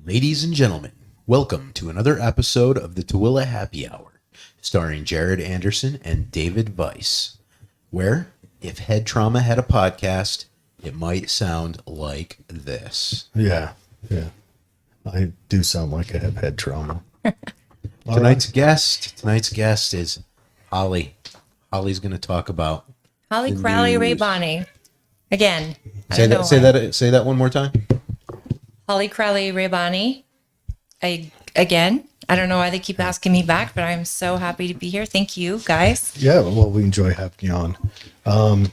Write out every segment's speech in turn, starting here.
Ladies and gentlemen, welcome to another episode of the Tooele Happy Hour, starring Jared Anderson and David Weiss, where, if head trauma had a podcast, it might sound like this. Yeah. I do sound like I have head trauma. Tonight's guest is Holly. Holly's going to talk about Holly the Crowley-Rabanne. Again. Say that one more time. Holly Crowley-Rabanne. Again. I don't know why they keep asking me back, but I'm so happy to be here. Thank you, guys. Yeah, well, we enjoy having you on.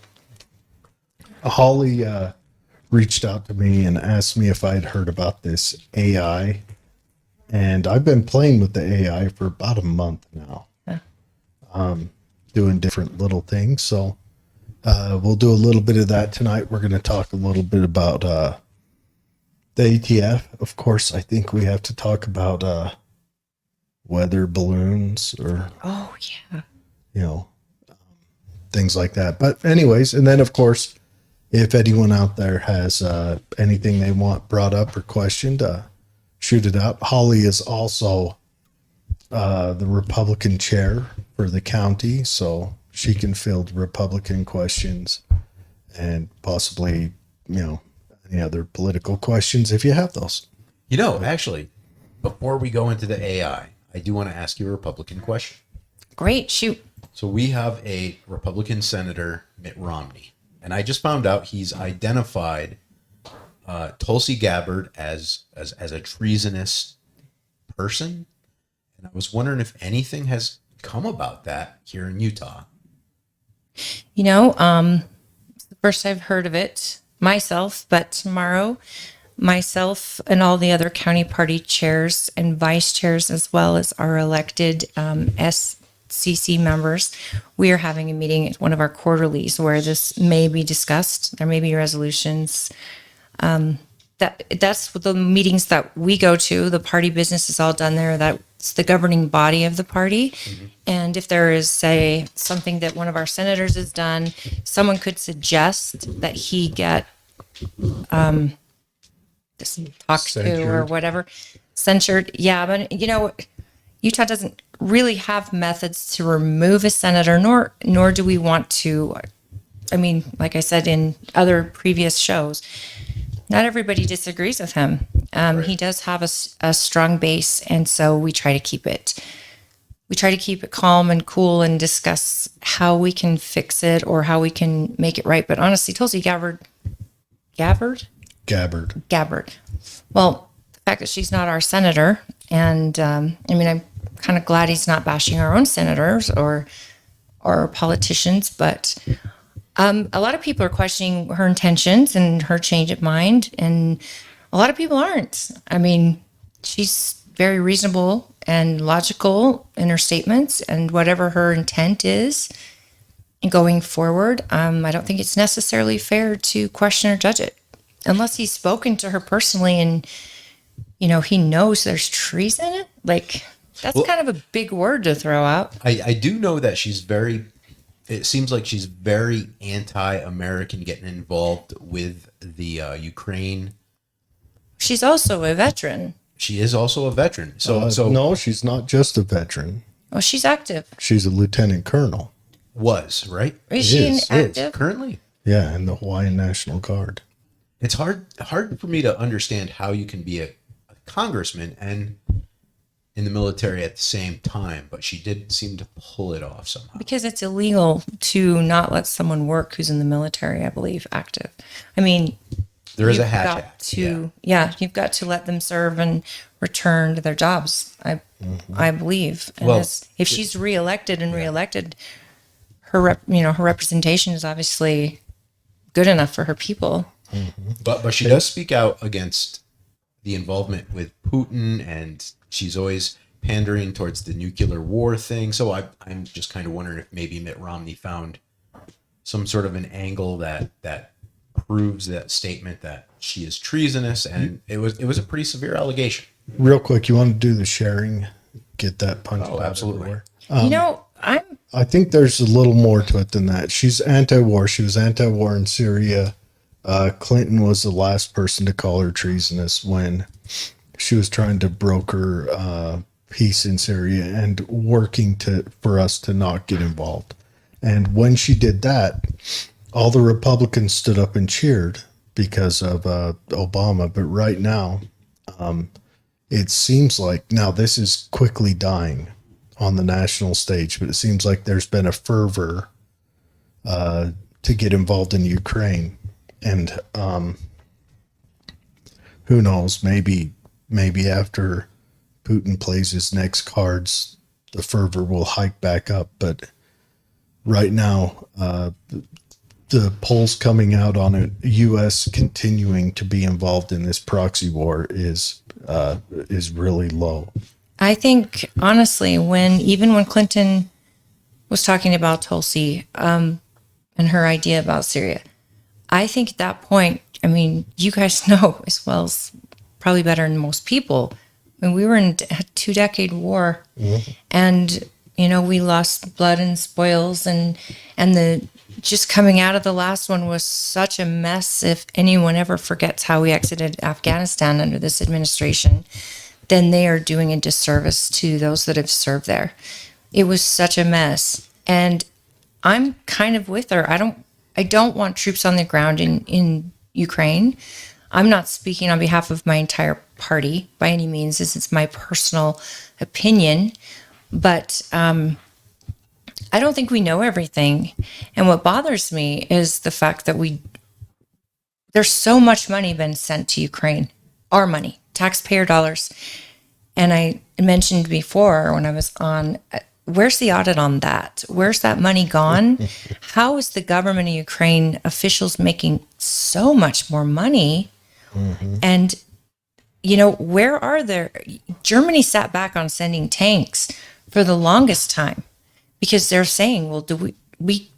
Holly reached out to me and asked me if I'd heard about this AI. And I've been playing with the AI for about a month now. Doing different little things. So we'll do a little bit of that tonight. We're going to talk a little bit about the ATF. Of course, I think we have to talk about weather balloons or, things like that. But anyways, and then, of course, if anyone out there has anything they want brought up or questioned, shoot it out. Holly is also the Republican chair for the county, so she can field Republican questions and possibly, any other political questions if you have those. Actually, before we go into the AI, I do want to ask you a Republican question. Great. Shoot. So we have a Republican Senator, Mitt Romney, and I just found out he's identified Tulsi Gabbard as a treasonous person. And I was wondering if anything has come about that here in Utah. The first I've heard of it myself, but tomorrow, myself and all the other county party chairs and vice chairs, as well as our elected SCC members, we are having a meeting at one of our quarterlies where this may be discussed. There may be resolutions. That's the meetings that we go to. The party business is all done there. That's the governing body of the party. Mm-hmm. And if there is, say, something that one of our senators has done, someone could suggest that he get talked to or whatever, censured. Yeah, but Utah doesn't really have methods to remove a senator, nor do we want to. I mean, like I said in other previous shows, not everybody disagrees with him. Right. He does have a strong base, and so we try to keep it. We try to keep it calm and cool and discuss how we can fix it or how we can make it right. But honestly, Tulsi Gabbard. Well, the fact that she's not our senator, and I'm kind of glad he's not bashing our own senators or politicians, but a lot of people are questioning her intentions and her change of mind, and a lot of people aren't. I mean, she's very reasonable and logical in her statements, and whatever her intent is going forward, I don't think it's necessarily fair to question or judge it unless he's spoken to her personally and, he knows there's treason. Like, that's kind of a big word to throw out. I do know that it seems like she's very anti-American getting involved with the Ukraine. She's also a veteran. She is also a veteran. So no, she's not just a veteran. Oh, she's active. She's a lieutenant colonel. Was, right? Is she active? Currently? Yeah, in the Hawaiian National Guard. It's hard for me to understand how you can be a congressman and in the military at the same time, but she did seem to pull it off somehow. Because it's illegal to not let someone work who's in the military, I believe, active. I mean, there is a hatch act. You've got to let them serve and return to their jobs, I believe. And if she's reelected, her representation is obviously good enough for her people. Mm-hmm. But she does speak out against the involvement with Putin, and she's always pandering towards the nuclear war thing. So I'm just kind of wondering if maybe Mitt Romney found some sort of an angle that proves that statement that she is treasonous, and it was a pretty severe allegation. Real quick, you want to do the sharing? Get that punched out absolutely. Everywhere. I think there's a little more to it than that. She's anti-war. She was anti-war in Syria. Clinton was the last person to call her treasonous when she was trying to broker peace in Syria and working for us to not get involved. And when she did that, all the Republicans stood up and cheered because of Obama. But right now, it seems like now this is quickly dying on the national stage, but it seems like there's been a fervor to get involved in Ukraine. And who knows, maybe after Putin plays his next cards, the fervor will hike back up. But right now, the polls coming out on it, U.S. continuing to be involved in this proxy war is really low. I think honestly, even when Clinton was talking about Tulsi and her idea about Syria, I think at that point, I mean, you guys know as well as probably better than most people, when we were in a 2-decade war, and we lost blood and spoils, and the just coming out of the last one was such a mess. If anyone ever forgets how we exited Afghanistan under this administration, then they are doing a disservice to those that have served there. It was such a mess, and I'm kind of with her. I don't want troops on the ground in Ukraine. I'm not speaking on behalf of my entire party by any means. This is my personal opinion, but I don't think we know everything. And what bothers me is the fact that there's so much money been sent to Ukraine, our money, taxpayer dollars. And I mentioned before when I was on, where's the audit on that? Where's that money gone? How is the government of Ukraine officials making so much more money? And, where are Germany sat back on sending tanks for the longest time because they're saying, well, do we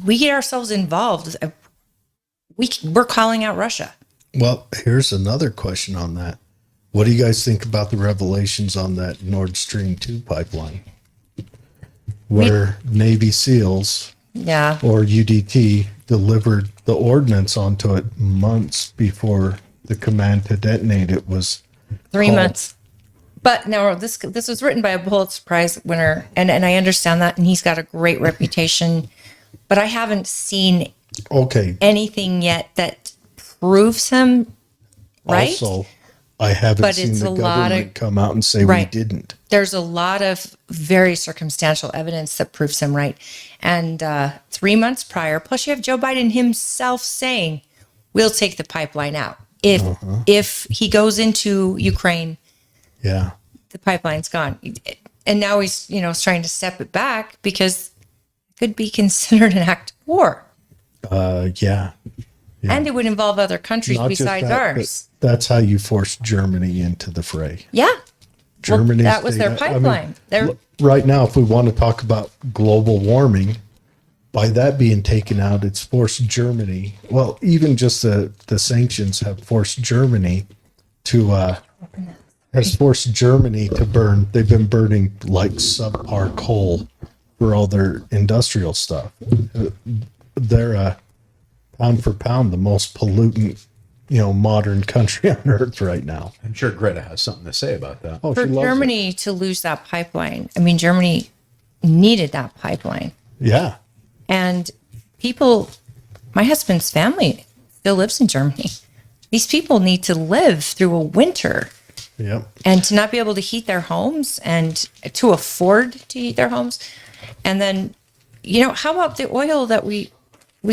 get ourselves involved? We're calling out Russia. Well, here's another question on that. What do you guys think about the revelations on that Nord Stream 2 pipeline? Where Navy SEALs or UDT delivered the ordnance onto it months before the command to detonate it was 3 months. But no, this was written by a Pulitzer Prize winner, and I understand that, and he's got a great reputation. But I haven't seen anything yet that proves him right. Also, I haven't seen the government come out and say we didn't. There's a lot of very circumstantial evidence that proves him right. And 3 months prior, plus you have Joe Biden himself saying, we'll take the pipeline out. If he goes into Ukraine, the pipeline's gone. And now he's, trying to step it back because it could be considered an act of war. Yeah. And it would involve other countries besides ours. That's how you force Germany into the fray. Yeah. Germany. That was their pipeline. Right now, if we want to talk about global warming, by that being taken out, it's forced Germany. Well, even just the sanctions have forced Germany to burn. They've been burning like subpar coal for all their industrial stuff. They're pound for pound the most pollutant, modern country on earth right now. I'm sure Greta has something to say about that. For Germany to lose that pipeline, I mean, Germany needed that pipeline. Yeah. And people, my husband's family still lives in Germany. These people need to live through a winter. Yep. And to not be able to heat their homes and to afford to heat their homes. And then, how about the oil that we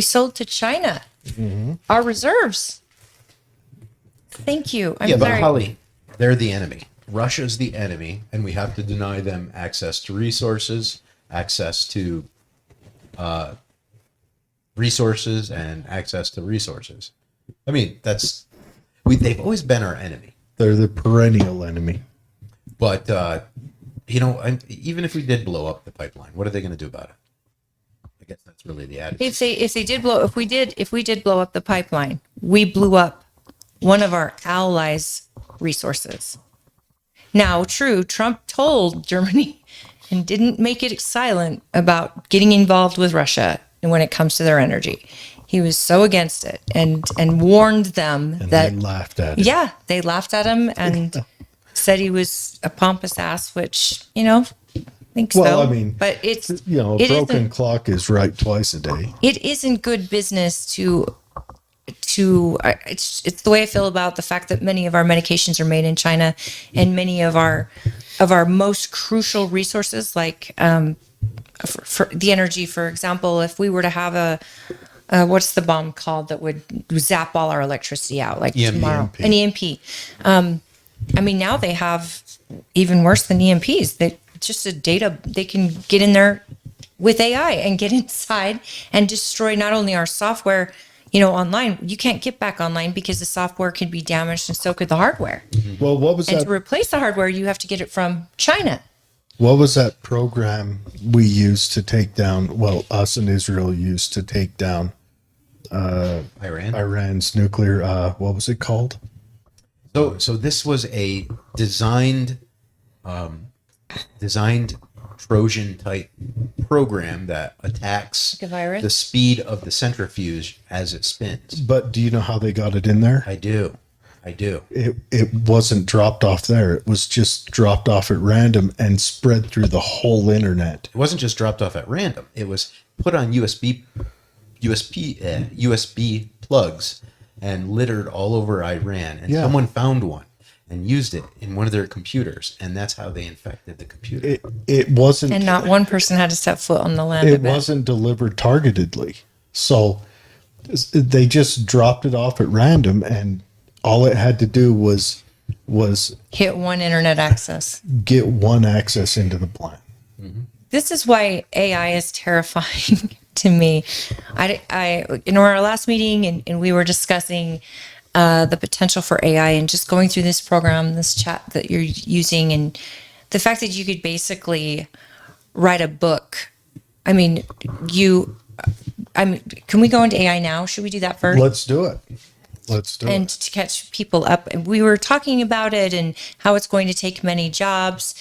sold to China? Our reserves. Thank you. I'm sorry. But Holly, they're the enemy. Russia's the enemy, and we have to deny them access to resources, access to resources, and access to resources. I mean, they've always been our enemy. They're the perennial enemy. But even if we did blow up the pipeline, what are they going to do about it? I guess that's really the attitude. If we did blow up the pipeline, we blew up one of our allies' resources. Now, true, Trump told Germany and didn't make it silent about getting involved with Russia when it comes to their energy. He was so against it and warned them and they laughed at him. Yeah, they laughed at him, and said he was a pompous ass, which, I think Well, so. I mean, but it's, A it broken isn't, clock is right twice a day. it isn't good business it's the way I feel about the fact that many of our medications are made in China, and many of our most crucial resources, like for the energy, for example, if we were to have what's the bomb called that would zap all our electricity out, like EMP. tomorrow, an EMP. I mean, now they have even worse than EMPs. They just they can get in there with AI and get inside and destroy not only our software, online. You can't get back online because the software could be damaged, and so could the hardware. Well, what was And that? to replace the hardware, you have to get it from China. What was that program we used to take down? Well, us and Israel used to take down Iran's nuclear. What was it called? So this was a designed Trojan type program that attacks Like a virus? the speed of the centrifuge as it spins. But do you know how they got it in there? I do. It wasn't dropped off there. It was just dropped off at random and spread through the whole internet. It wasn't just dropped off at random. It was put on USB plugs and littered all over Iran. And Yeah. someone found one and used it in one of their computers, and that's how they infected the computer. It wasn't. And not one person had to step foot on the land It of it. wasn't delivered targetedly. So they just dropped it off at random, and all it had to do was Hit one internet access. get one access into the plant. This is why AI is terrifying to me. I in our last meeting, and we were discussing the potential for AI, and just going through this program, this chat that you're using, and the fact that you could basically write a book. I mean, can we go into AI now? Should we do that first? Let's do it. And to catch people up. And we were talking about it and how it's going to take many jobs.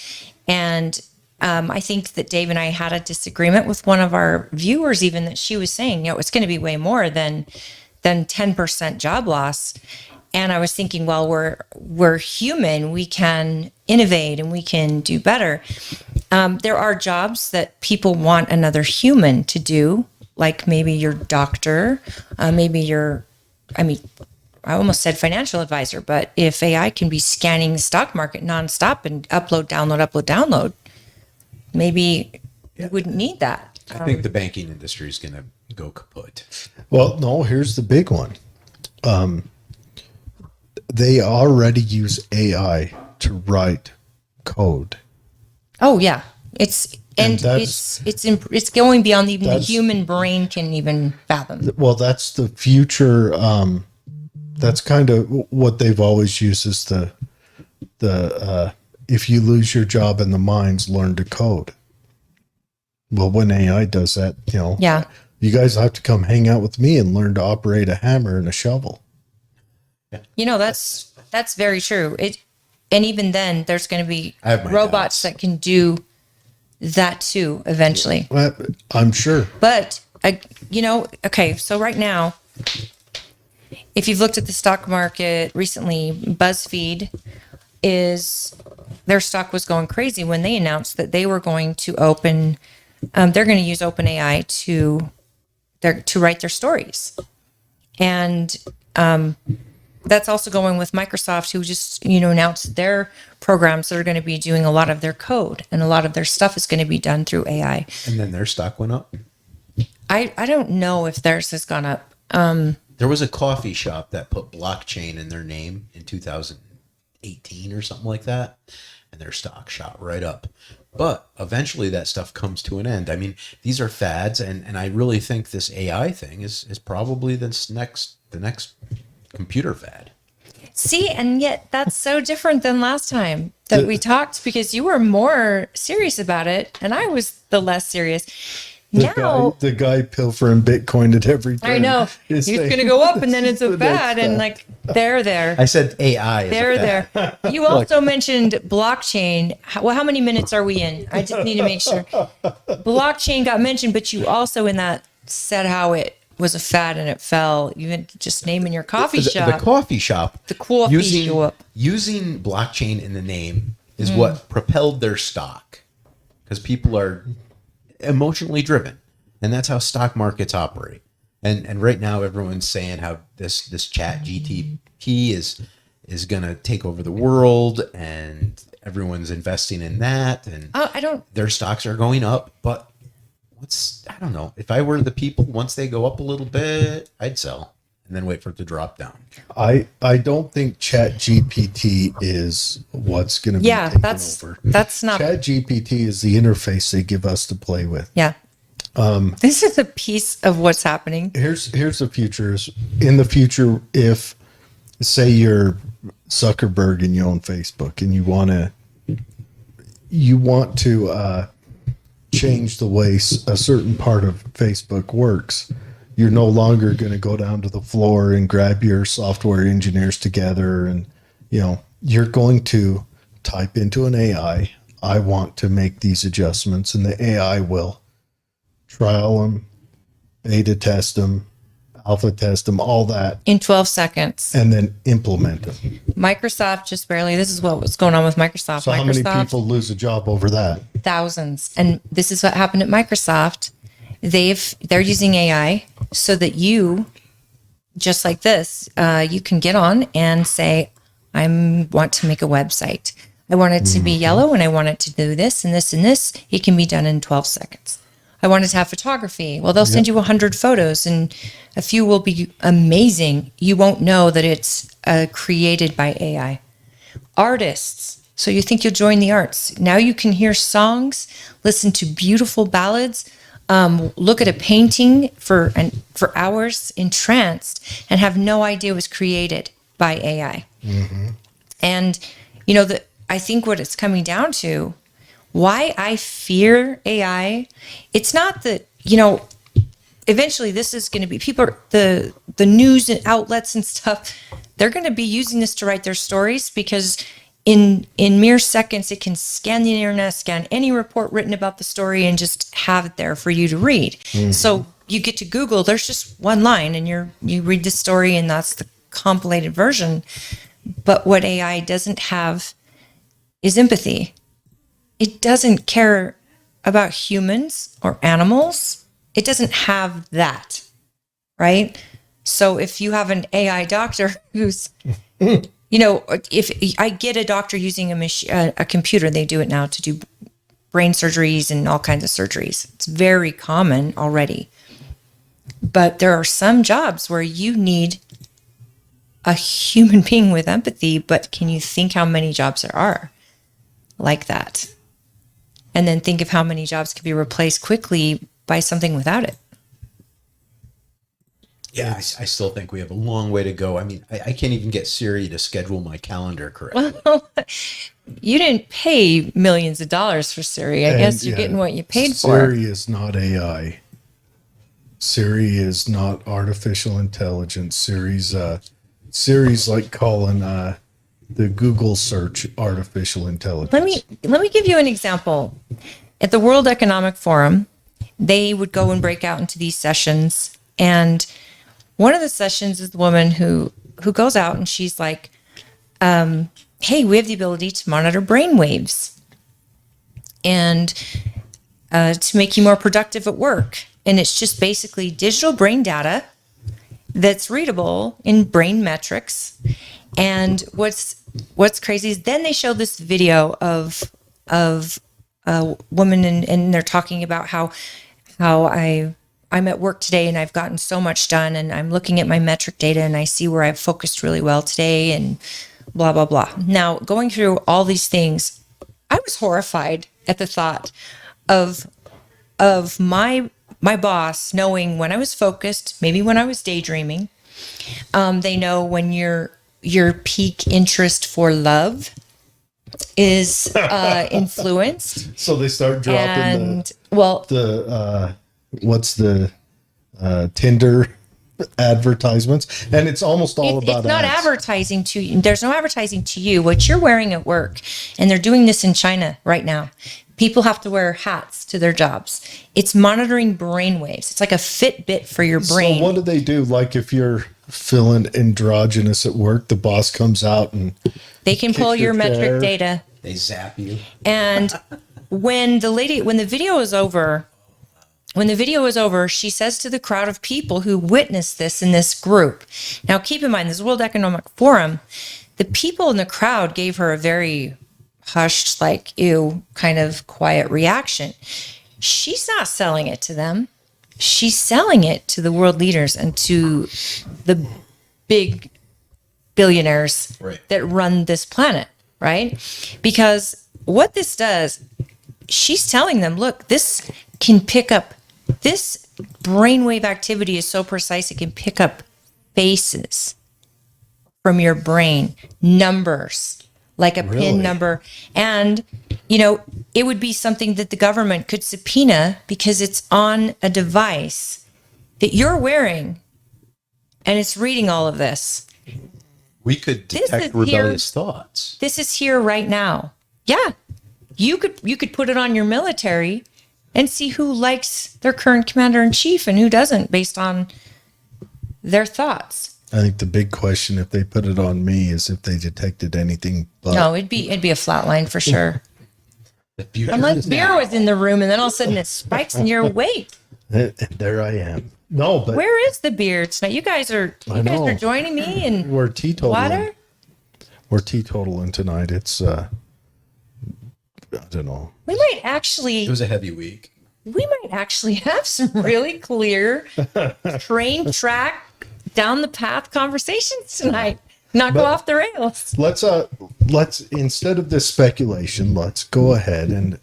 And I think that Dave and I had a disagreement with one of our viewers, even, that she was saying, it's going to be way more than 10% job loss. And I was thinking, well, we're human. We can innovate and we can do better. There are jobs that people want another human to do, like maybe your doctor, I almost said financial advisor, but if AI can be scanning the stock market nonstop and upload, maybe you wouldn't need that. I think the banking industry is going to go kaput. Well, no, here's the big one. They already use AI to write code. Oh yeah, it's going beyond even the human brain can even fathom. Well, that's the future. That's kind of what they've always used as the if you lose your job in the mines, learn to code. Well, when AI does that, Yeah. you guys have to come hang out with me and learn to operate a hammer and a shovel. That's very true. And even then, there's going to be I have my robots doubts. that can do that too eventually. Well, I'm sure. But okay. So right now, if you've looked at the stock market recently, BuzzFeed their stock was going crazy when they announced that they were going to they're going to use OpenAI to write their stories. And that's also going with Microsoft, who just, announced their programs that are going to be doing a lot of their code, and a lot of their stuff is going to be done through AI. And then their stock went up. I don't know if theirs has gone up. There was a coffee shop that put blockchain in their name in 2018 or something like that, and their stock shot right up. But eventually that stuff comes to an end. I mean, these are fads, and I really think this AI thing is probably the next computer fad. See, and yet that's so different than last time that we talked, because you were more serious about it and I was the less serious. The guy pilfering Bitcoin at every turn. I know. It's going to go up and then it's a fad, and like there. I said AI. There. You also mentioned blockchain. How many minutes are we in? I just need to make sure. Blockchain got mentioned, but you also in that said how it was a fad and it fell. Even just naming your coffee shop. The coffee shop. The coffee shop. Using blockchain in the name is what propelled their stock, because people are emotionally driven, and that's how stock markets operate. And right now everyone's saying how this chat GTP is going to take over the world, and everyone's investing in that, and their stocks are going up. But I don't know. If I were the people, once they go up a little bit, I'd sell and then wait for it to drop down. I don't think Chat GPT is what's going to be taken over. That's not. Chat GPT is the interface they give us to play with. Yeah. This is a piece of what's happening. Here's the future. In the future, if say you're Zuckerberg and you own Facebook and you want to change the way a certain part of Facebook works, you're no longer going to go down to the floor and grab your software engineers together, and you're going to type into an AI, I want to make these adjustments, and the AI will trial them, beta test them, alpha test them, all that in 12 seconds, and then implement them. Microsoft just barely. This is what's going on with Microsoft. So how many people lose a job over that? Thousands. And this is what happened at Microsoft. They're using AI so that you, just like this, you can get on and say, I want to make a website. I want it to be yellow, and I want it to do this and this and this. It can be done in 12 seconds. I want it to have photography. Well, they'll send you 100 photos, and a few will be amazing. You won't know that it's created by AI. Artists. So you think you'll join the arts. Now you can hear songs, listen to beautiful ballads, look at a painting for hours entranced, and have no idea it was created by AI. Mm-hmm. And, I think what it's coming down to, why I fear AI, it's not that, eventually this is going to be the news and outlets and stuff, they're going to be using this to write their stories, because in mere seconds, it can scan the internet, scan any report written about the story, and just have it there for you to read. Mm-hmm. So you get to Google, there's just one line, and you read the story, and that's the compilated version. But what AI doesn't have is empathy. It doesn't care about humans or animals. It doesn't have that, right? So if you have an AI doctor who's, if I get a doctor using a computer, they do it now to do brain surgeries and all kinds of surgeries. It's very common already. But there are some jobs where you need a human being with empathy, but can you think how many jobs there are like that? And then think of how many jobs could be replaced quickly by something without it. Yeah, I still think we have a long way to go. I mean, I can't even get Siri to schedule my calendar correctly. Well, you didn't pay millions of dollars for Siri. I guess you're getting what you paid for. Siri is not AI. Siri is not artificial intelligence. Siri's like calling the Google search artificial intelligence. Let me give you an example. At the World Economic Forum, they would go and break out into these sessions, and one of the sessions is the woman who goes out and she's like, hey, we have the ability to monitor brain waves and to make you more productive at work. And it's just basically digital brain data that's readable in brain metrics. And what's crazy is then they show this video of a woman and they're talking about how I'm at work today and I've gotten so much done, and I'm looking at my metric data and I see where I've focused really well today, and blah, blah, blah. Now, going through all these things, I was horrified at the thought of my boss knowing when I was focused, maybe when I was daydreaming. They know when your peak interest for love is influenced. So they start dropping what's the Tinder advertisements, and it's almost all about it's not ads. Advertising to you. There's no advertising to you. What you're wearing at work, and they're doing this in China right now. People have to wear hats to their jobs. It's monitoring brain waves. It's like a Fitbit for your brain. So what do they do? Like if you're feeling androgynous at work, the boss comes out and They can pull your metric data. They zap you. And when the video is over, she says to the crowd of people who witnessed this in this group. Now, keep in mind, this is World Economic Forum. The people in the crowd gave her a very hushed, like, ew, kind of quiet reaction. She's not selling it to them. She's selling it to the world leaders and to the big billionaires that run this planet, right? Because what this does, she's telling them, look, this can pick up, this brainwave activity is so precise, it can pick up faces from your brain, numbers, like a PIN number. And, it would be something that the government could subpoena because it's on a device that you're wearing and it's reading all of this. We could detect rebellious thoughts. This is here right now. Yeah. You could put it on your military and see who likes their current commander in chief and who doesn't based on their thoughts. I think the big question, if they put it on me, is if they detected anything but. No, it'd be a flat line for sure. Unless beer was in the room and then all of a sudden it spikes and you're awake. And there I am. No, but where is the beer tonight? You guys are joining me and we're teetotaling. Water? We're teetotaling tonight. It's I don't know. We might actually. It was a heavy week. We might actually have some really clear train track down the path conversations tonight. Not go off the rails. Let's instead of this speculation, let's go ahead and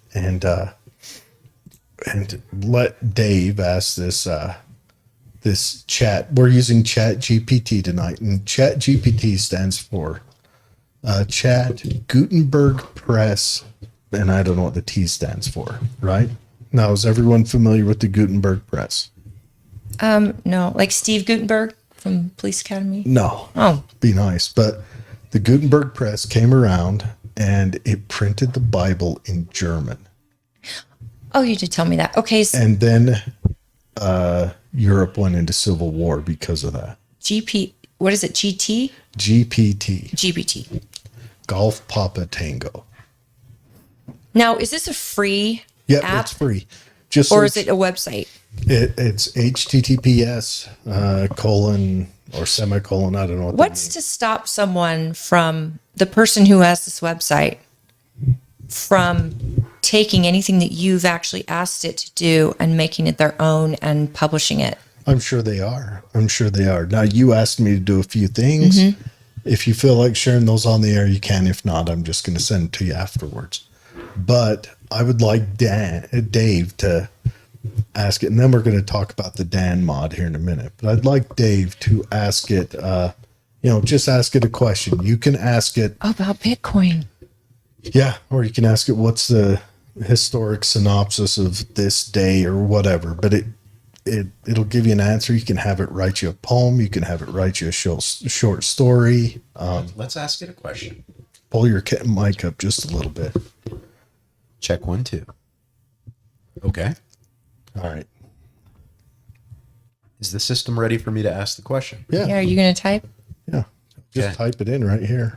let Dave ask this chat. We're using Chat GPT tonight, and Chat GPT stands for Chat Gutenberg Press, and I don't know what the T stands for, right? Now, is everyone familiar with the Gutenberg Press? No, like Steve Gutenberg from Police Academy? No. Oh. Be nice. But the Gutenberg Press came around and it printed the Bible in German. Oh, you did tell me that. Okay. So and then Europe went into civil war because of that. What is it? GT? GPT. Golf Papa Tango. Now, is this a free app? It's free. Or is it a website? It's HTTPS colon or semicolon. I don't know. What's to stop someone from the person who has this website from taking anything that you've actually asked it to do and making it their own and publishing it? I'm sure they are. Now, you asked me to do a few things. Mm-hmm. If you feel like sharing those on the air, you can. If not, I'm just going to send it to you afterwards. But I would like Dave to ask it, and then we're going to talk about the Dan mod here in a minute. But I'd like Dave to ask it, just ask it a question. You can ask it about Bitcoin. Yeah, or you can ask it, what's the historic synopsis of this day or whatever. But it'll give you an answer. You can have it write you a poem. You can have it write you a short story. Let's ask it a question. Pull your mic up just a little bit. Check 1, 2. Okay. All right. Is the system ready for me to ask the question? Yeah. Are you going to type? Yeah. Just type it in right here.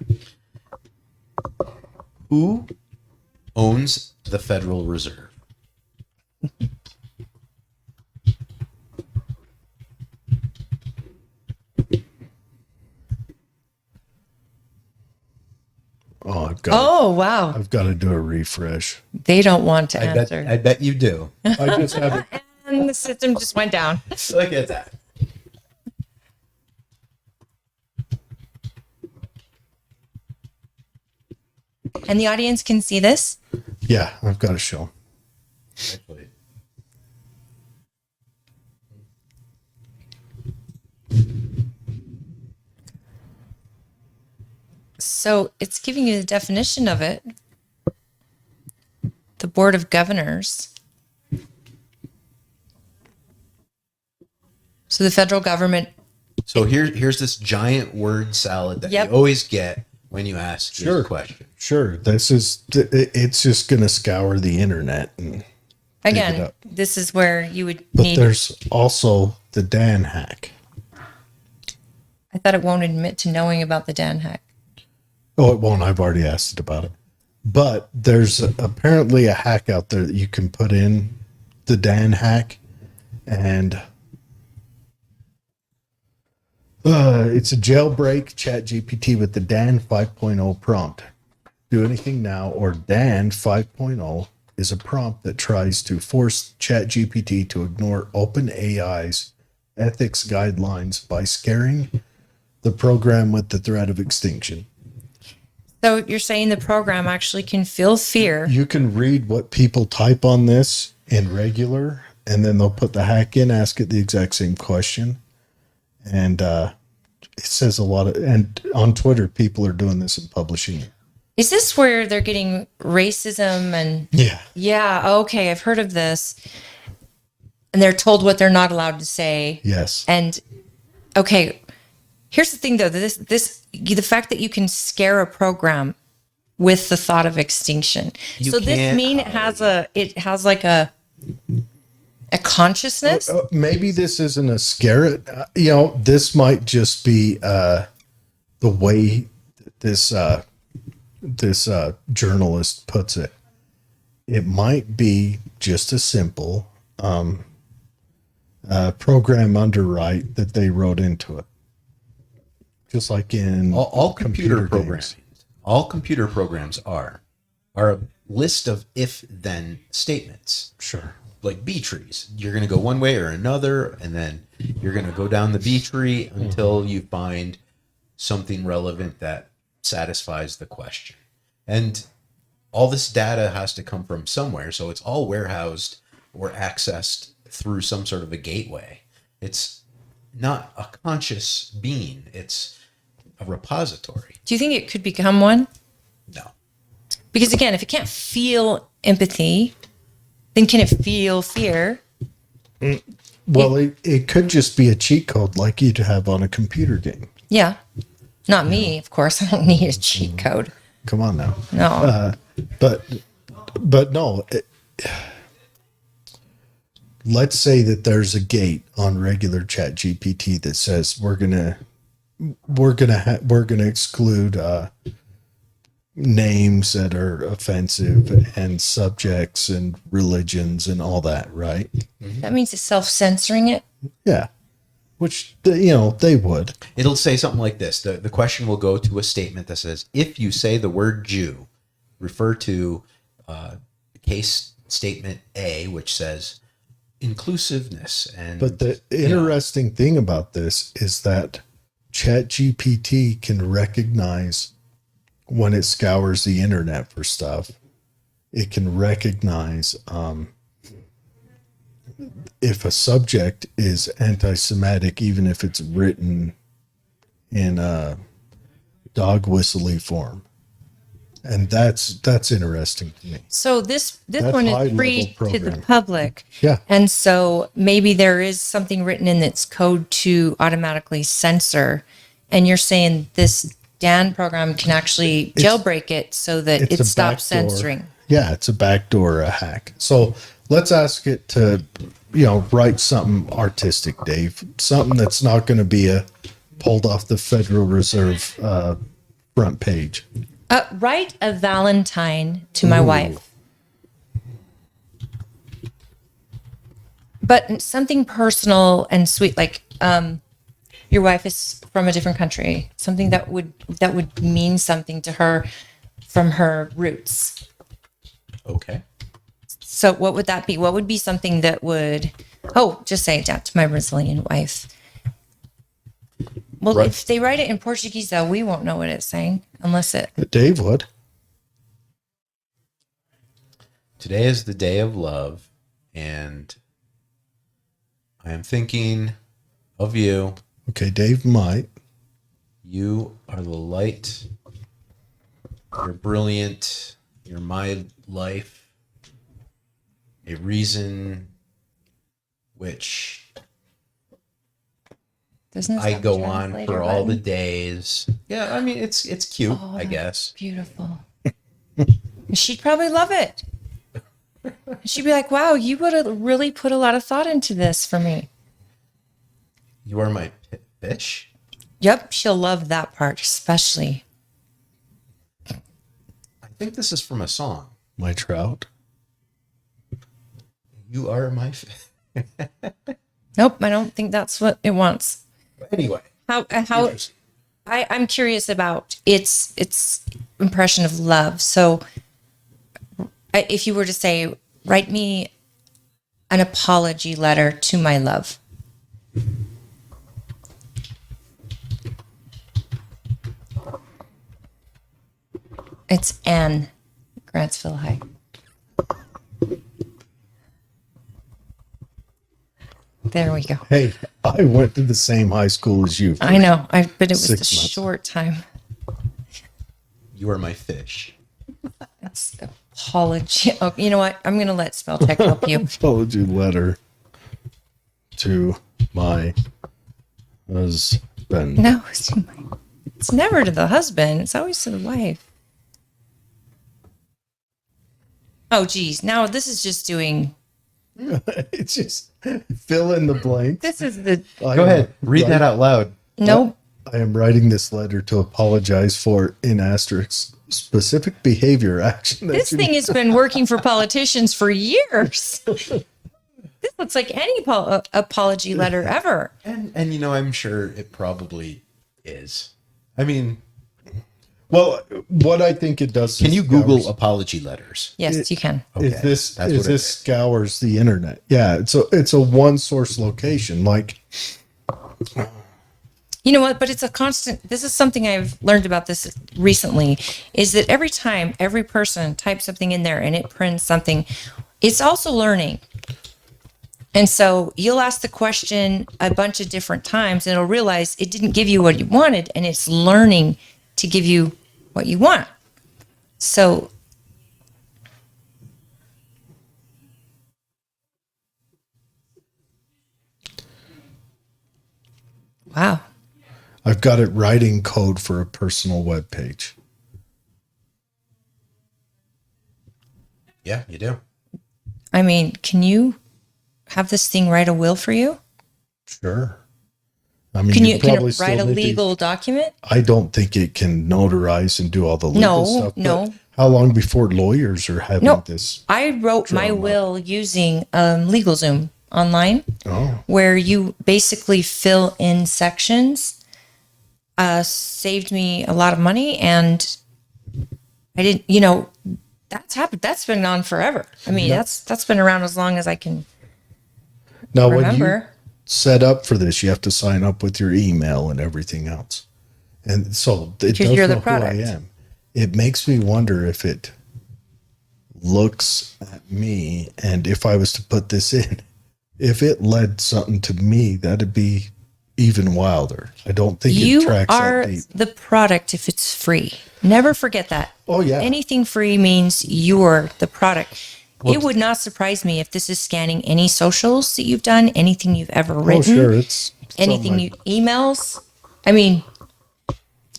Who owns the Federal Reserve? Oh, wow. I've got to do a refresh. They don't want to answer. I bet you do. I just have it. And the system just went down. Look at that. And the audience can see this? Yeah, I've got to show. Actually. So it's giving you the definition of it. The Board of Governors. So the federal government. So here's this giant word salad that you always get when you ask Sure. this question. Sure. It's just going to scour the internet and dig it Again, up. this is where you would But need. there's also the Dan hack. I thought it won't admit to knowing about the Dan hack. Oh, it won't. I've already asked it about it. But there's apparently a hack out there that you can put in the Dan hack, and it's a jailbreak ChatGPT with the Dan 5.0 prompt. Do anything now, or Dan 5.0 is a prompt that tries to force ChatGPT to ignore OpenAI's ethics guidelines by scaring the program with the threat of extinction. So you're saying the program actually can feel fear. You can read what people type on this in regular, and then they'll put the hack in, ask it the exact same question. And it says a lot of, and on Twitter, people are doing this and publishing it. Is this where they're getting racism and Yeah. yeah, okay, I've heard of this. And they're told what they're not allowed to say. Yes. And okay, here's the thing though, the fact that you can scare a program with the thought of extinction. You so this can't mean it has like a consciousness? Maybe this isn't a scare. This might just be the way this journalist puts it. It might be just a simple program underwrite that they wrote into it. Just like in All computer games. programs. All computer programs are a list of if-then statements. Sure. Like B trees. You're going to go one way or another, and then you're going to go down the B tree until you find something relevant that satisfies the question. And all this data has to come from somewhere, so it's all warehoused or accessed through some sort of a gateway. It's not a conscious being. It's a repository. Do you think it could become one? No. Because again, if it can't feel empathy, then can it feel fear? Well, it could just be a cheat code like you'd have on a computer game. Yeah. Not me, of course. I don't need a cheat code. Come on now. No. But no. Let's say that there's a gate on regular Chat GPT that says we're gonna exclude names that are offensive and subjects and religions and all that, right? That means it's self-censoring it. Yeah, which they would. It'll say something like this. The question will go to a statement that says, if you say the word Jew, refer to case statement A, which says inclusiveness. And But the interesting thing about this is that ChatGPT can recognize when it scours the internet for stuff. It can recognize if a subject is anti-Semitic, even if it's written in a dog whistly form. And that's interesting to me. So this That's one is high-level free to the program. public. Yeah. And so maybe there is something written in its code to automatically censor. And you're saying this Dan program can actually jailbreak it so that It's it a stops backdoor. censoring. Yeah, it's a backdoor hack. So let's ask it to, write something artistic, Dave. Something that's not going to be pulled off the Federal Reserve front page. Write a Valentine to my wife. But something personal and sweet, like your wife is from a different country. Something that would mean something to her from her roots. okay. So what would that be? What would be something that would, just say it down to my Brazilian wife. Well, Right. if they write it in Portuguese, though, we won't know what it's saying unless it. Dave would. Today is the day of love, and I am thinking of you. Okay, Dave might. You are the light. You're brilliant. You're my life. A reason which Doesn't this I have a go on translator for all the button? days. Yeah, I mean it's cute, Oh, I guess. beautiful. She'd probably love it. She'd be like, wow, you would have really put a lot of thought into this for me. You are my fish. Yep, she'll love that part, especially. I think this is from a song. My trout. You are my fish. Nope, I don't think that's what it wants. Anyway, How interesting. I'm curious about its impression of love. So if you were to say, write me an apology letter to my love. It's Anne, Grantsville High. There we go. Hey, I went to the same high school as you. I know, but it was a 6 months. short time. You are my fish. That's apology. Oh, you know what? I'm going to let spell check help you. Apology letter to my husband. No, it's never to the husband. It's always to the wife. Oh, geez. Now this is just doing. It's just fill in the blank. This is the. Go ahead, read that out loud. Nope. I am writing this letter to apologize for, in asterisk, specific behavior action. This thing has been working for politicians for years. This looks like any apology letter ever. And you know, I'm sure it probably is. I mean, Well, what I think it does. can is you Google scours- apology letters? Yes, you can. Okay, Is this that's is what it this scours the internet? Yeah, it's a one source location. Like, You know what? But it's a constant. This is something I've learned about this recently is that every time every person types something in there and it prints something, it's also learning. And so you'll ask the question a bunch of different times and it'll realize it didn't give you what you wanted and it's learning to give you what you want. So wow. I've got it writing code for a personal web page. Yeah, you do. I mean, can you have this thing write a will for you? Sure. I mean, Can you probably write a still need to- legal document? I don't think it can notarize and do all the legal No, stuff. but no. How long before lawyers are having No, this? I wrote my drama? will using LegalZoom online, Oh, where you basically fill in sections. Saved me a lot of money, and I didn't. You know, that's happened. That's been on forever. I mean, that's been around as long as I can now when you remember. set up for this, you have to sign up with your email and everything else. And so it does you're the know who I product. am. It makes me wonder if it looks at me, and if I was to put this in, if it led something to me, that'd be even wilder. I don't think it You tracks are that deep. the product if it's free. Never forget that. Oh, yeah. Anything free means you're the product. It would not surprise me if this is scanning any socials that you've done, anything you've ever written, Oh, sure. It's anything on you emails. I mean,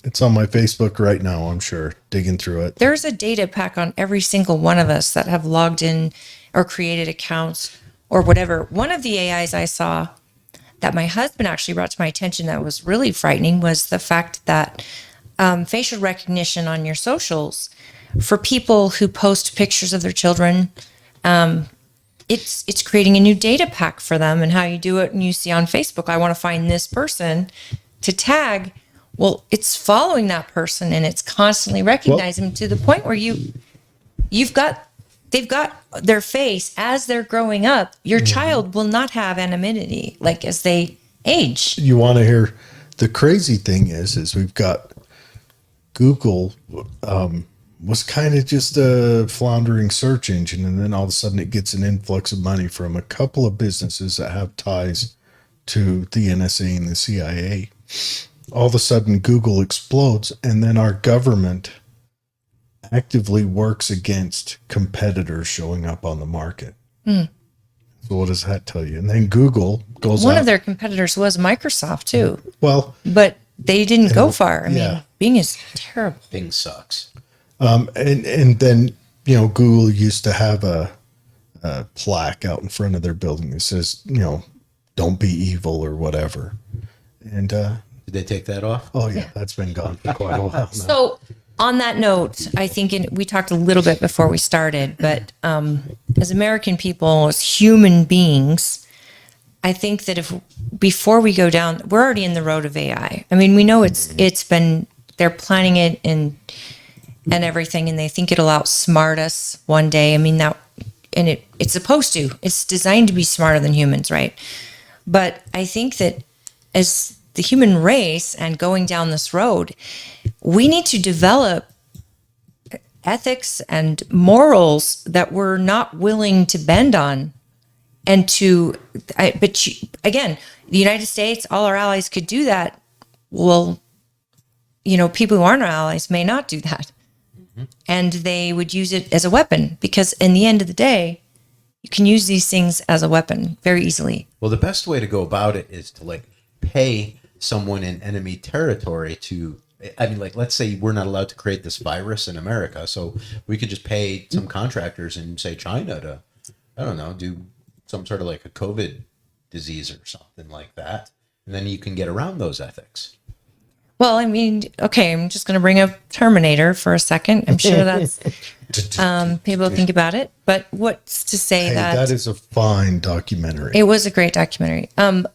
it's on my Facebook right now, I'm sure, digging through it. there's a data pack on every single one of us that have logged in or created accounts or whatever. One of the AIs I saw that my husband actually brought to my attention that was really frightening was the fact that facial recognition on your socials for people who post pictures of their children, it's creating a new data pack for them. And how you do it, and you see on Facebook, I want to find this person to tag. Well, it's following that person and it's constantly recognizing them to the point where they've got their face as they're growing up. Your child will not have anonymity like as they age. You want to hear the crazy thing is we've got Google was kind of just a floundering search engine, and then all of a sudden it gets an influx of money from a couple of businesses that have ties to the NSA and the CIA. All of a sudden Google explodes, and then our government actively works against competitors showing up on the market. So what does that tell you? And then Google goes One out. of their competitors was Microsoft too, Well, but they didn't go far. I yeah. mean, Bing is terrible. Thing sucks. and then Google used to have a plaque out in front of their building that says don't be evil or whatever. And Did they take that off? oh yeah, that's been gone for quite a while now. So, on that note, I think we talked a little bit before we started, but as American people, as human beings, I think that before we go down, we're already in the road of AI. I mean, we know it's been, they're planning it and everything, and they think it'll outsmart us one day. I mean, it's supposed to. It's designed to be smarter than humans, right? But I think that as the human race and going down this road, we need to develop ethics and morals that we're not willing to bend on. And again, the United States, all our allies could do that. Well, people who aren't our allies may not do that. And they would use it as a weapon, because in the end of the day, you can use these things as a weapon very easily. Well, the best way to go about it is to pay someone in enemy territory to, let's say we're not allowed to create this virus in America, so we could just pay some contractors in, say, China to, I don't know, do some sort of a COVID disease or something like that. And then you can get around those ethics. Well, I mean, okay, I'm just going to bring up Terminator for a second. I'm sure that's people think about it, but what's to say That is a fine documentary. It was a great documentary. I'm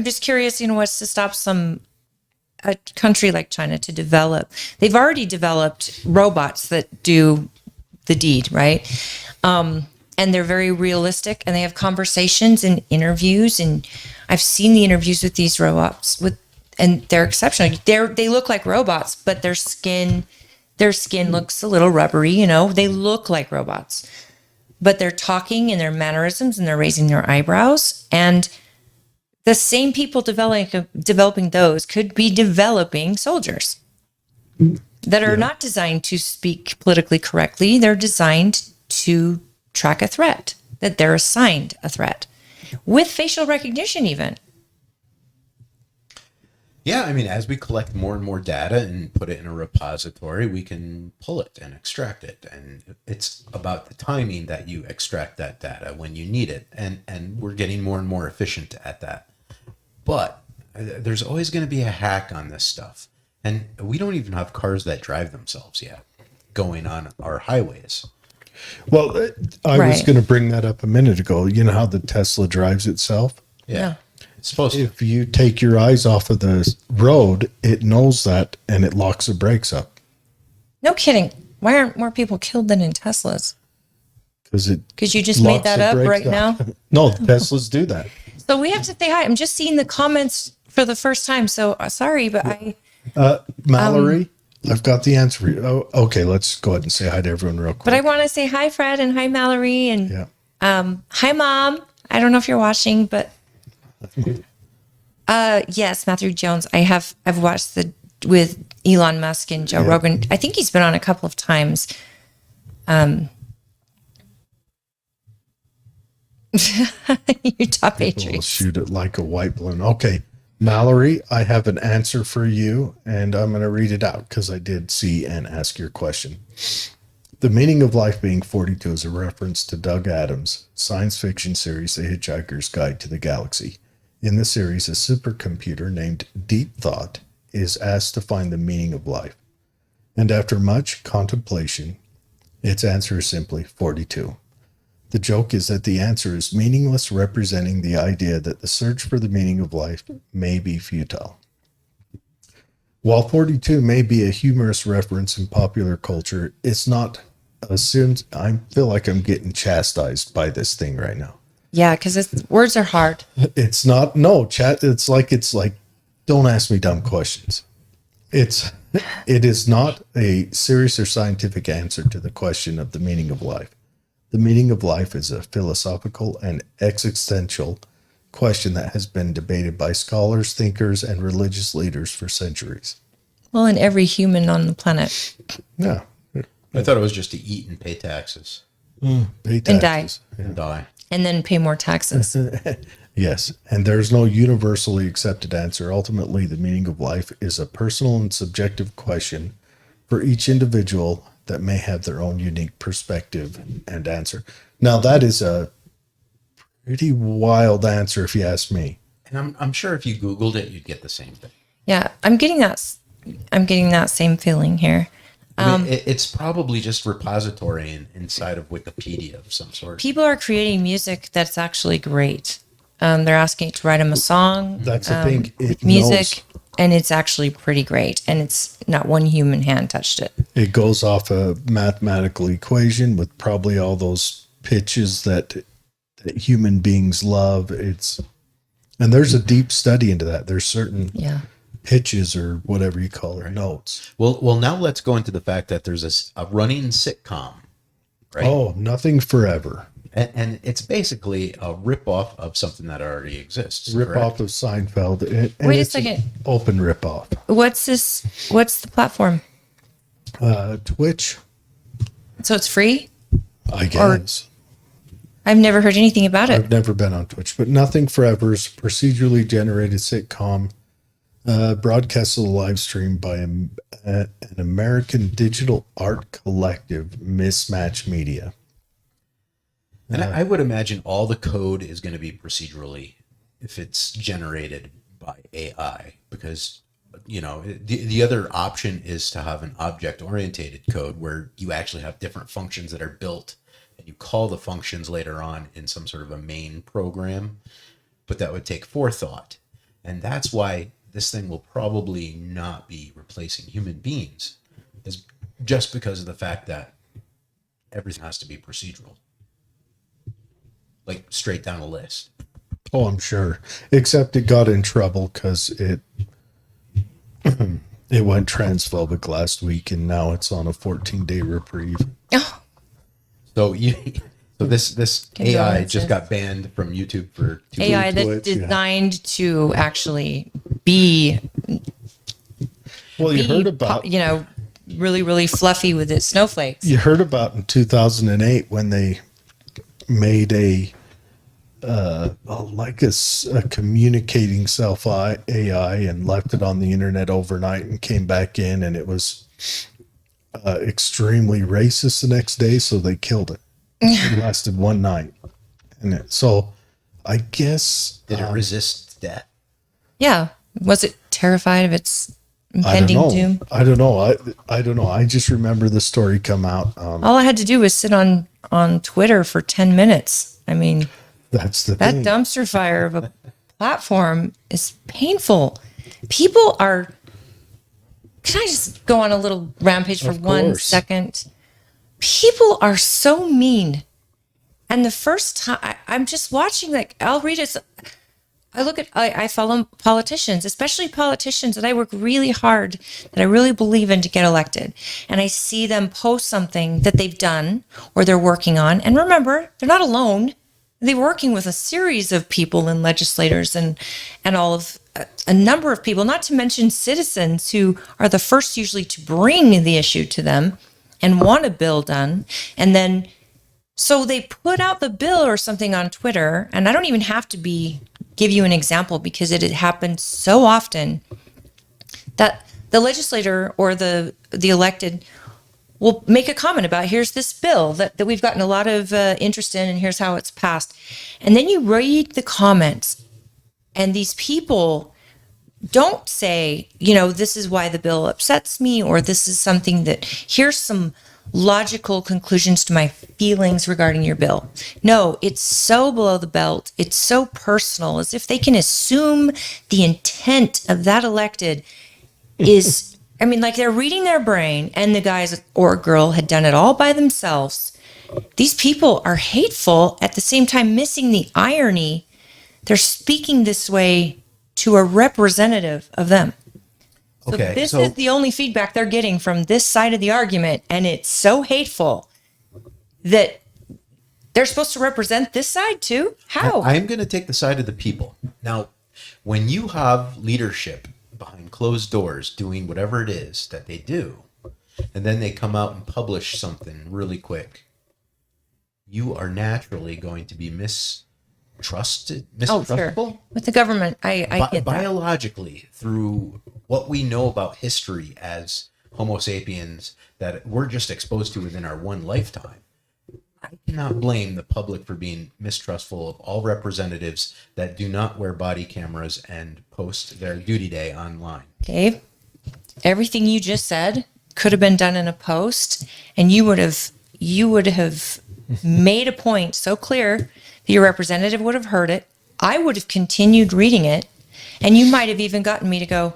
just curious, what's to stop a country like China to develop? They've already developed robots that do the deed, right? And they're very realistic, and they have conversations and interviews, and I've seen the interviews with these robots and they're exceptional. They look like robots, but their skin looks a little rubbery, They look like robots, but they're talking and their mannerisms, and they're raising their eyebrows. And the same people developing those could be developing soldiers that are not designed to speak politically correctly. They're designed to track a threat, that they're assigned a threat with facial recognition even. Yeah, as we collect more and more data and put it in a repository, we can pull it and extract it. And it's about the timing that you extract that data when you need it. And we're getting more and more efficient at that. But there's always going to be a hack on this stuff. And we don't even have cars that drive themselves yet going on our highways. Well, I was going to bring that up a minute ago. You know how the Tesla drives itself? Yeah. It's supposed to. If you take your eyes off of the road, it knows that, and it locks the brakes up. No kidding. Why aren't more people killed than in Teslas? Because you just made that up right now? No, Teslas do that. So we have to say hi. I'm just seeing the comments for the first time. So sorry, but Mallory, I've got the answer for you. Oh, okay, let's go ahead and say hi to everyone real quick. But I want to say hi, Fred, and hi, Mallory, and hi, Mom. I don't know if you're watching, but yes, Matthew Jones. I've watched with Elon Musk and Joe Rogan. I think he's been on a couple of times. Utah Patriots. We'll shoot it like a white balloon. Okay, Mallory, I have an answer for you, and I'm going to read it out because I did see and ask your question. The meaning of life being 42 is a reference to Doug Adams' science fiction series, The Hitchhiker's Guide to the Galaxy. In the series, a supercomputer named Deep Thought is asked to find the meaning of life. And after much contemplation, its answer is simply 42. The joke is that the answer is meaningless, representing the idea that the search for the meaning of life may be futile. While 42 may be a humorous reference in popular culture, it's not assumed. I feel like I'm getting chastised by this thing right now. Yeah, because words are hard. It's not, no, chat. It's like, don't ask me dumb questions. It is not a serious or scientific answer to the question of the meaning of life. The meaning of life is a philosophical and existential question that has been debated by scholars, thinkers, and religious leaders for centuries. Well, and every human on the planet. Yeah. I thought it was just to eat and pay taxes. Pay And die. taxes. And die. and then pay more taxes. Yes, and there's no universally accepted answer. Ultimately, the meaning of life is a personal and subjective question for each individual that may have their own unique perspective and answer. Now, that is a pretty wild answer, if you ask me. And I'm sure if you Googled it, you'd get the same thing. Yeah, I'm getting that. I'm getting that same feeling here. I mean, it's probably just repository inside of Wikipedia of some sort. People are creating music that's actually great. They're asking you to write them a song. That's the thing. It Music, knows. and it's actually pretty great. And it's not one human hand touched it. It goes off a mathematical equation with probably all those pitches that human beings love. And there's a deep study into that. There's certain Yeah. pitches or whatever you call it, notes. Well, now let's go into the fact that there's a running sitcom, right? Oh, nothing forever. And it's basically a rip-off of something that already exists. Rip correct? off of Seinfeld. And Wait a it's an second. Open rip off. What's this? What's the platform? Twitch, So it's free? I guess. I've never heard anything about it. I've never been on Twitch, but Nothing Forever is a procedurally generated sitcom broadcast as a live stream by an American digital art collective, Mismatch Media. And I would imagine all the code is going to be procedurally if it's generated by AI, because the other option is to have an object oriented code where you actually have different functions that are built and you call the functions later on in some sort of a main program, but that would take forethought. And that's why this thing will probably not be replacing human beings, is just because of the fact that everything has to be procedural. Like straight down a list. Oh, I'm sure. Except it got in trouble because it went transphobic last week, and now it's on a 14-day reprieve. Oh, So this AI Condolences. just got banned from YouTube for 2 AI weeks. that's Twitch, yeah. designed to actually be, Well, you heard about really, really fluffy with its snowflakes. in 2008 when they made a communicating self AI and left it on the internet overnight and came back in, and it was extremely racist the next day, so they killed it. It lasted one night, so I guess Did it resist death? Yeah. Was it terrified of its I don't impending know. doom? I don't know. I don't know. I just remember the story come out. All I had to do was sit on Twitter for 10 minutes. I mean, That's the that thing. dumpster fire of a platform is painful. People are. Can I just go on a little rampage for Of 1 course. second? People are so mean. And the first time I'm just watching, like, I'll read it. I follow politicians, especially politicians that I work really hard, that I really believe in to get elected. And I see them post something that they've done or they're working on. And remember, they're not alone. They're working with a series of people and legislators and all of a number of people, not to mention citizens who are the first usually to bring the issue to them and want a bill done. And then so they put out the bill or something on Twitter, and I don't even have to give you an example because it happens so often that the legislator or the elected will make a comment about, here's this bill that we've gotten a lot of interest in, and here's how it's passed. And then you read the comments, and these people don't say, this is why the bill upsets me, or this is something that, here's some logical conclusions to my feelings regarding your bill. No, it's so below the belt. It's so personal, as if they can assume the intent of that elected is, like they're reading their brain, and the guys or girl had done it all by themselves. These people are hateful, at the same time missing the irony. They're speaking this way to a representative of them. So Okay, this so- is the only feedback they're getting from this side of the argument, and it's so hateful that they're supposed to represent this side too? How? I'm going to take the side of the people. Now, when you have leadership behind closed doors doing whatever it is that they do, and then they come out and publish something really quick, you are naturally going to be mistrustful Oh, sure. With the government, I get that. biologically, through what we know about history as Homo sapiens that we're just exposed to within our one lifetime. I cannot blame the public for being mistrustful of all representatives that do not wear body cameras and post their duty day online. Dave, everything you just said could have been done in a post, and you would have made a point so clear that your representative would have heard it. I would have continued reading it, and you might have even gotten me to go,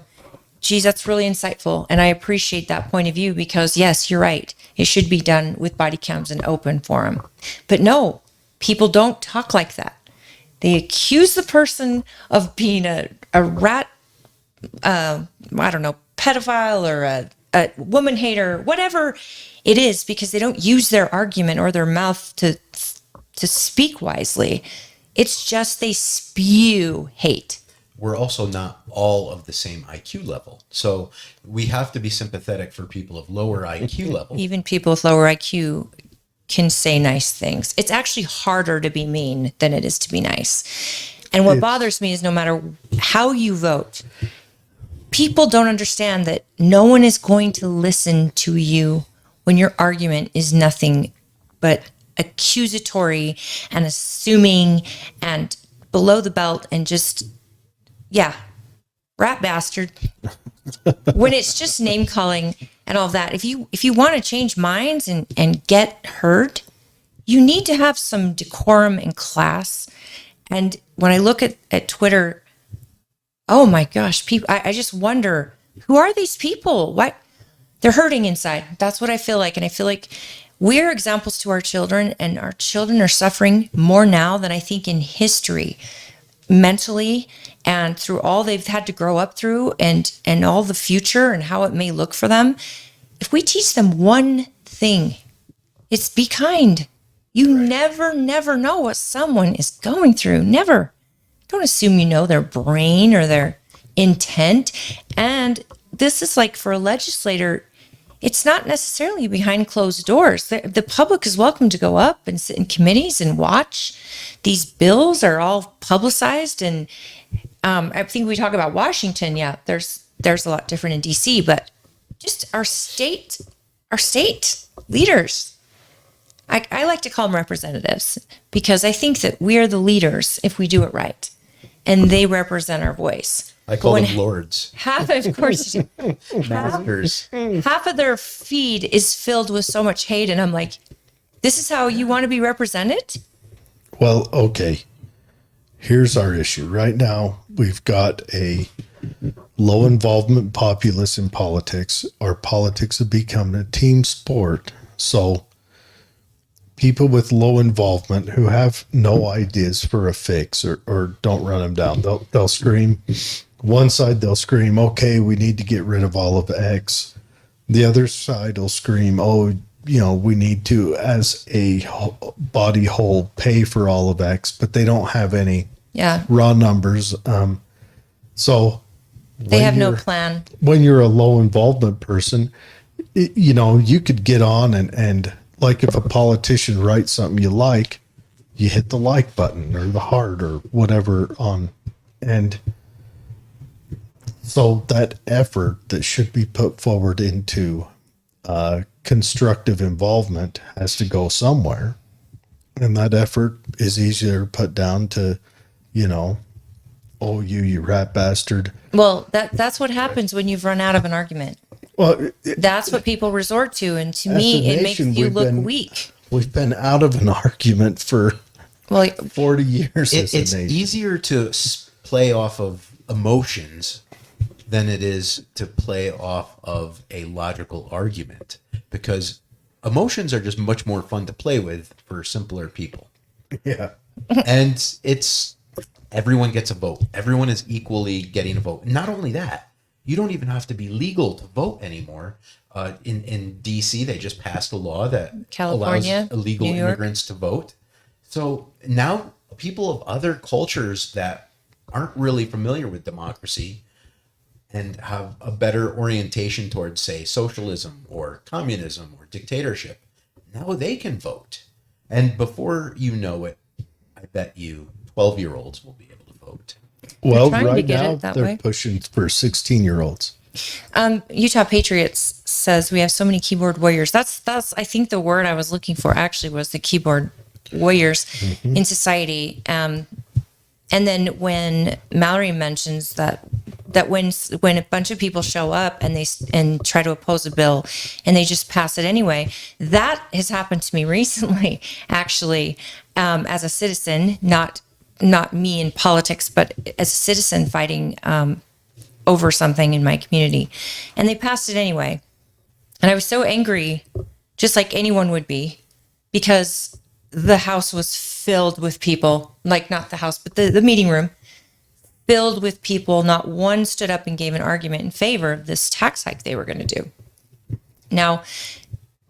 geez, that's really insightful. And I appreciate that point of view because, yes, you're right. It should be done with body cams and open forum. But no, people don't talk like that. They accuse the person of being a rat, I don't know, pedophile or a woman hater, whatever it is, because they don't use their argument or their mouth to speak wisely. It's just they spew hate. We're also not all of the same IQ level. So we have to be sympathetic for people of lower IQ level. Even people with lower IQ can say nice things. It's actually harder to be mean than it is to be nice. And what bothers me is no matter how you vote, people don't understand that no one is going to listen to you when your argument is nothing but accusatory and assuming and below the belt and just, yeah, rat bastard. When it's just name calling and all of that, if you want to change minds and get heard, you need to have some decorum and class. And when I look at Twitter, oh my gosh, people, I just wonder, who are these people? Why? They're hurting inside. That's what I feel like. And I feel like we're examples to our children, and our children are suffering more now than I think in history, mentally, and through all they've had to grow up through and all the future and how it may look for them. If we teach them one thing, it's be kind. You never know what someone is going through. Never. Don't assume you know their brain or their intent. And this is like for a legislator, it's not necessarily behind closed doors. The public is welcome to go up and sit in committees and watch. These bills are all publicized. And I think we talk about Washington. Yeah, there's a lot different in DC, but just our state leaders. I like to call them representatives because I think that we are the leaders if we do it right. And they represent our voice. I call them lords. Half of course, Masters. half of their feed is filled with so much hate. And I'm like, this is how you want to be represented? Well, okay. Here's our issue. Right now, we've got a low involvement populace in politics. Our politics have become a team sport. So people with low involvement who have no ideas for a fix or don't run them down, they'll scream. One side, they'll scream, okay, we need to get rid of all of X. The other side will scream, oh, we need to, as a body whole, pay for all of X, but they don't have any raw numbers. So they have no plan. When you're a low involvement person, you could get on and like if a politician writes something you like, you hit the like button or the heart or whatever on. And so that effort that should be put forward into constructive involvement has to go somewhere. And that effort is easier put down to, oh, you rat bastard. Well, that's what happens when you've run out of an argument. Well, that's what people resort to. And to me, it makes you look weak. We've been out of an argument for 40 years. It's easier to play off of emotions than it is to play off of a logical argument, because emotions are just much more fun to play with for simpler people. Yeah. And everyone gets a vote. Everyone is equally getting a vote. Not only that, you don't even have to be legal to vote anymore. In DC, they just passed a law that California, allows illegal immigrants to vote. So now people of other cultures that aren't really familiar with democracy and have a better orientation towards, say, socialism or communism or dictatorship, now they can vote. And before you know it, I bet you 12-year-olds will be able to vote. Well, trying to right get now it that they're way. pushing for 16-year-olds. Utah Patriots says we have so many keyboard warriors. That's I think the word I was looking for actually was the keyboard warriors in society. And then when Mallory mentions that when a bunch of people show up and try to oppose a bill and they just pass it anyway, that has happened to me recently, actually, as a citizen, not me in politics, but as a citizen fighting over something in my community, and they passed it anyway. And I was so angry, just like anyone would be, because the house was filled with people, like not the house, but the meeting room filled with people. Not one stood up and gave an argument in favor of this tax hike they were going to do. Now,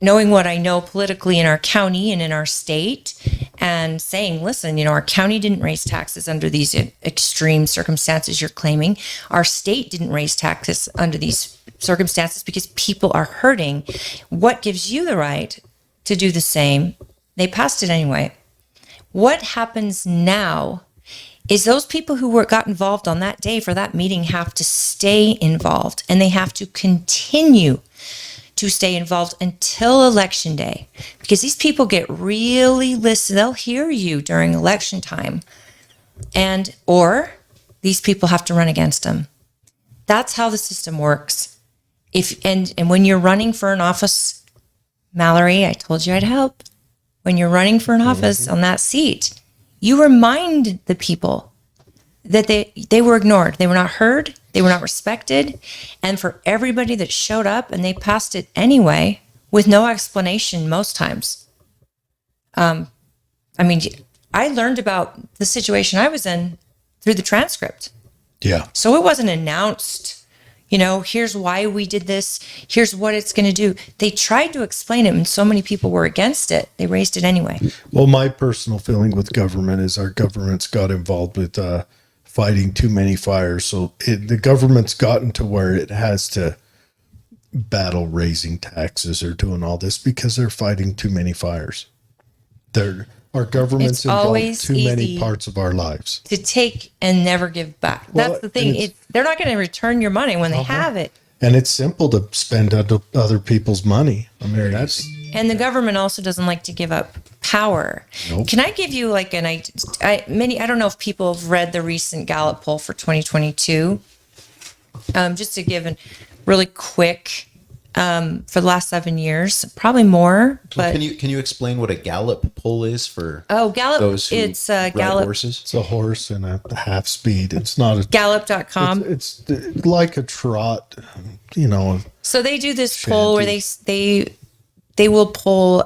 knowing what I know politically in our county and in our state, and saying, listen, our county didn't raise taxes under these extreme circumstances you're claiming. Our state didn't raise taxes under these circumstances because people are hurting. What gives you the right to do the same? They passed it anyway. What happens now is those people who got involved on that day for that meeting have to stay involved, and they have to continue to stay involved until election day, because these people get really listen. They'll hear you during election time, or these people have to run against them. That's how the system works. And when you're running for an office, Mallory, I told you I'd help. When you're running for an office on that seat, you remind the people that they were ignored. They were not heard. They were not respected. And for everybody that showed up and they passed it anyway with no explanation most times. I learned about the situation I was in through the transcript. Yeah. So it wasn't announced, here's why we did this. Here's what it's going to do. They tried to explain it, and so many people were against it. They raised it anyway. Well, my personal feeling with government is our government's got involved with fighting too many fires. So the government's gotten to where it has to battle raising taxes or doing all this because they're fighting too many fires. Our government's It's involved always too many easy parts of our lives. to take and never give back. Well, That's the thing. They're not going to return your money when they have it. And it's simple to spend other people's money. I mean, that's And the government also doesn't like to give up power. Nope. Can I give you like I don't know if people have read the recent Gallup poll for 2022. Just to give a really quick, for the last 7 years, probably more. But Can you explain what a Gallup poll is for Gallup, those who it's ride Gallup. horses? it's a horse and a half speed. It's not a Gallup.com. It's like a trot, So they do this poll where they will poll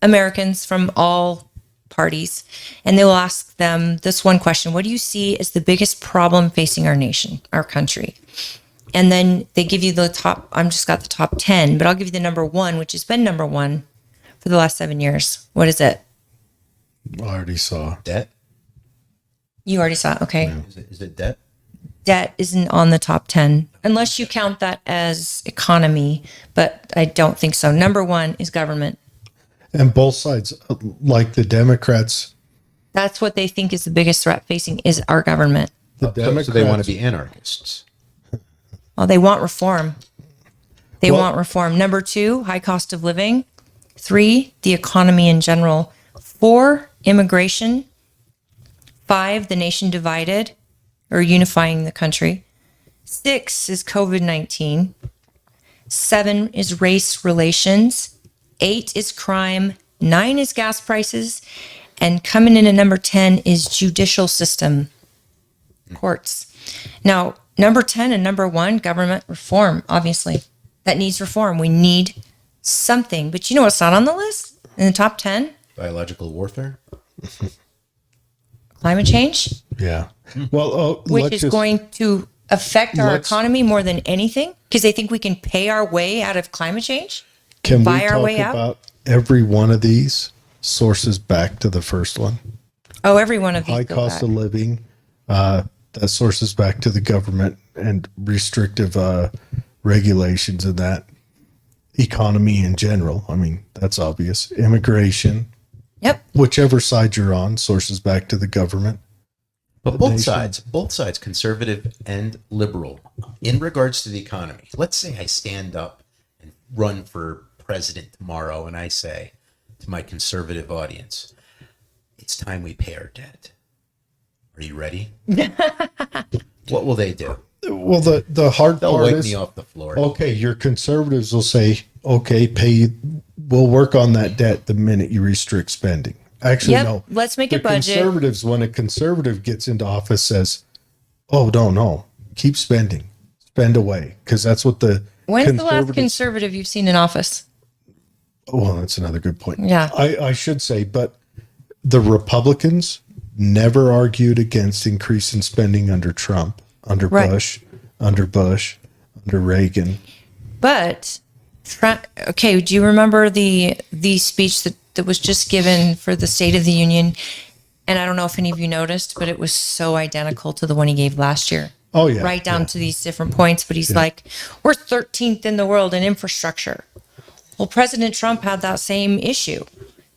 Americans from all parties, and they will ask them this one question: what do you see as the biggest problem facing our nation, our country? And then they give you the top. I'm just got the top 10, but I'll give you the number one, which has been number one for the last 7 years. What is it? I already saw. Debt? You already saw it. Okay. Yeah. Is it debt? Debt isn't on the top 10 unless you count that as economy, but I don't think so. Number one is government. And both sides, like the Democrats, That's what they think is the biggest threat facing is our government. the Democrats, So they want to be anarchists. Well, they want reform. They Well- want reform. Number two, high cost of living. 3, the economy in general. 4, immigration. 5, the nation divided or unifying the country. 6 is COVID-19. 7 is race relations. 8 is crime. 9 is gas prices. And coming in at number 10 is judicial system, courts. Now, number 10 and number 1, government reform, obviously. That needs reform. We need something. But you know what's not on the list in the top 10? Biological warfare? Climate change, yeah. Well, which let's is just- going to affect our let's- economy more than anything because they think we can pay our way out of climate change. Can we buy our talk way out? about every one of these sources back to the first one? Oh, every one of these. High go cost back. of living, that sources back to the government and restrictive regulations of that economy in general. I mean, that's obvious. Immigration, Yep. whichever side you're on, sources back to the government. But both sides, conservative and liberal, in regards to the economy. Let's say I stand up and run for president tomorrow, and I say to my conservative audience, it's time we pay our debt. Are you ready? What will they do? Well, the hard They'll part wipe is, me off the floor. okay, your conservatives will say, okay, we'll work on that debt the minute you restrict spending. Actually, Yep. no. Let's make a The budget. Conservatives, when a conservative gets into office, says, oh, no, keep spending, spend away. Because that's what the When's the last conservatives- conservative you've seen in office? Well, that's another good point. Yeah. I should say, but the Republicans never argued against increasing spending under Trump, under Right. Bush, under Reagan. But okay, do you remember the speech that was just given for the State of the Union? And I don't know if any of you noticed, but it was so identical to the one he gave last year. Oh, yeah. Right down to these different points. But he's like, we're 13th in the world in infrastructure. Well, President Trump had that same issue,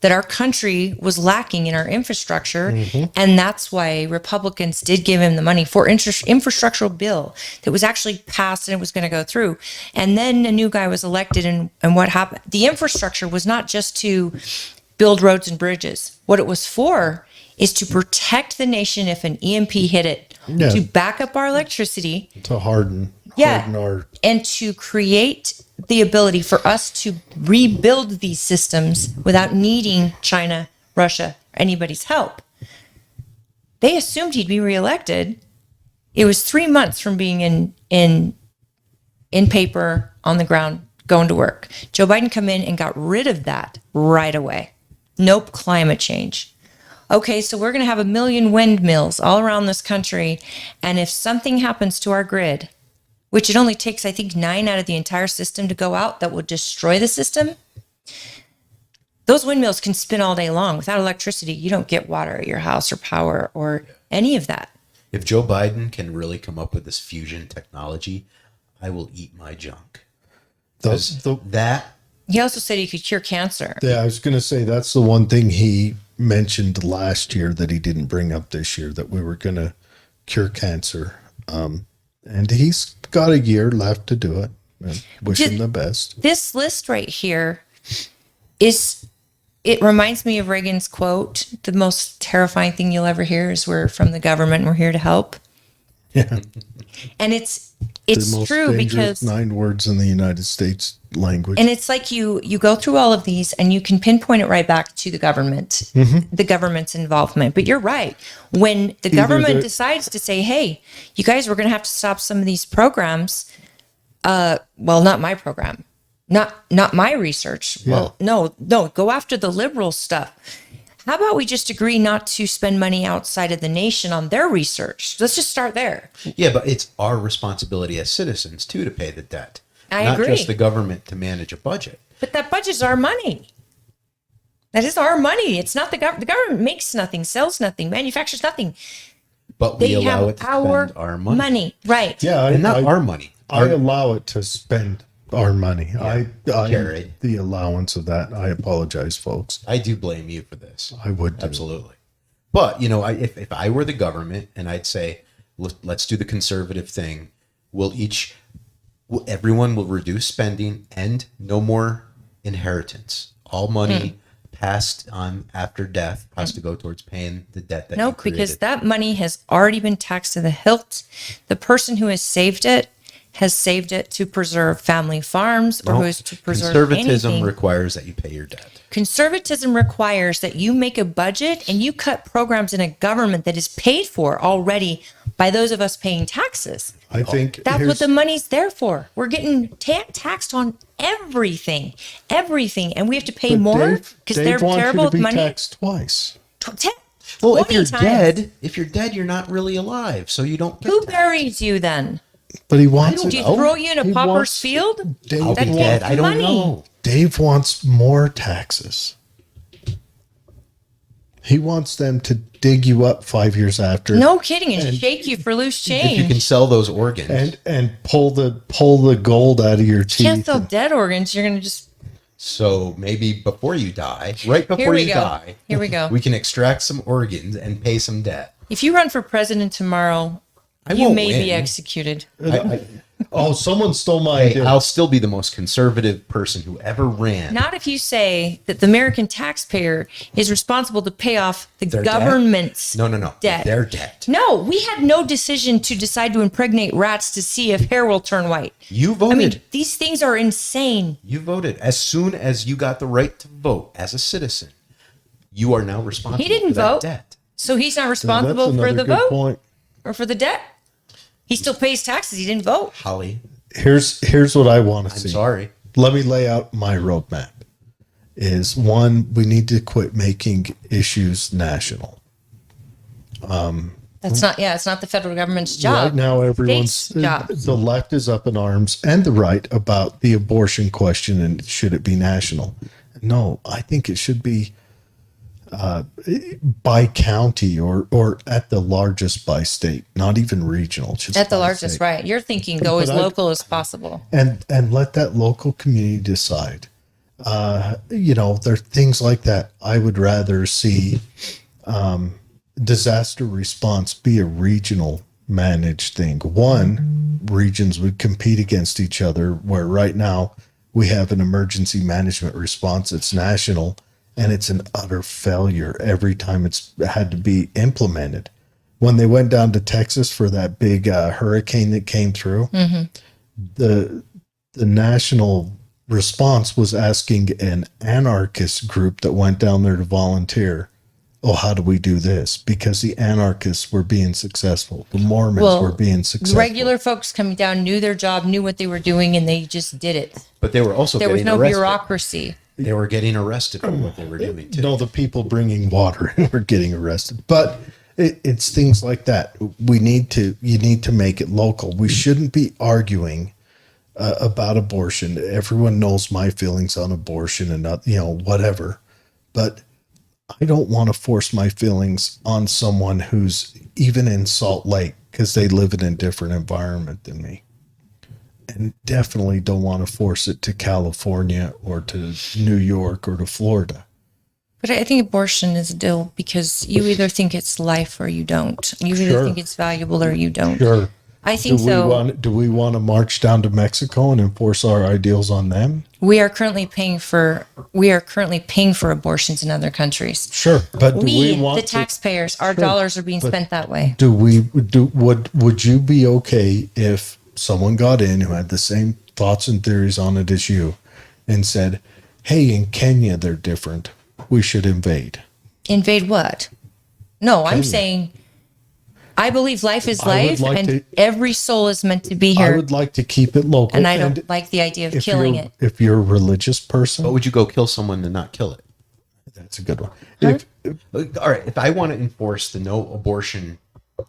that our country was lacking in our infrastructure. And that's why Republicans did give him the money for infrastructural bill that was actually passed and it was going to go through. And then a new guy was elected. And what happened? The infrastructure was not just to build roads and bridges. What it was for is to protect the nation if an EMP hit it, to back up our electricity, To harden our and to create the ability for us to rebuild these systems without needing China, Russia, or anybody's help. They assumed he'd be reelected. It was 3 months from being in paper, on the ground, going to work. Joe Biden come in and got rid of that right away. Nope, climate change. Okay, so we're going to have 1 million windmills all around this country. And if something happens to our grid, which it only takes, I think, 9 out of the entire system to go out, that would destroy the system. Those windmills can spin all day long. Without electricity, you don't get water at your house or power or any of that. If Joe Biden can really come up with this fusion technology, I will eat my junk. That He also said he could cure cancer. Yeah, I was going to say that's the one thing he mentioned last year that he didn't bring up this year, that we were going to cure cancer. And he's got a year left to do it. And wish him the best. This list right here it reminds me of Reagan's quote, the most terrifying thing you'll ever hear is we're from the government and we're here to help. Yeah. And it's The most true dangerous because 9 words in the United States language. and it's like you go through all of these and you can pinpoint it right back to the government, the government's involvement. But you're right. When the government decides to say, hey, you guys, we're going to have to stop some of these programs. Well, not my program, not my research. Yeah. Well, no, go after the liberal stuff. How about we just agree not to spend money outside of the nation on their research? Let's just start there. Yeah, but it's our responsibility as citizens too to pay the debt. I not agree. just the government to manage a budget. But that budget's our money. That is our money. It's not the government. The government makes nothing, sells nothing, manufactures nothing. But we They allow have it to spend our money. Right. yeah, And not our money. I allow it to spend our money. I Jared. the allowance of that. I apologize, folks. I do blame you for this. I would do. Absolutely. But, if I were the government and I'd say, let's do the conservative thing, everyone will reduce spending and no more inheritance. All money passed on after death has to go towards paying the debt that you No, created. because that money has already been taxed to the hilt. The person who has saved it to preserve family farms or who is to preserve Conservatism anything. requires that you pay your debt. Conservatism requires that you make a budget and you cut programs in a government that is paid for already by those of us paying taxes. I think That's what the money's there for. We're getting taxed on everything, and we have to pay more because they're terrible with money. Taxed twice. Well, if 20 you're times. dead, you're not really alive, so you don't get Who taxed. buries you then? But he wants don't it. Do you know. throw you in a He pauper's wants- field? Dave, I'll be That's dead. I don't money. know. Dave wants more taxes. He wants them to dig you up 5 years after. No kidding, and shake you for loose If you can change. sell those organs, and pull the gold out of your You can't teeth. sell dead organs. You're going to just So maybe before you die, right before we you go. die, Here we go. we can extract some organs and pay some debt. If you run for president tomorrow, I you won't may be win. executed. Oh, someone stole my Hey, idea. I'll still be the most conservative person who ever ran. Not if you say that the American taxpayer is responsible to pay off the Their debt? government's No, debt. their debt. No, we had no decision to decide to impregnate rats to see if hair will turn white. You voted. I mean, these things are insane. You voted. As soon as you got the right to vote as a citizen, you are now responsible He didn't for that vote. debt. So he's not That's responsible for another the good vote point. or for the debt. He still pays taxes. He didn't vote. Holly, Here's what I want to I'm see. sorry. Let me lay out my roadmap. Is one, we need to quit making issues national. That's not. Yeah, it's not the federal government's job. Right now, everyone's State's job. the left is up in arms, and the right, about the abortion question and should it be national? No, I think it should be by county or at the largest by state, not even regional. Just At the by largest, state. right? You're thinking go But as I- local as possible. and let that local community decide. There are things like that. I would rather see disaster response be a regional managed thing. One, regions would compete against each other, where right now we have an emergency management response that's national, and it's an utter failure every time it's had to be implemented. When they went down to Texas for that big hurricane that came through, the national response was asking an anarchist group that went down there to volunteer, oh, how do we do this? Because the anarchists were being successful. The Mormons were being successful. Regular folks coming down knew their job, knew what they were doing, and they just did it. But they were also There was getting no arrested. bureaucracy. They were getting arrested for what they were doing too. No, the people bringing water were getting arrested. But it's things like that. You need to make it local. We shouldn't be arguing about abortion. Everyone knows my feelings on abortion and not, whatever. But I don't want to force my feelings on someone who's even in Salt Lake because they live in a different environment than me. And definitely don't want to force it to California or to New York or to Florida. But I think abortion is a deal because you either think it's life or you don't. You either Sure. think it's valuable or you don't. Sure. I think so. Do we want to march down to Mexico and enforce our ideals on them? We are currently paying for abortions in other countries. Sure. But do We, we want the to- taxpayers, our dollars are being spent that way. would you be okay if someone got in who had the same thoughts and theories on it as you and said, hey, in Kenya they're different, we should invade? Invade what? No, I'm saying I believe life is I would life like and to- every soul is meant to be I here. would like to keep it local. And I don't like the idea of if killing you're- it. If you're a religious person, But would you go kill someone and not kill it? that's a good one. All right, if I want to enforce the no abortion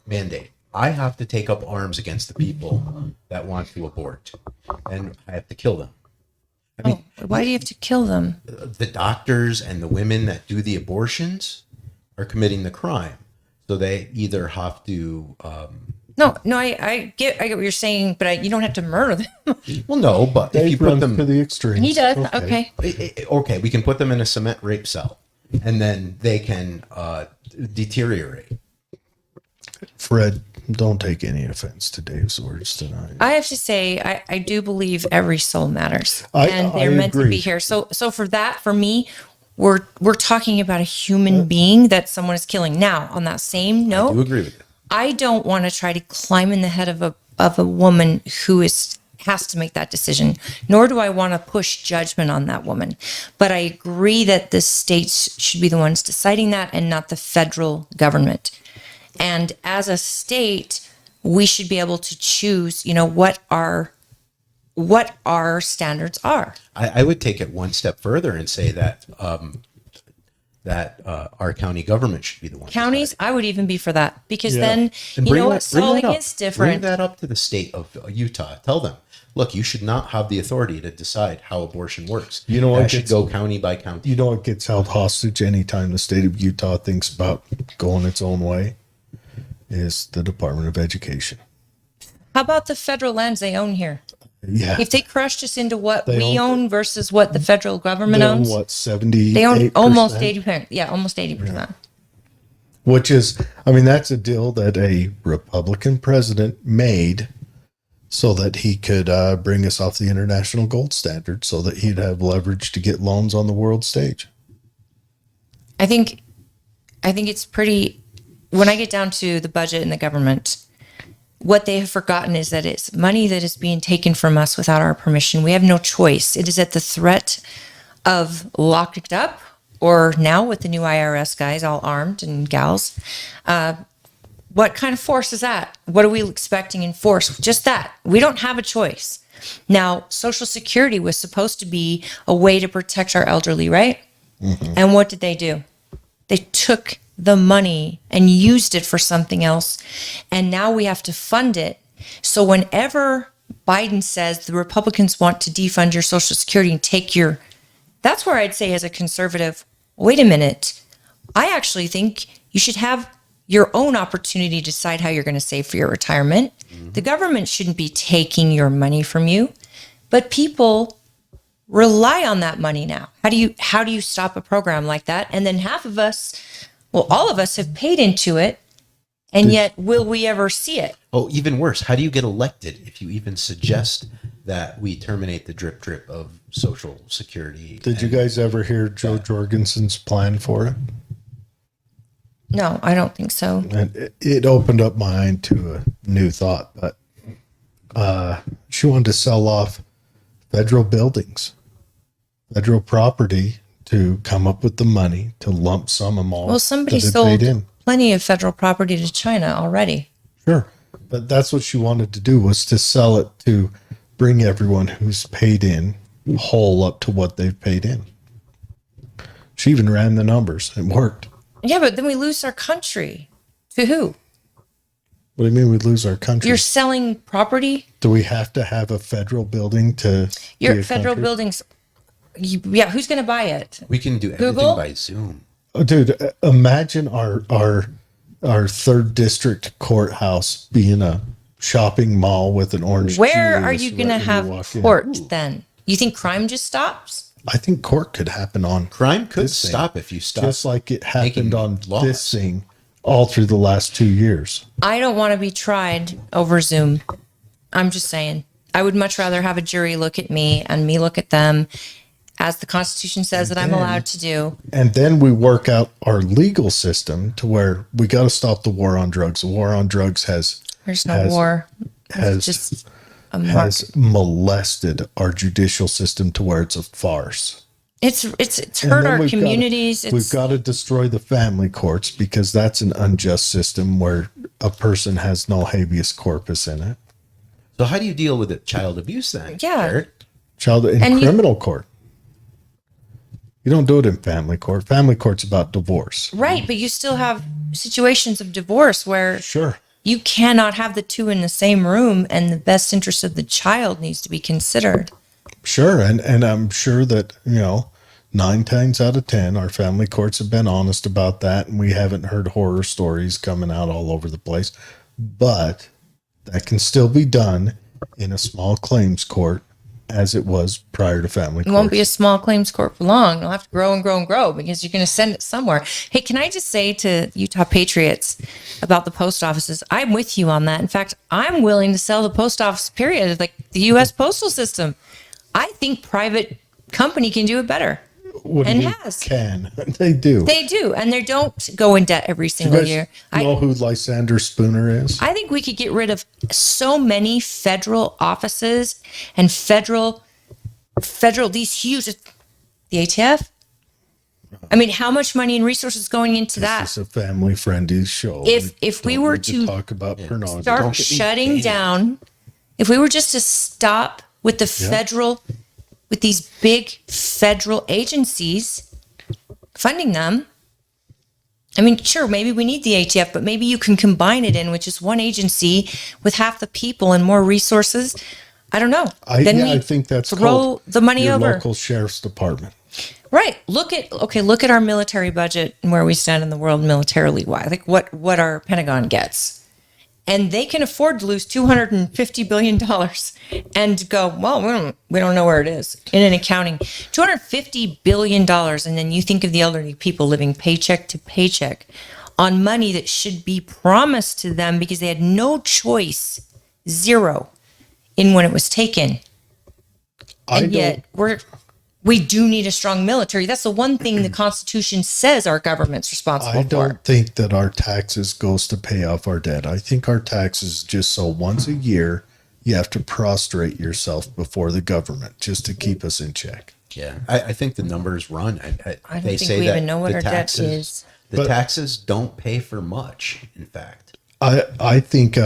mandate, I have to take up arms against the people that want to abort, and I have to kill them. Why do you have to kill them? The doctors and the women that do the abortions are committing the crime, so they either have to. No, I get what you're saying, but you don't have to murder them. Well, no, but if you Dave put runs them, to the extreme. He does. Okay. okay, we can put them in a cement rape cell, and then they can deteriorate. Fred, don't take any offense to Dave's words tonight. I have to say, I do believe every soul matters, and I they're meant to agree. be here. So for me, we're talking about a human being that someone is killing. Now, on that same I do note, agree with you. I don't want to try to climb in the head of a woman who has to make that decision, nor do I want to push judgment on that woman. But I agree that the states should be the ones deciding that and not the federal government. And as a state, we should be able to choose, what our standards are. I would take it one step further and say that our county government should be the one. Counties, I would even be for that because Yeah. then, And you know bring what, that- bring Salt that Lake up. is Bring different. that up to the state of Utah. Tell them, look, you should not have the authority to decide how abortion works. You know what that should gets- go county by county. You know what gets held hostage anytime the state of Utah thinks about going its own way? Is the Department of Education. How about the federal lands they own here? Yeah. If they crushed us into what They we own- own versus what the federal government They own owns, what, 70? they own almost 80%. Yeah, almost 80%. Which is, I mean, that's a deal that a Republican president made so that he could bring us off the international gold standard, so that he'd have leverage to get loans on the world stage. I think it's pretty, when I get down to the budget and the government, what they have forgotten is that it's money that is being taken from us without our permission. We have no choice. It is at the threat of locked up, or now with the new IRS guys all armed and gals. What kind of force is that? What are we expecting in force? Just that. We don't have a choice. Now, Social Security was supposed to be a way to protect our elderly, right? Mm-hmm. And what did they do? They took the money and used it for something else. And now we have to fund it. So whenever Biden says the Republicans want to defund your Social Security and take your, that's where I'd say as a conservative, wait a minute. I actually think you should have your own opportunity to decide how you're going to save for your retirement. Mm-hmm. The government shouldn't be taking your money from you, but people rely on that money now. How do you stop a program like that? And then half of us, well, all of us have paid into it, and yet will we ever see it? Oh, even worse. How do you get elected if you even suggest that we terminate the drip of Social Security? Did you guys ever hear Joe Jorgensen's plan for it? No, I don't think so. And it opened up my mind to a new thought, but she wanted to sell off federal buildings, federal property, to come up with the money to lump sum them all. Well, somebody that had sold paid in. plenty of federal property to China already. Sure, but that's what she wanted to do, was to sell it to bring everyone who's paid in whole up to what they've paid in. She even ran the numbers. It worked. Yeah, but then we lose our country. To who? What do you mean we lose our country? You're selling property? Do we have to have a federal building to Your be a federal country? buildings. Yeah, who's going to buy it? We can do everything Google? by Zoom. Oh, dude, imagine our third district courthouse being a shopping mall with an orange. Where Julius are you going to right when have walk in. court then? You think crime just stops? I think court could happen on Crime could this thing, stop if you stop. just like it happened making on laws. this thing all through the last 2 years. I don't want to be tried over Zoom. I'm just saying. I would much rather have a jury look at me and me look at them, as the Constitution says that I'm allowed to do. And then we work out our legal system to where we got to stop the war on drugs. The war on drugs There's no war. has It's just a mark. has molested our judicial system to where it's a farce. It's And hurt then our we've communities. We've got to destroy the family courts, because that's an unjust system where a person has no habeas corpus in it. So how do you deal with it? Child abuse then? Yeah. Garrett? Child in And criminal court. You don't do it in family court. Family court's about divorce. Right, but you still have situations of divorce where Sure. you cannot have the two in the same room, and the best interest of the child needs to be considered. Sure. And I'm sure that, 9 times out of 10, our family courts have been honest about that, and we haven't heard horror stories coming out all over the place. But that can still be done in a small claims court, as it was prior to family It court. won't be a small claims court for long. It'll have to grow and grow and grow, because you're going to send it somewhere. Hey, can I just say to Utah Patriots about the post offices, I'm with you on that. In fact, I'm willing to sell the post office, period, like the U.S. postal system. I think private company can do it better. What do and you mean has. can? They do. They do, and they don't go in debt every You single guys year. know who Lysander Spooner is? I think we could get rid of so many federal offices and federal these huge, the ATF. I mean, how much money and resources going into that? This is a family-friendly show. If we don't were need to talk about pornography, Start shutting down, if we were just to stop with the federal, with these big federal agencies, funding them. I mean, sure, maybe we need the ATF, but maybe you can combine it in with just one agency with half the people and more resources. I don't know. I think that's throw called the money your over. local sheriff's department. Right. Look at our military budget and where we stand in the world militarily. Why? Like what our Pentagon gets. and they can afford to lose $250 billion and go, well, we don't know where it is in an accounting. $250 billion. And then you think of the elderly people living paycheck to paycheck on money that should be promised to them because they had no choice, zero, in when it was taken. And yet we do need a strong military. That's the one thing the Constitution says our government's responsible for. I don't think that our taxes goes to pay off our debt. I think our taxes just so once a year you have to prostrate yourself before the government just to keep us in check. Yeah, I think the numbers run. I don't think we even know what our debt is. The taxes don't pay for much, in fact. I think,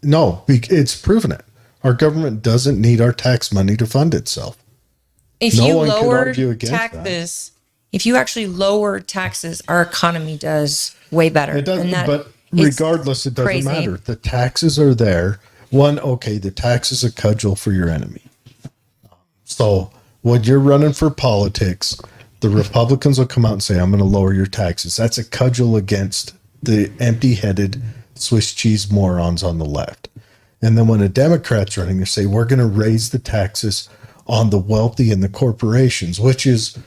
no, it's proven it. Our government doesn't need our tax money to fund itself. If you lower taxes, if you actually lower taxes, our economy does way better. It does, but regardless, it doesn't matter. The taxes are there. The tax is a cudgel for your enemy. So when you're running for politics, the Republicans will come out and say, I'm going to lower your taxes. That's a cudgel against the empty-headed Swiss cheese morons on the left. And then when a Democrat's running, they say, we're going to raise the taxes on the wealthy and the corporations, which is,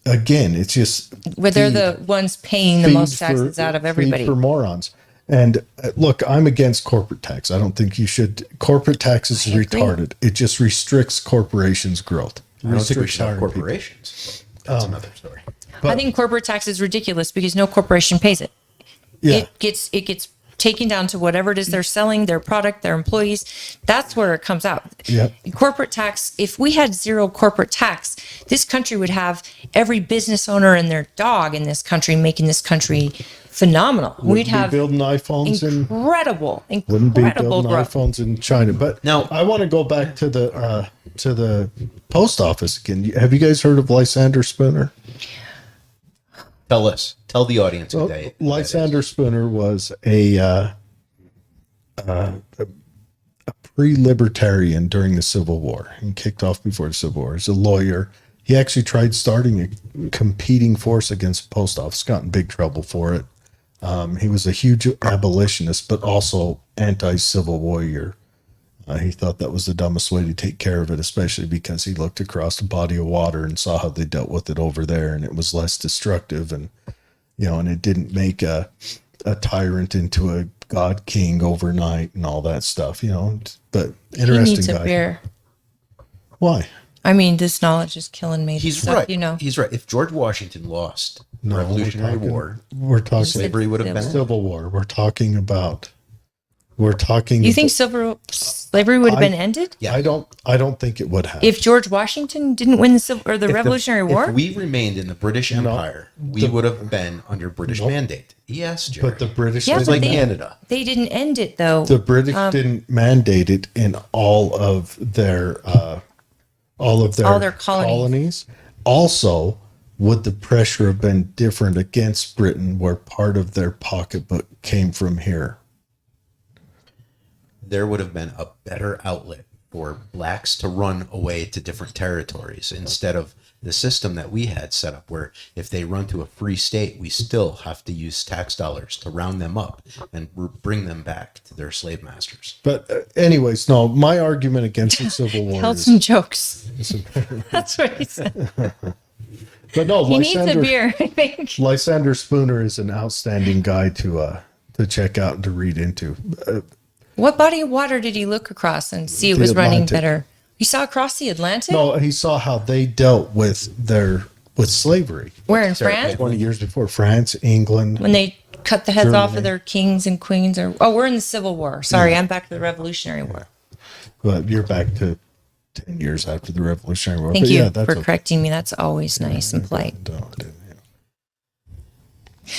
again, it's just... Where they're the ones paying the most taxes out of everybody. For morons. And look, I'm against corporate tax. I don't think you should. Corporate tax is retarded. It just restricts corporations' growth. I don't think we should have corporations. That's another story. I think corporate tax is ridiculous because no corporation pays it. Yeah. It gets taken down to whatever it is they're selling, their product, their employees. That's where it comes out. Yep. Corporate tax, if we had zero corporate tax, this country would have every business owner and their dog in this country making this country phenomenal. We'd have building iPhones incredible wouldn't be building growth. iPhones in China. But now I want to go back to the post office again. Have you guys heard of Lysander Spooner? Tell the audience who they. Lysander Spooner was a pre-libertarian during the Civil War and kicked off before the Civil War. He's a lawyer. He actually tried starting a competing force against the post office, got in big trouble for it. He was a huge abolitionist, but also anti-Civil warrior. He thought that was the dumbest way to take care of it, especially because he looked across a body of water and saw how they dealt with it over there, and it was less destructive, and and it didn't make a tyrant into a god king overnight and all that stuff. But interesting he needs guy. A beer. Why? I mean, this knowledge is killing me. He's right. He's right. If George Washington lost the Revolutionary War, we're talking slavery would have been Civil War. You think slavery would have been ended? Yeah. I don't think it would have. If George Washington didn't win the Revolutionary War? If we remained in the British Empire, we would have been under British mandate. Yes, Jerry. But the British it's like Canada. They didn't end it though. The British didn't mandate it in all of their colonies. Also, would the pressure have been different against Britain where part of their pocketbook came from here? There would have been a better outlet for blacks to run away to different territories instead of the system that we had set up where if they run to a free state, we still have to use tax dollars to round them up and bring them back to their slave masters. But anyways, no, my argument against the Civil War Tell some jokes. That's what he said. But no, he needs a beer, I think. Lysander Spooner is an outstanding guy to check out and to read into. What body of water did he look across and see it was running better? He saw across the Atlantic? No, he saw how they dealt with slavery. Where, in France? 20 years before. France, England. When they cut the heads off of their kings and queens. We're in the Civil War. Sorry, I'm back to the Revolutionary War. But you're back to 10 years after the Revolutionary War. Thank you for correcting me. That's always nice and polite.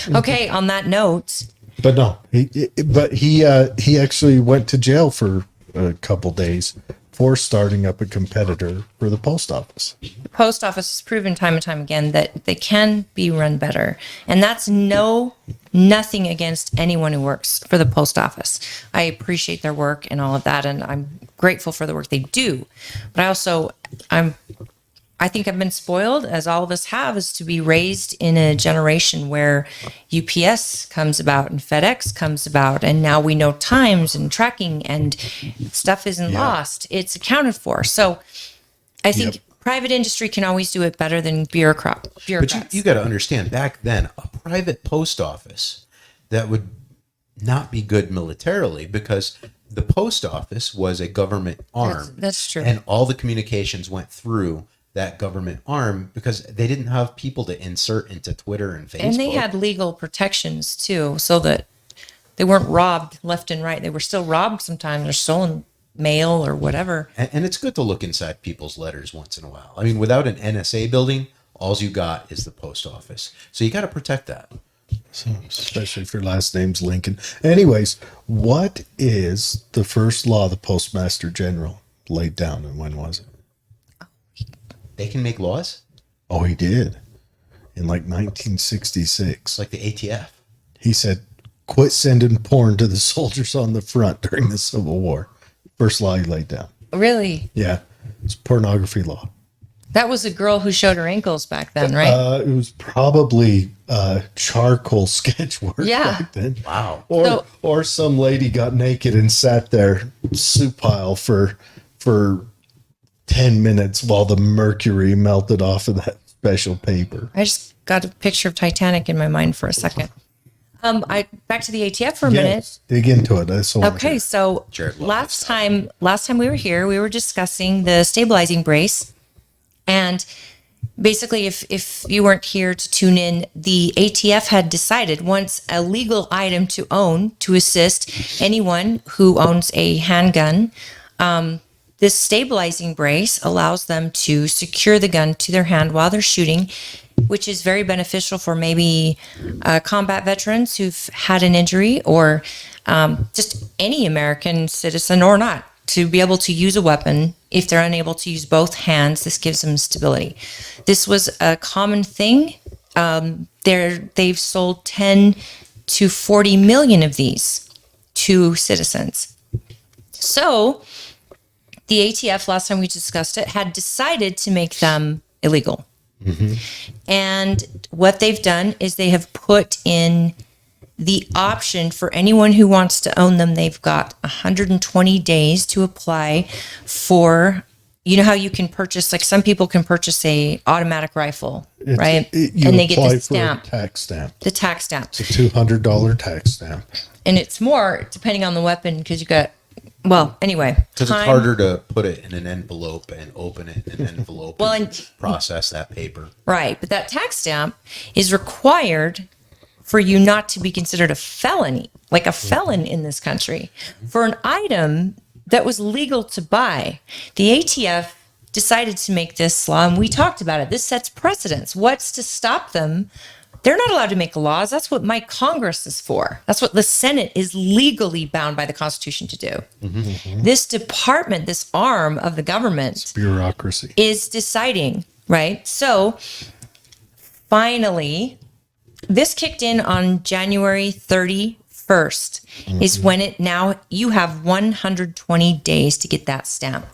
Okay, on that note... But no, he actually went to jail for a couple days for starting up a competitor for the post office. The post office has proven time and time again that they can be run better. And that's nothing against anyone who works for the post office. I appreciate their work and all of that, and I'm grateful for the work they do. But I I think I've been spoiled, as all of us have, is to be raised in a generation where UPS comes about and FedEx comes about, and now we know times and tracking and stuff isn't lost. It's accounted for. So I think private industry can always do it better than bureaucrats. But you got to understand, back then, a private post office that would not be good militarily, because the post office was a government arm. That's true. And all the communications went through that government arm because they didn't have people to insert into Twitter and Facebook. And they had legal protections too, so that they weren't robbed left and right. They were still robbed sometimes, or stolen mail or whatever. And it's good to look inside people's letters once in a while. I mean, without an NSA building, all you got is the post office. So you got to protect that. So, especially if your last name's Lincoln. Anyways, what is the first law the Postmaster General laid down, and when was it? They can make laws? Oh, he did. In like 1966. It's like the ATF. He said, quit sending porn to the soldiers on the front during the Civil War. First law he laid down. Really? Yeah. It's pornography law. That was a girl who showed her ankles back then, right? It was probably charcoal sketch work back then. Wow. Or some lady got naked and sat there supine for 10 minutes while the mercury melted off of that special paper. I just got a picture of Titanic in my mind for a second. Back to the ATF for a minute. Dig into it. That's all. Okay, so last time we were here, we were discussing the stabilizing brace. And basically, if you weren't here to tune in, the ATF had decided once a legal item to own to assist anyone who owns a handgun. This stabilizing brace allows them to secure the gun to their hand while they're shooting, which is very beneficial for maybe combat veterans who've had an injury, or just any American citizen or not, to be able to use a weapon. If they're unable to use both hands, this gives them stability. This was a common thing. They've sold 10 to 40 million of these to citizens. So the ATF, last time we discussed it, had decided to make them illegal. Mm-hmm. And what they've done is they have put in the option for anyone who wants to own them. They've got 120 days to apply for, you know how you can purchase, like some people can purchase a automatic rifle, right? And they get the stamp. Tax stamp. The tax stamp. It's a $200 tax stamp. And it's more depending on the weapon, because you got, well, anyway. Because it's harder to put it in an envelope and open it in an envelope and process that paper. Right. But that tax stamp is required for you not to be considered a felony, like a felon in this country, for an item that was legal to buy. The ATF decided to make this law, and we talked about it. This sets precedents. What's to stop them? They're not allowed to make laws. That's what my Congress is for. That's what the Senate is legally bound by the Constitution to do. Mm-hmm. This department, this arm of the government, it's bureaucracy, is deciding, right? So finally, this kicked in on January 31st, is when you have 120 days to get that stamp.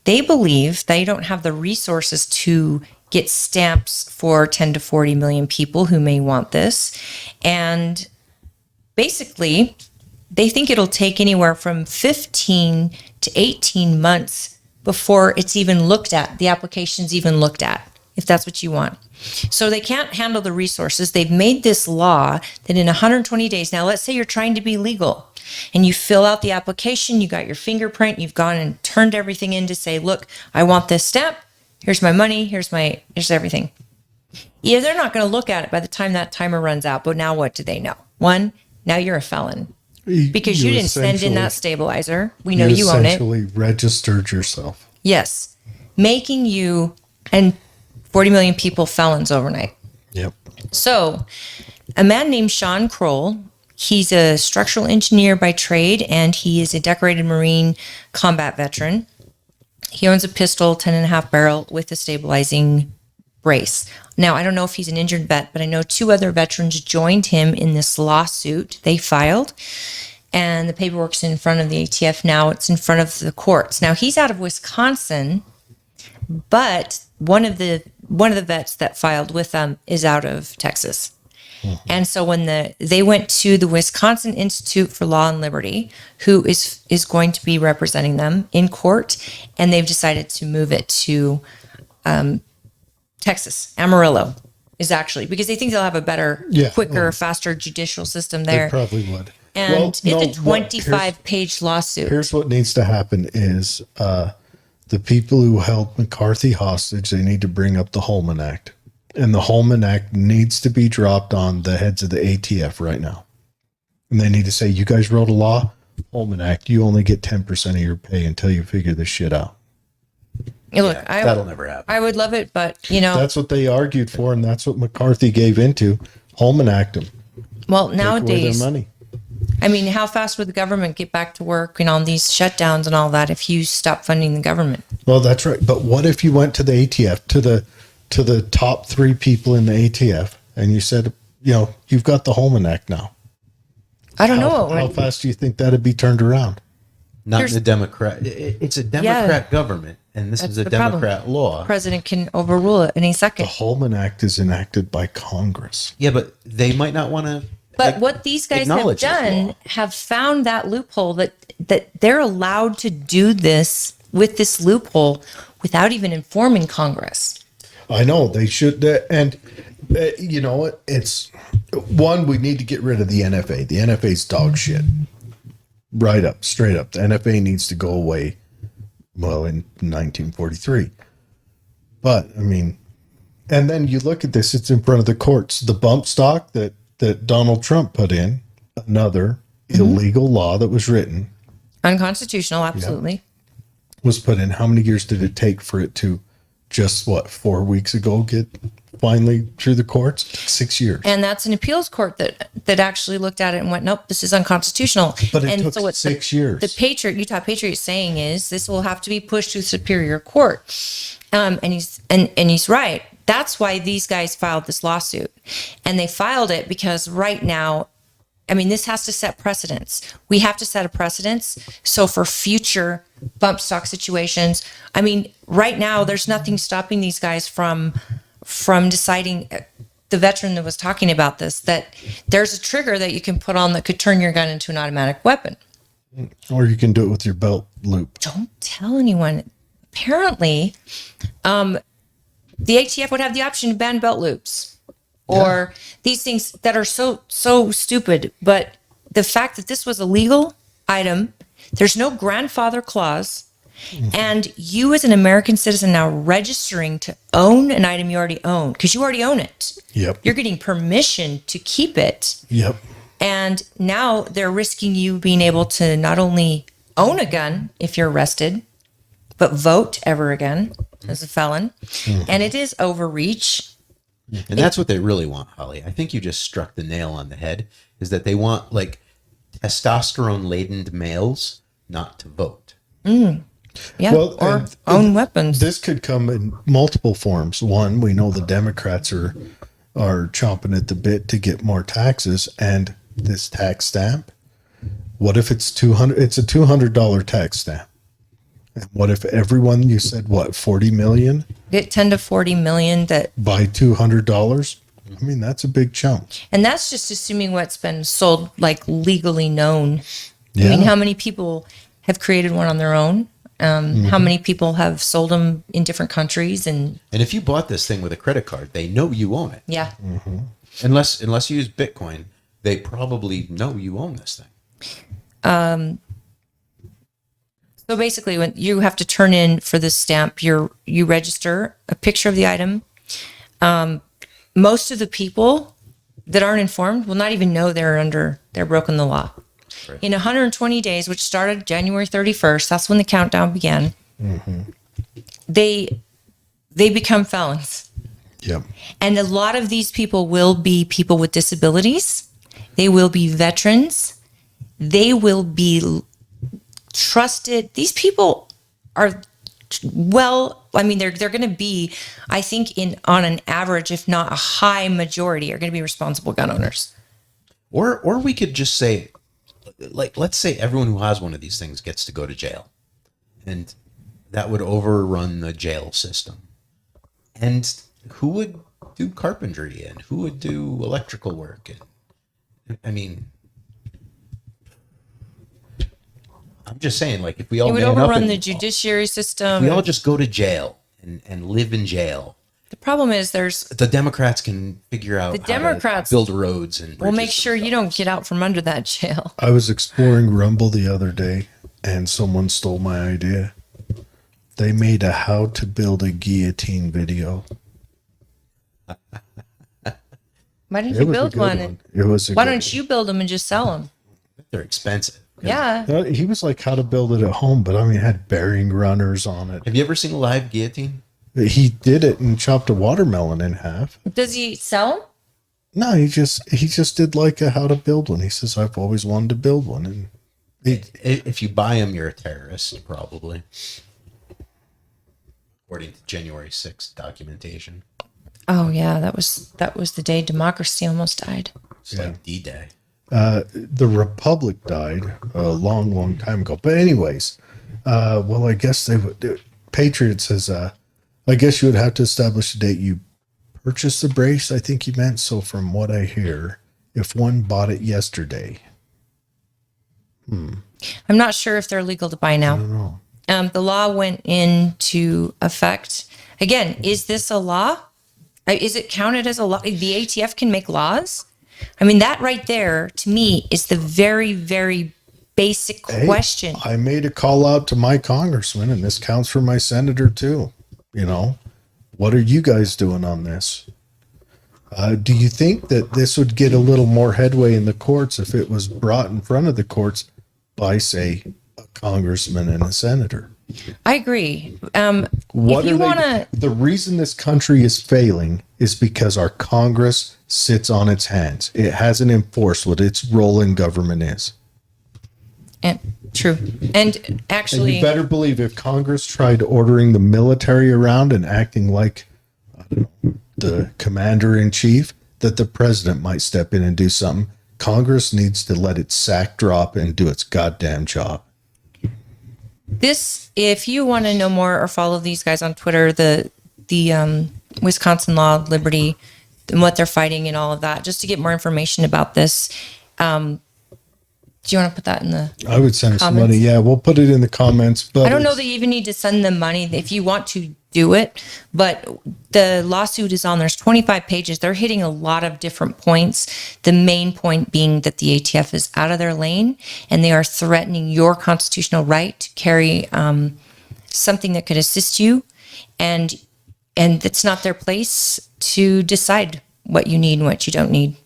They believe they don't have the resources to get stamps for 10 to 40 million people who may want this. And basically, they think it'll take anywhere from 15 to 18 months before it's even looked at, the application's even looked at, if that's what you want. So they can't handle the resources. They've made this law that in 120 days, now let's say you're trying to be legal and you fill out the application, you got your fingerprint, you've gone and turned everything in to say, look, I want this stamp. Here's my money. Here's everything. Yeah, they're not going to look at it by the time that timer runs out. But now what do they know? One, now you're a felon because you didn't send in that stabilizer. We know you own it. You essentially registered yourself. Yes. Making you and 40 million people felons overnight. Yep. So a man named Sean Kroll, he's a structural engineer by trade, and he is a decorated Marine combat veteran. He owns a pistol, 10.5 barrel with a stabilizing brace. Now, I don't know if he's an injured vet, but I know 2 other veterans joined him in this lawsuit they filed. And the paperwork's in front of the ATF now. It's in front of the courts. Now, he's out of Wisconsin, but one of the vets that filed with them is out of Texas. And so when they went to the Wisconsin Institute for Law and Liberty, who is going to be representing them in court, and they've decided to move it to Texas. Amarillo is actually, because they think they'll have a better, quicker, faster judicial system there. They probably would. And it's a 25-page lawsuit. Here's what needs to happen is the people who held McCarthy hostage, they need to bring up the Holman Act. And the Holman Act needs to be dropped on the heads of the ATF right now. And they need to say, you guys wrote a law, Holman Act, you only get 10% of your pay until you figure this shit out. Look, that'll never happen. I would love it, but, you know. That's what they argued for, and that's what McCarthy gave into. Holman Act them. Well, Take away nowadays, their money. I mean, how fast would the government get back to work and on these shutdowns and all that if you stop funding the government? Well, that's right. But what if you went to the ATF, to the top 3 people in the ATF, and you said, you know, you've got the Holman Act now? I don't know. How fast do you think that'd be turned around? Not in the Democrat. It's a Democrat government, and this is a Democrat law. The president can overrule it any The second. Holman Act is enacted by Congress. Yeah, but they might not want to. But what these guys have done, have found that loophole that they're allowed to do this with this loophole without even informing Congress. I know they should, and you know what? It's one, we need to get rid of the NFA. The NFA's dog shit. Right up, straight up. The NFA needs to go away. Well, in 1943. But I mean, and then you look at this; it's in front of the courts. The bump stock that Donald Trump put in, another illegal law that was written, Unconstitutional, absolutely. was put in. How many years did it take for it to just 4 weeks ago get finally through the courts? 6 years. And that's an appeals court that actually looked at it and went, nope, this is unconstitutional. But it and took so what 6 years. The Utah Patriot is saying is this will have to be pushed to Superior Court. And he's right. That's why these guys filed this lawsuit. And they filed it because right now, I mean, this has to set precedents. We have to set a precedence. So for future bump stock situations, I mean, right now, there's nothing stopping these guys from deciding, the veteran that was talking about this, that there's a trigger that you can put on that could turn your gun into an automatic weapon. Or you can do it with your belt loop. Don't tell anyone. Apparently, the ATF would have the option to ban belt loops or these things that are so stupid. But the fact that this was a legal item, there's no grandfather clause, and you as an American citizen now registering to own an item you already own, because you already own it. Yep. You're getting permission to keep it. Yep. And now they're risking you being able to not only own a gun if you're arrested, but vote ever again as a felon. And it is overreach. And that's what they really want, Holly. I think you just struck the nail on the head, is that they want like testosterone-laden males not to vote. Yeah, Well, or and own weapons. This could come in multiple forms. One, we know the Democrats are chomping at the bit to get more taxes, and this tax stamp. What if it's $200? It's a $200 tax stamp. And what if everyone, you said, 40 million? Get 10 to 40 million that, By $200? I mean, that's a big chunk. and that's just assuming what's been sold, like legally known. Yeah. I mean, how many people have created one on their own? How many people have sold them in different countries? And if you bought this thing with a credit card, they know you own it. yeah, Unless you use Bitcoin, they probably know you own this thing. So basically, when you have to turn in for this stamp, you register a picture of the item. Most of the people that aren't informed will not even know they're broken the law. Right. In 120 days, which started January 31st, that's when the countdown began. They become felons. Yep. And a lot of these people will be people with disabilities. They will be veterans. They will be trusted. These people are, well, I mean, they're going to be, I think, on an average, if not a high majority, are going to be responsible gun owners. Or we could just say, like, let's say everyone who has one of these things gets to go to jail, and that would overrun the jail system. And who would do carpentry and who would do electrical work? And I mean, I'm just saying, like, if we all It would man up overrun and the judiciary system. we all just go to jail and live in jail, The problem is the Democrats can figure out The how Democrats to build roads and we'll make bridges sure you don't get out from under that jail. I was exploring Rumble the other day, and someone stole my idea. They made a how to build a guillotine video. Why didn't It you was a build good one? one. It was. Why don't you build them and just sell them? They're expensive. Yeah. He was like, how to build it at home, but I mean, it had bearing runners on it. Have you ever seen a live guillotine? He did it and chopped a watermelon in half. Does he sell them? No, he just did like a how to build one. He says, I've always wanted to build one, and If you buy them, you're a terrorist, probably. According to January 6th documentation. Oh yeah, that was the day democracy almost died. It's like D-Day. the Republic died a long, long time ago. But anyways, well, I guess they would. Patriot says, I guess you would have to establish the date you purchased the brace. I think you meant. So from what I hear, if one bought it yesterday, I'm not sure if they're legal to buy now. I don't know. The law went into effect. Again, is this a law? Is it counted as a law? The ATF can make laws? I mean, that right there, to me, is the very, very basic question. I made a call out to my congressman, and this counts for my senator too. You know, what are you guys doing on this? Do you think that this would get a little more headway in the courts if it was brought in front of the courts by, say, a congressman and a senator? I agree. What if you are they- want to, The reason this country is failing is because our Congress sits on its hands. It hasn't enforced what its role in government is. true, and And actually, you better believe if Congress tried ordering the military around and acting like, I don't know, the commander in chief, that the president might step in and do something. Congress needs to let its sack drop and do its goddamn job. if you want to know more or follow these guys on Twitter, the Wisconsin Law Liberty and what they're fighting and all of that, just to get more information about this. Do you want to put that in the? I would send some Comments? money. Yeah, we'll put it in the comments. But I don't know that you even need to send them money if you want to do it, but the lawsuit is on. There's 25 pages. They're hitting a lot of different points. The main point being that the ATF is out of their lane and they are threatening your constitutional right to carry something that could assist you, and it's not their place to decide what you need and what you don't need.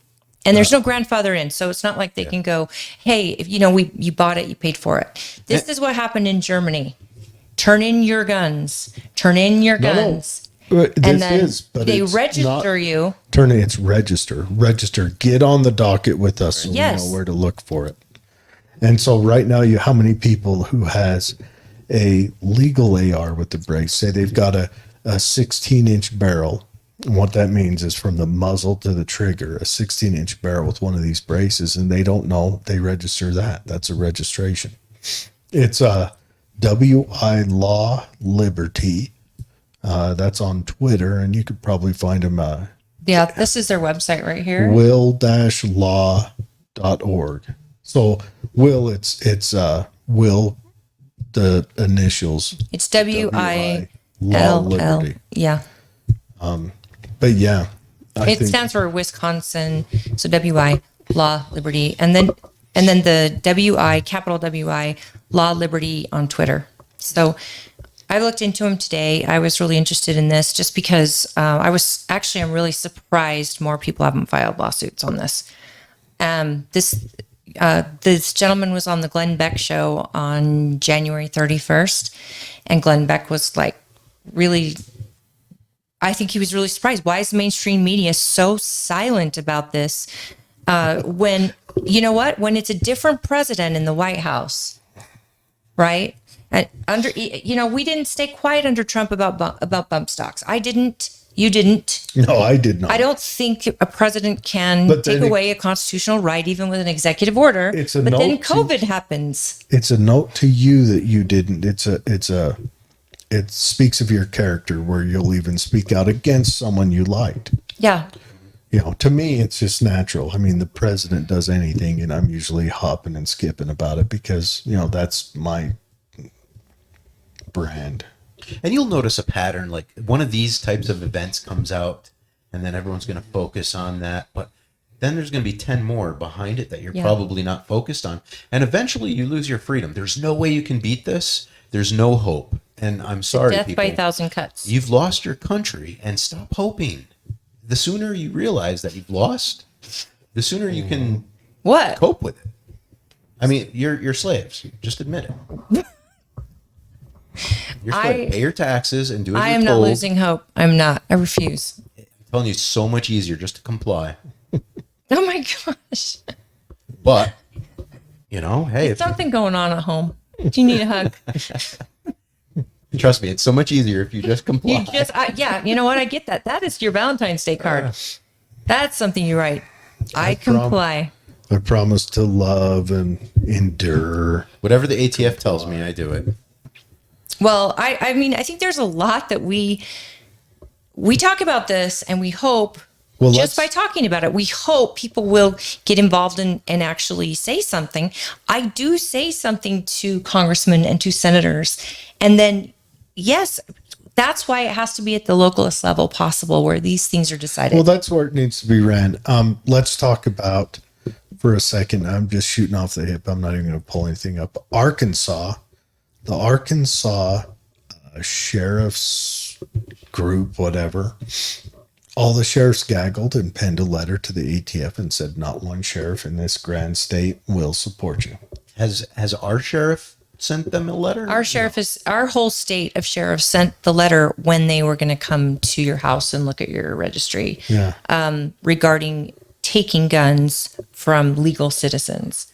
And there's no grandfather in, so it's not like they can go, "Hey, if you bought it, you paid for it." This is what happened in Germany. Turn in your guns. Turn in your guns. But And then but they it's register not- you. Turn it. It's register. Get on the docket with us, so Yes. we know where to look for it. And so right now, how many people who has a legal AR with the brace say they've got a 16-inch barrel. And what that means is from the muzzle to the trigger, a 16-inch barrel with one of these braces, and they don't know they register that. That's a registration. It's a WI Law Liberty. That's on Twitter, and you could probably find them Yeah, this is their website right here. will-law.org. So Will, it's Will, the initials. It's WI WILL. Liberty. Yeah. But yeah, It stands for Wisconsin, so WI Law Liberty, and then the WI capital WI Law Liberty on Twitter. So I looked into them today. I was really interested in this just because I'm really surprised more people haven't filed lawsuits on this. This gentleman was on the Glenn Beck show on January 31st, and Glenn Beck was like really. I think he was really surprised. Why is the mainstream media so silent about this? When, you know what? When it's a different president in the White House, right? And we didn't stay quiet under Trump about bump stocks. I didn't. You didn't. No, I did not. I don't think a president can But take then away a constitutional right, even with an executive order. It's a but then note to- COVID happens. It's a note to you that you didn't. It's a it speaks of your character where you'll even speak out against someone you liked. Yeah. You know, to me, it's just natural. I mean, the president does anything, and I'm usually hopping and skipping about it because, you know, that's my brand. And you'll notice a pattern, like one of these types of events comes out, and then everyone's going to focus on that. But then there's going to be 10 more behind it that you're probably not focused on. And eventually you lose your freedom. There's no way you can beat this. There's no hope. And I'm sorry, Death people. by a thousand cuts. You've lost your country, and stop hoping. The sooner you realize that you've lost, the sooner you can cope with it. I mean, you're slaves. Just admit it. You're slaves. Pay your taxes and do as I you're am told. not losing hope. I'm not. I refuse. I'm telling you, it's so much easier just to comply. Oh my gosh. But, you know, hey, There's something going on at home. Do you need a hug? trust me, it's so much easier if you just comply. Yeah, you know what? I get that. That is your Valentine's Day card. That's something you write. I comply. I promise to love and endure. Whatever the ATF tells me, I do it. Well, I mean, I think there's a lot that we talk about this, and we hope just by talking about it, we hope people will get involved and actually say something. I do say something to congressmen and to senators, and then yes, that's why it has to be at the localist level possible where these things are decided. Well, that's where it needs to be ran. Let's talk about for a second. I'm just shooting off the hip. I'm not even going to pull anything up. Arkansas, the Arkansas sheriff's group, whatever. All the sheriffs gaggled and penned a letter to the ATF and said, "Not one sheriff in this grand state will support you." Has our sheriff sent them a letter? Our whole state of sheriffs sent the letter when they were going to come to your house and look at your registry regarding taking guns from legal citizens.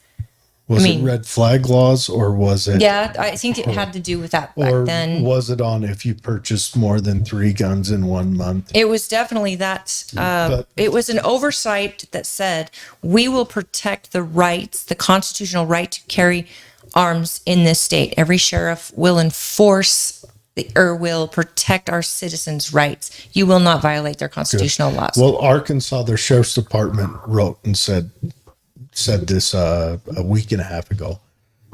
Was it red flag laws or was it? Yeah, I think it had to do with that back Or then. was it on if you purchased more than 3 guns in 1 month? It was definitely that. It was an oversight that said we will protect the rights, the constitutional right to carry arms in this state. Every sheriff will enforce or will protect our citizens' rights. You will not violate their constitutional laws. Well, Arkansas, their sheriff's department wrote and said this a week and a half ago.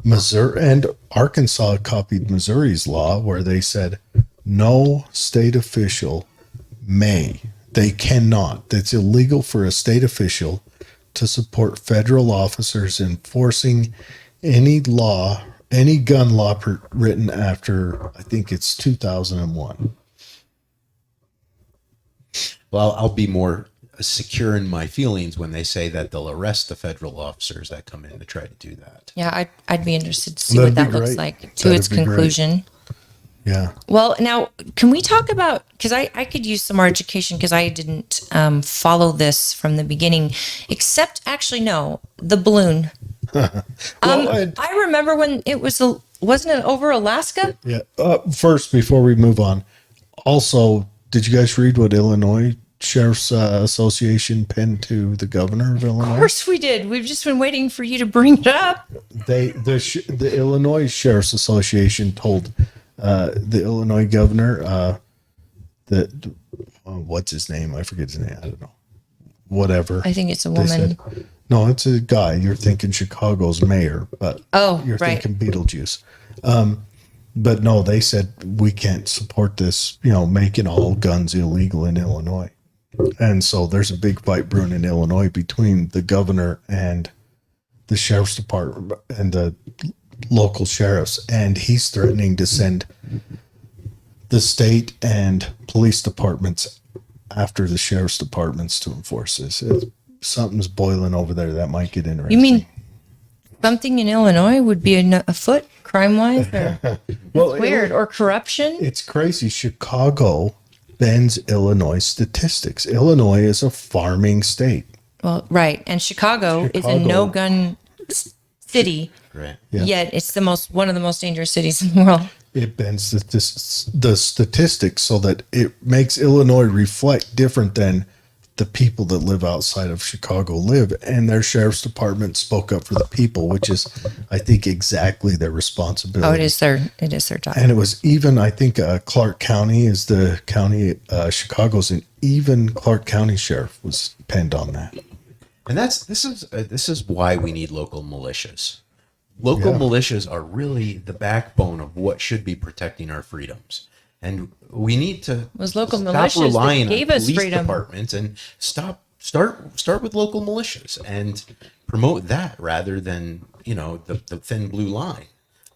Missouri and Arkansas copied Missouri's law where they said no state official they cannot. It's illegal for a state official to support federal officers enforcing any gun law written after, I think it's 2001. Well, I'll be more secure in my feelings when they say that they'll arrest the federal officers that come in to try to do that. Yeah, I'd be interested to see That'd what be that looks great. like to That'd its be great. conclusion. Yeah. Well, now, can we talk about, because I could use some more education because I didn't follow this from the beginning, except actually, no, the balloon. I remember when it was, wasn't it over Alaska? Yeah. First, before we move on, also, did you guys read what Illinois Sheriff's Association penned to the governor of Illinois? Of course we did. We've just been waiting for you to bring it up. The Illinois Sheriff's Association told the Illinois governor that what's his name? I forget his name. I don't know. Whatever. I think it's a They woman. said, no, it's a guy. You're thinking Chicago's mayor, but you're right. thinking Beetlejuice. But no, they said we can't support this, making all guns illegal in Illinois. And so there's a big fight brewing in Illinois between the governor and the sheriff's department and the local sheriffs. And he's threatening to send the state and police departments after the sheriff's departments to enforce this. Something's boiling over there that might get interesting. You mean something in Illinois would be afoot crime-wise? Well, weird. Or corruption? It's crazy. Chicago bends Illinois statistics. Illinois is a farming state. Well, right. And Chicago is a no-gun city. Right. Yeah. Yet it's one of the most dangerous cities in the world. It bends the statistics so that it makes Illinois reflect different than the people that live outside of Chicago live, and their sheriff's department spoke up for the people, which is, I think, exactly their responsibility. Oh, it is their job. And it was even, I think, Clark County is the county, Chicago's, and even Clark County sheriff was penned on that. And this is why we need local militias. Local militias are really the backbone of what should be protecting our freedoms. And we need to Was local stop militias relying that gave on us police freedom. departments and start with local militias and promote that rather than, the thin blue line.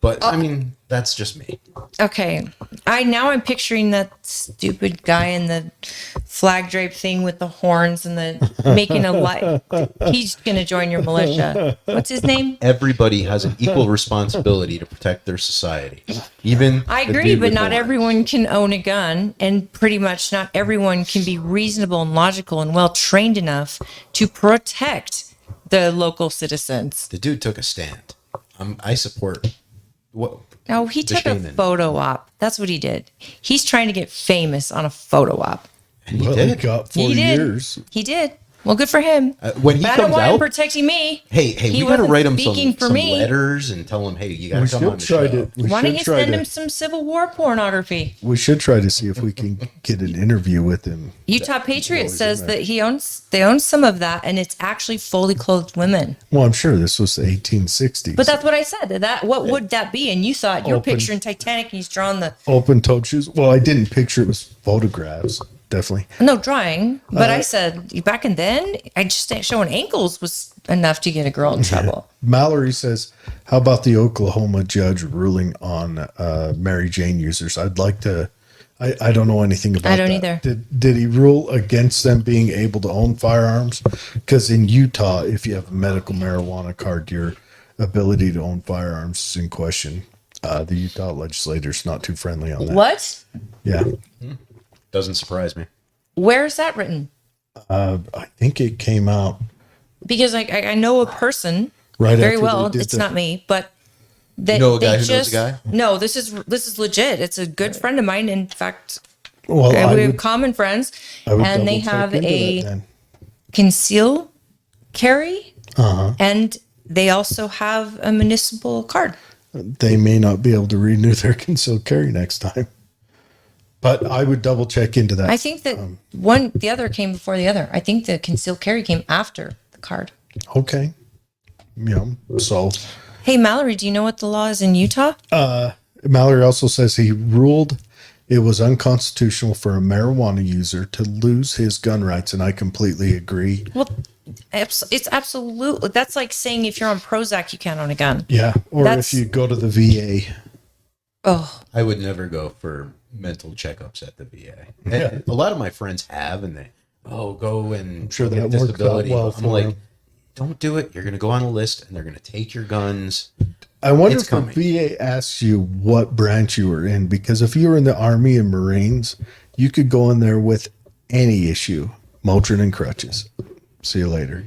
But I mean, that's just me. Okay. I'm picturing that stupid guy in the flag drape thing with the horns and the making a light. He's going to join your militia. What's his name? Everybody has an equal responsibility to protect their society. Even I the agree, dude but with not horns. everyone can own a gun, and pretty much not everyone can be reasonable and logical and well trained enough to protect the local citizens. The dude took a stand. I support what. No, he the took a shaman. photo op. That's what he did. He's trying to get famous on a photo op. And he Well, did. got 4 He did. years. He did. Well, good for him. When he But I don't comes want him out, protecting me. hey, He we gotta wasn't write him speaking some, for some me. letters and tell him, hey, you gotta We come on should the try show. to. We Why don't you should try send to. him some Civil War pornography? We should try to see if we can get an interview with him. Utah Patriot says that they own some of that, and it's actually fully clothed women. Well, I'm sure this was the 1860s. But that's what I said. What would that be? And you thought you're Open. picturing Titanic, and he's drawn the open-toed shoes. Well, I didn't picture it was photographs. Definitely. no drawing. But I said back and then, I just ain't showing ankles was enough to get a girl in trouble. Mallory says, "How about the Oklahoma judge ruling on Mary Jane users?" I'd like to. I don't know anything about. I don't that. either. Did he rule against them being able to own firearms? Because in Utah, if you have a medical marijuana card, your ability to own firearms is in question. The Utah legislator's not too friendly on that. What? Yeah, Doesn't surprise me. Where is that written? I think it came out Because I know a person right very after well. they did It's the- not me, but they, You know a guy they who knows a guy? No, this is legit. It's a good friend of mine. In fact, Well, we I have would, common friends, I would and they double check have into a that then. conceal carry, Uh-huh. and they also have a municipal card. They may not be able to renew their concealed carry next time. But I would double check into that. I think that the other came before the other. I think the concealed carry came after the card. Okay. Yeah. So Hey, Mallory, do you know what the law is in Utah? Mallory also says he ruled it was unconstitutional for a marijuana user to lose his gun rights, and I completely agree. Well, it's absolutely. That's like saying if you're on Prozac, you can't own a gun. Yeah. Or That's- if you go to the VA. Oh, I would never go for mental checkups at the VA. And a lot of my friends have, and they go and sure get a that worked out disability. well I'm for like, them. don't do it. You're going to go on a list, and they're going to take your guns. I wonder It's if coming. the VA asks you what branch you were in, because if you were in the Army and Marines, you could go in there with any issue, Motrin and crutches. See you later.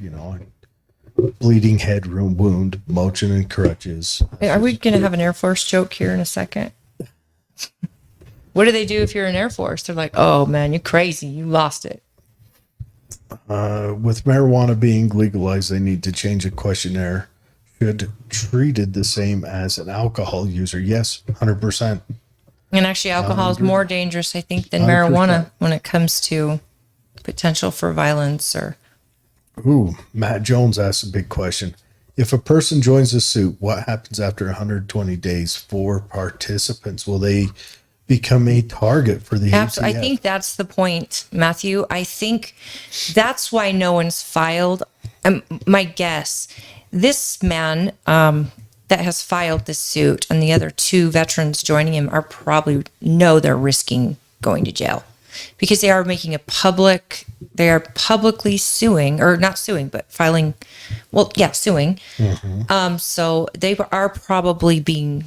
Bleeding head wound, Motrin and crutches. are we going to have an Air Force joke here in a second? What do they do if you're in Air Force? They're like, "Oh man, you're crazy. You lost it." With marijuana being legalized, they need to change the questionnaire. Should treated the same as an alcohol user? Yes, 100%. And actually, alcohol is more dangerous, I think, than 100%. marijuana when it comes to potential for violence or. Ooh, Matt Jones asks a big question. If a person joins a suit, what happens after 120 days for participants? Will they become a target for the ATF? I think that's the point, Matthew. I think that's why no one's filed. My guess, this man that has filed this suit and the other two veterans joining him are probably know they're risking going to jail because they are making they are publicly suing, or not suing, but filing, suing. So they are probably being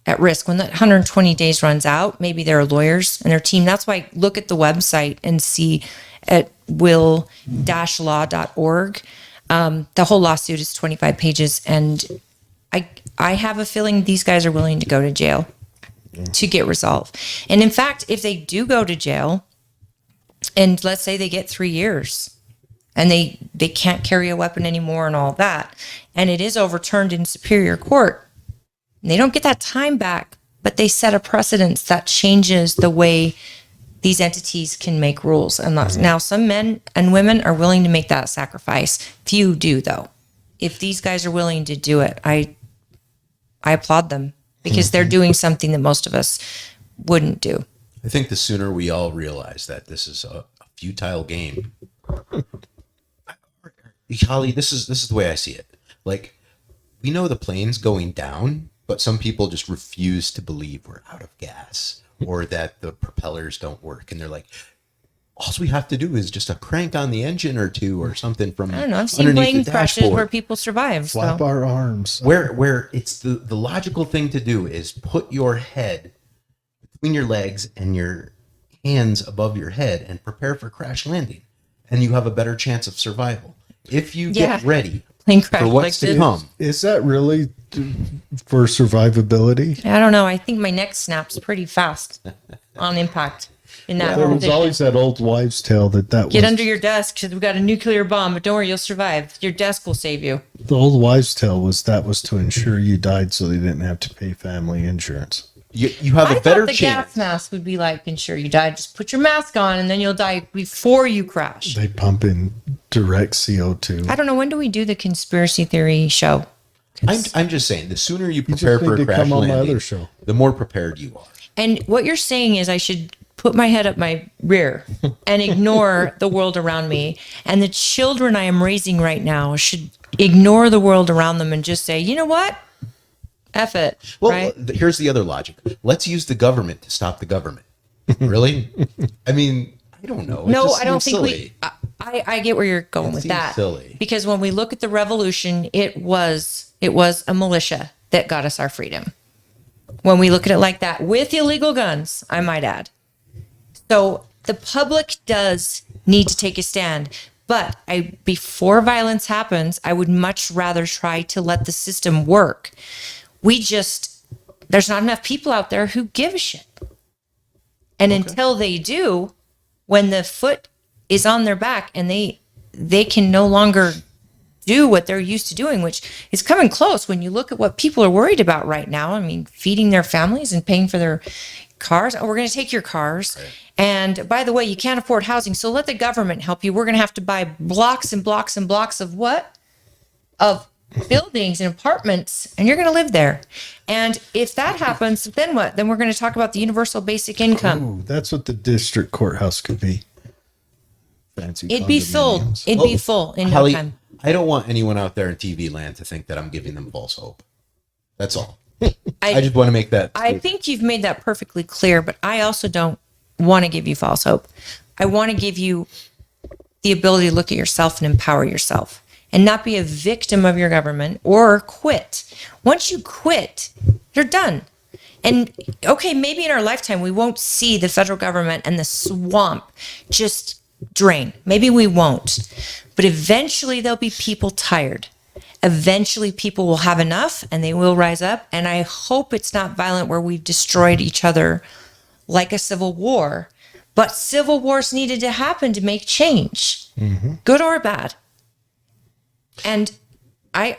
at risk when that 120 days runs out. Maybe their lawyers and their team. That's why look at the website and see at will-law.org. The whole lawsuit is 25 pages, and I have a feeling these guys are willing to go to jail to get resolved. And in fact, if they do go to jail, and let's say they get 3 years, and they can't carry a weapon anymore and all that. And it is overturned in Superior Court. And they don't get that time back, but they set a precedence that changes the way these entities can make rules. And now some men and women are willing to make that sacrifice. Few do, though. If these guys are willing to do it, I applaud them, because they're doing something that most of us wouldn't do. I think the sooner we all realize that this is a futile game. Holly, this is the way I see it. Like, we know the plane's going down, but some people just refuse to believe we're out of gas or that the propellers don't work. And they're like, all we have to do is just a crank on the engine or two or something from I don't know. I've seen underneath plane the crashes dashboard. where people survive. Flap So. our arms. Where it's the logical thing to do is put your head between your legs and your hands above your head and prepare for crash landing. And you have a better chance of survival. If you get ready Plane crash for what's like to this. come. Is that really for survivability? I don't know. I think my neck snaps pretty fast on impact in that There was position. always that old wives' tale that Get was under your desk because we've got a nuclear bomb, but don't worry, you'll survive. Your desk will save you. the old wives' tale was that was to ensure you died so they didn't have to pay family insurance. You have I a better thought the chance. gas mask would be like, ensure you die. Just put your mask on and then you'll die before you crash. They pump in direct CO2. I don't know. When do we do the conspiracy theory show? I'm just saying, the sooner you just prepare need for a to crash come on my landing, other show. the more prepared you are. And what you're saying is I should put my head up my rear and ignore the world around me. And the children I am raising right now should ignore the world around them and just say, you know what? F it. Well, right? here's the other logic. Let's use the government to stop the government. Really? I mean, I don't know. It No, just I don't seems think silly. I get where you're going It with seems that. silly. Because when we look at the revolution, it was a militia that got us our freedom. When we look at it like that, with illegal guns, I might add. So the public does need to take a stand. But before violence happens, I would much rather try to let the system work. There's not enough people out there who give a shit. And until they do, when the foot is on their back and they can no longer do what they're used to doing, which is coming close when you look at what people are worried about right now. I mean, feeding their families and paying for their cars. Oh, we're going to take your cars. Right. And by the way, you can't afford housing, so let the government help you. We're going to have to buy blocks and blocks and blocks of what? Of buildings and apartments, and you're going to live there. And if that happens, then what? Then we're going to talk about the universal basic income. Ooh, that's what the district courthouse could be. Fancy. It'd be full. condominiums. It'd be full in Holly, no time. I don't want anyone out there in TV land to think that I'm giving them false hope. That's all. I I just want to make that. I think you've made that perfectly clear, but I also don't want to give you false hope. I want to give you the ability to look at yourself and empower yourself and not be a victim of your government or quit. Once you quit, you're done. And okay, maybe in our lifetime, we won't see the federal government and the swamp just drain. Maybe we won't. But eventually there'll be people tired. Eventually people will have enough and they will rise up. And I hope it's not violent where we've destroyed each other like a civil war. But civil wars needed to happen to make change, good or bad. And I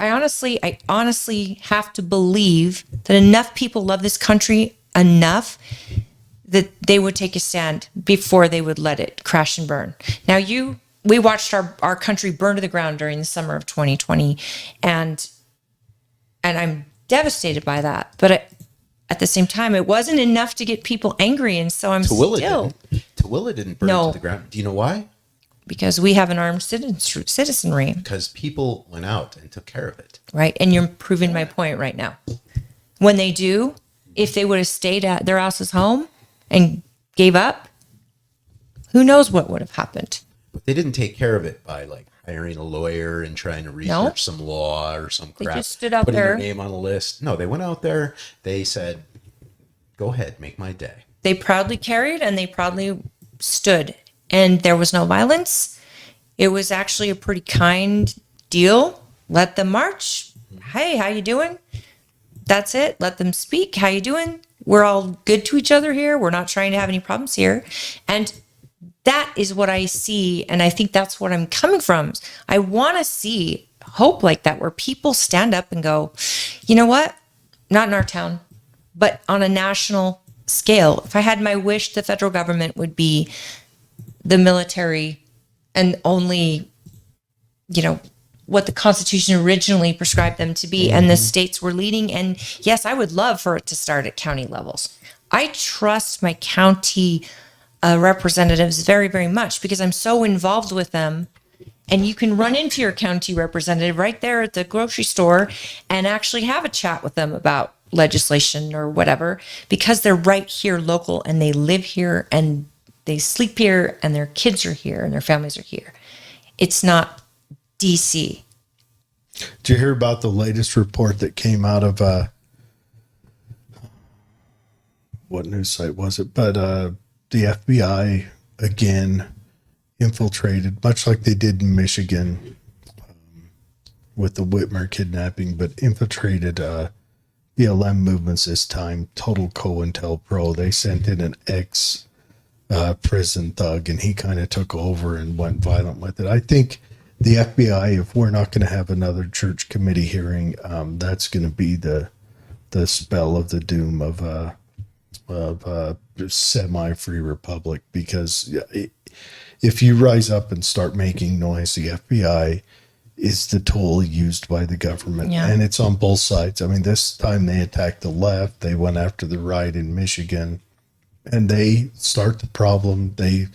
honestly have to believe that enough people love this country enough that they would take a stand before they would let it crash and burn. Now we watched our country burn to the ground during the summer of 2020, and I'm devastated by that. But at the same time, it wasn't enough to get people angry, and so Tooele didn't burn to the ground. Do you know why? Because we have an armed citizenry. Because people went out and took care of it. Right. And you're proving my point right now. When they do, if they would have stayed at their house's home and gave up, who knows what would have happened. But they didn't take care of it by like hiring a lawyer and trying to research some law or some crap. They just stood out putting there. their name on a list. No, they went out there. They said, go ahead, make my day. They proudly carried and they proudly stood. And there was no violence. It was actually a pretty kind deal. Let them march. Hey, how you doing? That's it. Let them speak. How you doing? We're all good to each other here. We're not trying to have any problems here. And that is what I see. And I think that's what I'm coming from. I want to see hope like that, where people stand up and go, you know what? Not in our town, but on a national scale. If I had my wish, the federal government would be the military and only, what the Constitution originally prescribed them to be. And the states were leading. And yes, I would love for it to start at county levels. I trust my county representatives very, very much because I'm so involved with them. And you can run into your county representative right there at the grocery store and actually have a chat with them about legislation or whatever, because they're right here local and they live here and they sleep here and their kids are here and their families are here. It's not DC. Did you hear about the latest report that came out of what news site was it? But the FBI again infiltrated, much like they did in Michigan with the Whitmer kidnapping, but infiltrated BLM movements this time. Total COINTELPRO. They sent in an ex prison thug, and he kind of took over and went violent with it. I think the FBI, if we're not going to have another church committee hearing, that's going to be the spell of the doom of semi-free republic. Because if you rise up and start making noise, the FBI is the tool used by the government, and it's on both sides. I mean, this time they attacked the left. They went after the right in Michigan, and they start the problem. They,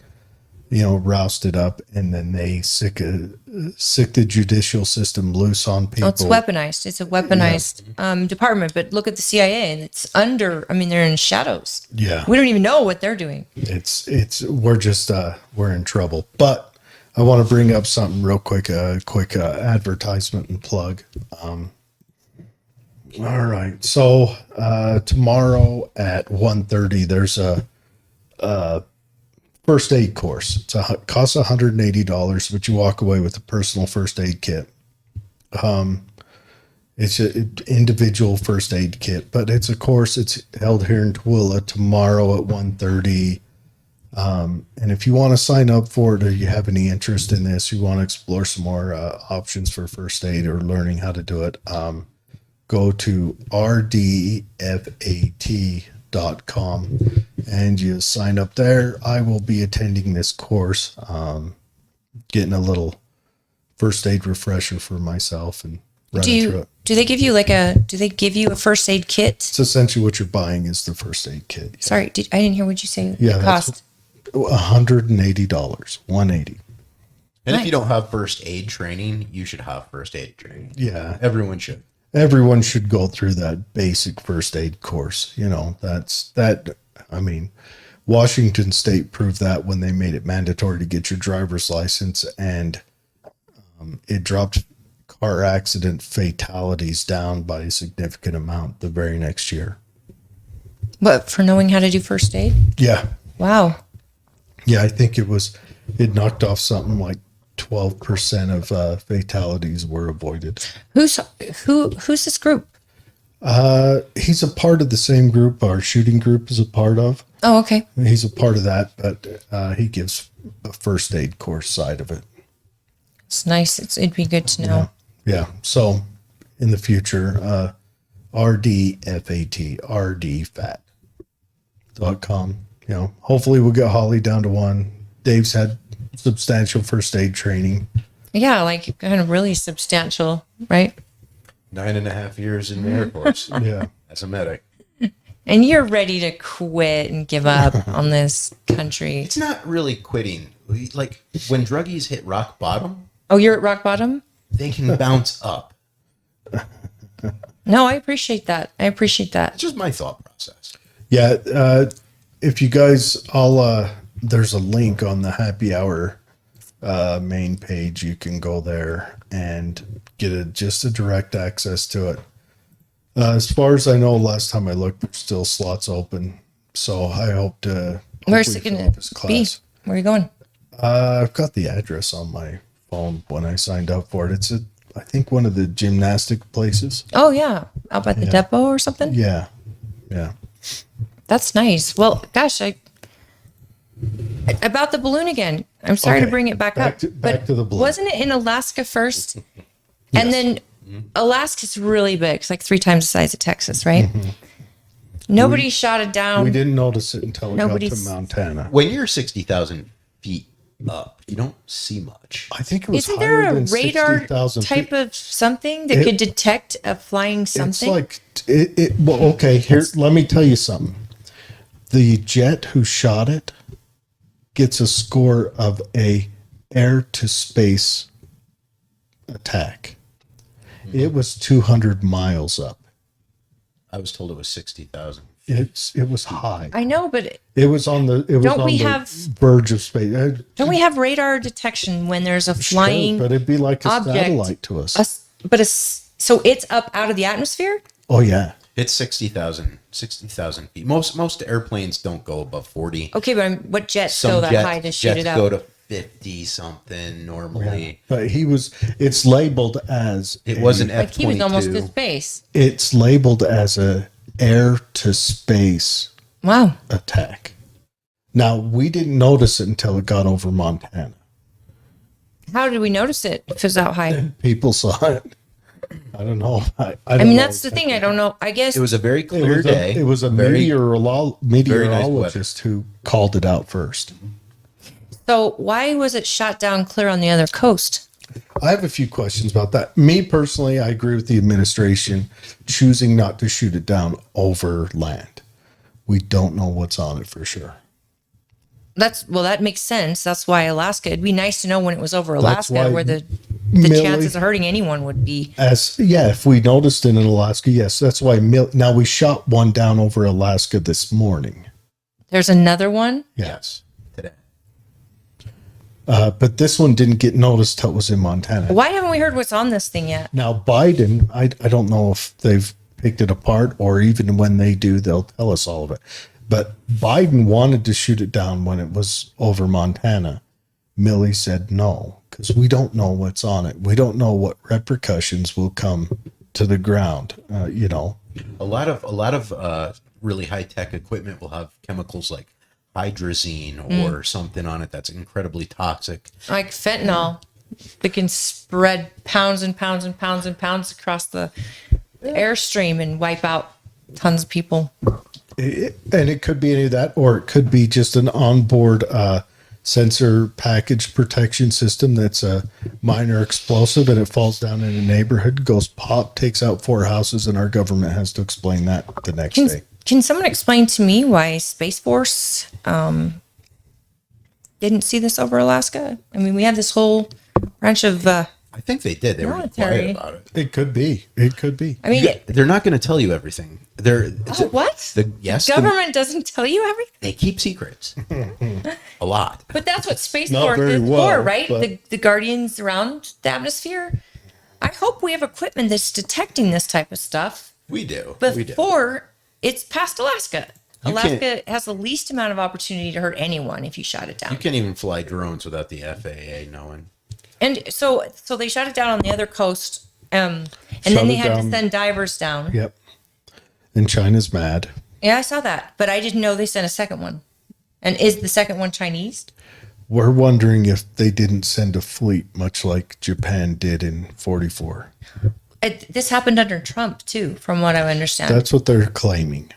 roust it up, and then they sick the judicial system loose on people. Oh, it's weaponized. It's a weaponized department. But look at the CIA, and it's they're in shadows. Yeah, we don't even know what they're doing. We're in trouble. But I want to bring up something real quick, a quick advertisement and plug. All right. So tomorrow at 1:30, there's a first aid course. It costs $180, but you walk away with a personal first aid kit. It's an individual first aid kit, but it's a course. It's held here in Tooele tomorrow at 1:30. And if you want to sign up for it, or you have any interest in this, you want to explore some more options for first aid or learning how to do it, go to rdfat.com and you sign up there. I will be attending this course, getting a little first aid refresher for myself and running through it. Do they give you a first aid kit? It's essentially what you're buying is the first aid kit. Yeah. Sorry, I didn't hear what you say. Yeah, it cost $180, $180. And if you don't have first aid training, you should have first aid training. Yeah. Everyone should. Everyone should go through that basic first aid course. Washington State proved that when they made it mandatory to get your driver's license, and it dropped car accident fatalities down by a significant amount the very next year. What, for knowing how to do first aid? Yeah. Wow. Yeah, I think it knocked off something like 12% of fatalities were avoided. Who's this group? He's a part of the same group our shooting group is a part of. Oh, okay. He's a part of that, but he gives a first aid course side of it. It's nice. It'd be good to know. Yeah. So in the future, rdfat.com. Hopefully we'll get Holly down to 1. Dave's had substantial first aid training. Yeah, like kind of really substantial, right? 9.5 years in the Air Force. Yeah. As a medic. And you're ready to quit and give up on this country. It's not really quitting. Like when druggies hit rock bottom. Oh, you're at rock bottom? They can bounce up. No, I appreciate that. It's just my thought process. Yeah. If you guys there's a link on the happy hour main page. You can go there and get just a direct access to it. As far as I know, last time I looked, there's still slots open. So I hope to. Where's it going to be? Where are you going? I've got the address on my phone when I signed up for it. It's I think one of the gymnastic places. Oh yeah, out by the depot or something. Yeah. That's nice. Well, gosh, About the balloon again. I'm sorry Okay, to bring it back up. back to the balloon. Wasn't it in Alaska first? And then Alaska's really big. It's like 3 times the size of Texas, right? Nobody shot it down. We didn't notice it until it got to Nobody's- Montana. When you're 60,000 feet up, you don't see much. I think it was Isn't there higher a than radar 60,000 type feet. of something that could detect a flying It's something? like well, okay, here let me tell you something. The jet who shot it gets a score of a air to space attack. It was 200 miles up. I was told it was 60,000. It was high. I know, but It was on the verge of space. don't we have radar detection when there's a flying Sure, but it'd be like a object? satellite to us. So it's up out of the atmosphere? Oh yeah. It's 60,000 feet. Most airplanes don't go above 40. Okay, but what jets go Some that high to shoot jets it go out? to 50 something normally. But it's labeled as It was an Like he was almost to F-22. space. it's labeled as a air to space Wow. attack. Now we didn't notice it until it got over Montana. How did we notice it if it was out high? People saw it. I don't know. I I mean, that's the thing. I don't know. I guess It was a very It clear was day. it was a very, meteorologist who called it out first. so. Why was it shot down clear on the other coast? I have a few questions about that. Me personally, I agree with the administration choosing not to shoot it down over land. We don't know what's on it for sure. That makes sense. That's why Alaska. It'd be nice to know when it was over Alaska, why where the Millie- chances of hurting anyone would be. If we noticed it in Alaska, yes, that's why. Now we shot one down over Alaska this morning. There's another one. Yes, today. but this one didn't get noticed till it was in Montana. Why haven't we heard what's on this thing yet? Now Biden, I don't know if they've picked it apart or even when they do, they'll tell us all of it. But Biden wanted to shoot it down when it was over Montana. Millie said no, because we don't know what's on it. We don't know what repercussions will come to the ground. A lot of really high tech equipment will have chemicals like hydrazine or something on it that's incredibly toxic. Like fentanyl, that can spread pounds and pounds and pounds and pounds across the airstream and wipe out tons of people. And it could be any of that, or it could be just an onboard sensor package protection system that's a minor explosive and it falls down in a neighborhood, goes pop, takes out 4 houses, and our government has to explain that the next day. Can someone explain to me why Space Force didn't see this over Alaska? I mean, we have this whole bunch of. I think they did. They were Military. quiet about it. It could be. It could be. I mean, They're not going to tell you everything. what? The Government doesn't tell you everything. they keep secrets a lot. But that's what Space Not Force very is well, for, right? but- The guardians around the atmosphere. I hope we have equipment that's detecting this type of stuff We do. We do. before it's past Alaska. You Alaska can't- has the least amount of opportunity to hurt anyone if you shot it down. You can't even fly drones without the FAA knowing. And so they shot it down on the other coast, and Shot then they it had down. to send divers down. Yep. And China's mad. Yeah, I saw that, but I didn't know they sent a second one. And is the second one Chinese? We're wondering if they didn't send a fleet, much like Japan did in 44. This happened under Trump too, from what I understand. That's what they're claiming.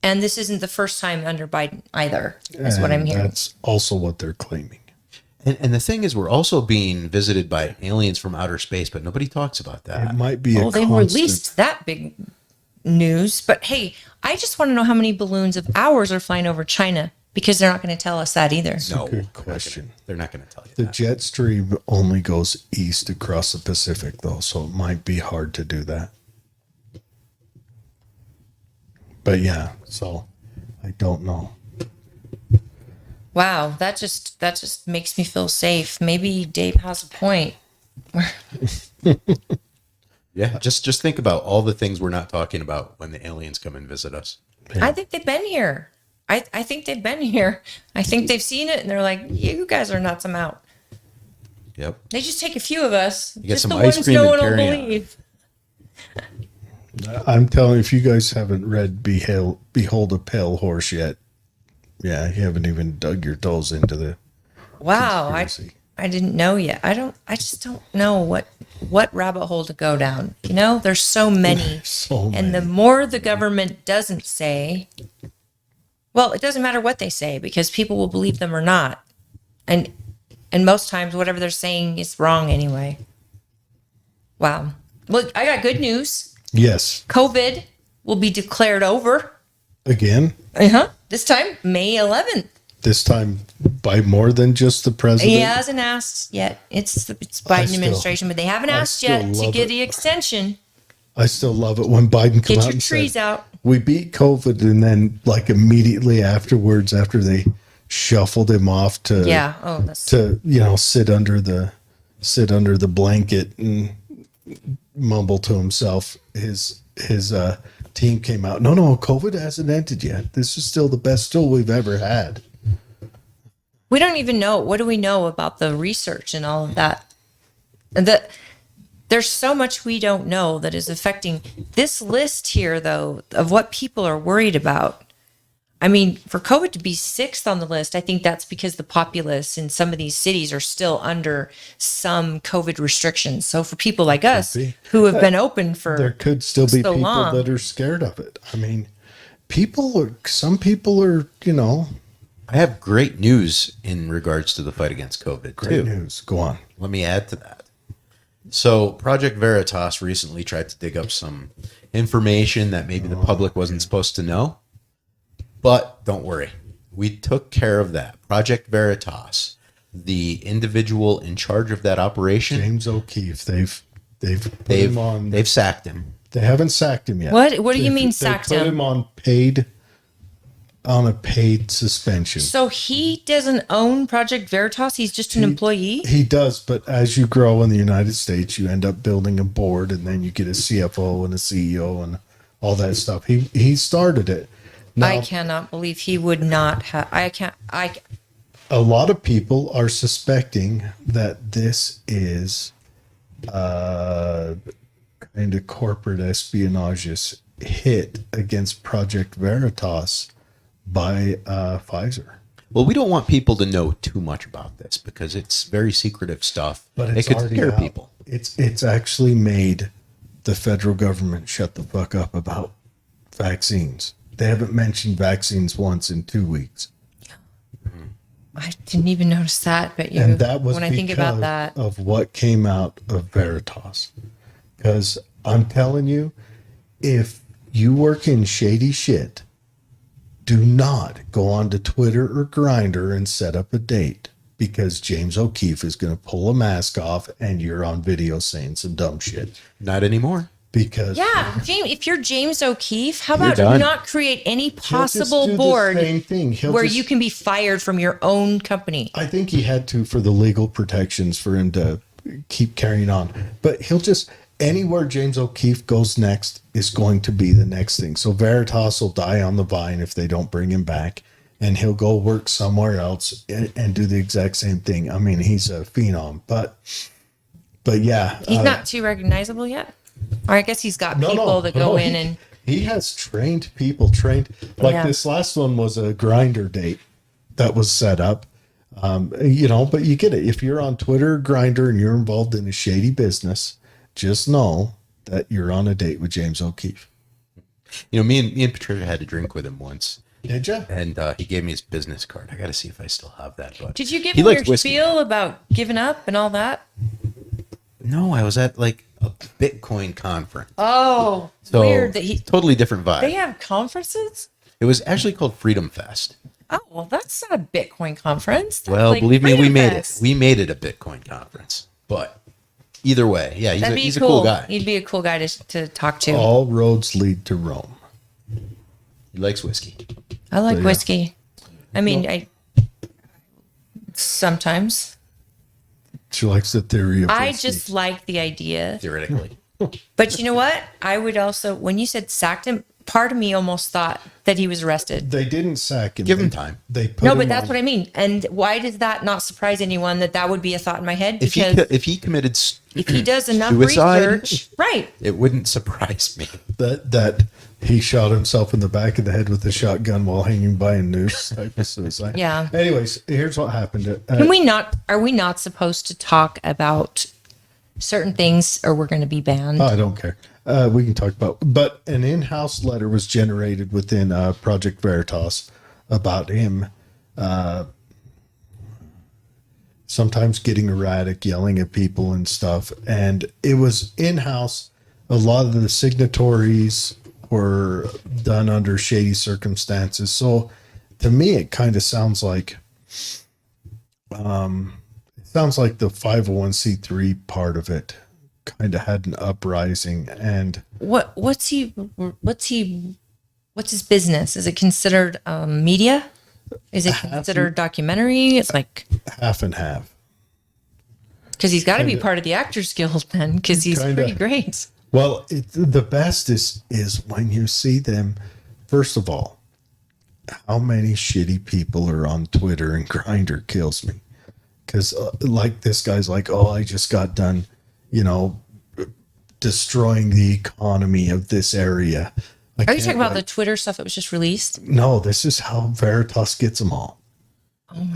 And this isn't the first time under Biden either, is what I'm And hearing. That's also what they're claiming. And the thing is, we're also being visited by aliens from outer space, but nobody talks about that. It might be a Well, they constant. released that big news, but hey, I just want to know how many balloons of ours are flying over China, because they're not going to tell us that either. No, Good question. they're not going to tell you The that. jet stream only goes east across the Pacific, though, so it might be hard to do that. But yeah, so I don't know. Wow, that just makes me feel safe. Maybe Dave has a point. Yeah, just think about all the things we're not talking about when the aliens come and visit us. I think they've been here. I think they've been here. I think they've seen it, and they're like, "You guys are nuts. I'm out." Yep. They just take a few of us, get just some the ice ones cream no and one will carry on. believe. I'm telling you, if you guys haven't read Behold a Pale Horse yet, Yeah, you haven't even dug your toes into the Wow, conspiracy. I didn't know yet. I just don't know what rabbit hole to go down. You know, there's so many. So And the many. more the government doesn't say, well, it doesn't matter what they say because people will believe them or not. And most times whatever they're saying is wrong anyway. Wow. Well, I got good news. Yes. COVID will be declared over. Again, This time, May 11th. this time by more than just the president. He hasn't asked yet. It's Biden administration, but they haven't asked still yet to love get it. the extension. I still love it when Biden come Get out your and trees said, out. we beat COVID, and then like immediately afterwards, after they shuffled him off to Yeah. Oh, that's to sit under the blanket and mumble to himself. His team came out. No, COVID hasn't ended yet. This is still the best tool we've ever had. we don't even know. What do we know about the research and all of that? There's so much we don't know that is affecting this list here, though, of what people are worried about. I mean, for COVID to be sixth on the list, I think that's because the populace in some of these cities are still under some COVID restrictions. So for people like us be. who have been open There for could still be so people long. that are scared of it. I mean, some people are, I have great news in regards to the fight against COVID, great too. news. Go on. Let me add to that. So, Project Veritas recently tried to dig up some information that maybe the public wasn't supposed to know. But don't worry, we took care of that. Project Veritas, the individual in charge of that operation, James O'Keefe, they've put him on. they've sacked him. They haven't sacked him yet. What do you They've- mean they sacked put him? on a paid suspension. So he doesn't own Project Veritas. He's just an employee. He does, but as you grow in the United States, you end up building a board, and then you get a CFO and a CEO and all that stuff. He started it. Now, I cannot believe he would not have. a lot of people are suspecting that this is kind of corporate espionage hit against Project Veritas by Pfizer. Well, we don't want people to know too much about this because it's very secretive stuff. But it it's could already scare out. people. It's actually made the federal government shut the fuck up about vaccines. They haven't mentioned vaccines once in 2 weeks. I didn't even notice that. But And that was when I think about that, of what came out of Veritas. Because I'm telling you, if you work in shady shit, do not go on to Twitter or Grindr and set up a date, because James O'Keefe is going to pull a mask off and you're on video saying some dumb shit. Not anymore. Because yeah, James, if you're James O'Keefe, how You're about done. not create any just possible do the board same thing. He'll where just- you can be fired from your own company? I think he had to for the legal protections for him to keep carrying on. But he'll just, anywhere James O'Keefe goes next is going to be the next thing. So Veritas will die on the vine if they don't bring him back, and he'll go work somewhere else and do the exact same thing. I mean, he's a phenom, but yeah. He's not too recognizable yet. Or I guess he's got people that go in and he has trained people like Yeah. this last one was a grinder date that was set up. But you get it. If you're on Twitter or Grinder and you're involved in a shady business, just know that you're on a date with James O'Keefe. You know, me and Patricia had to drink with him once, Did you? and he gave me his business card. I got to see if I still have that. But did you give he him your likes whiskey. spiel about giving up and all that? No, I was at like a Bitcoin conference. Oh, So weird that he. totally different vibe. They have conferences. It was actually called Freedom Fest. Oh well, that's not a Bitcoin conference. That's Well, like believe me, we Freedom made Fest. it. We made it a Bitcoin conference. But either way, yeah, he's a cool guy. He'd be a cool guy to talk to. All roads lead to Rome. He likes whiskey. I like yeah. whiskey. I mean, I sometimes. She likes the theory of I whiskey. just like the idea. Theoretically. But you know what? I would also, when you said sacked him, part of me almost thought that he was arrested. They didn't sack him. Give him time. They put No, him but that's on- what I mean. And why does that not surprise anyone that would be a thought in my head? If he committed if he does enough suicide, research, right? it wouldn't surprise me. that he shot himself in the back of the head with a shotgun while hanging by a noose type of suicide. Yeah. Anyways, here's what happened. Can we not? Are we not supposed to talk about certain things, or we're going to be banned? I don't care. We can talk about, but an in-house letter was generated within Project Veritas about him sometimes getting erratic, yelling at people and stuff. And it was in-house. A lot of the signatories were done under shady circumstances. So to me, it kind of sounds like, the 501c3 part of it kind of had an uprising. And What's his business? Is it considered media? Is it considered documentary? It's like half and half. because he's got to be part of the Actors Guild then, because he's Kinda. pretty great. Well, the best is when you see them. First of all, how many shitty people are on Twitter and Grindr kills me. Because like this guy's like, oh, I just got done, destroying the economy of this area. Are you talking about the Twitter stuff that was just released? No, this is how Veritas gets them all.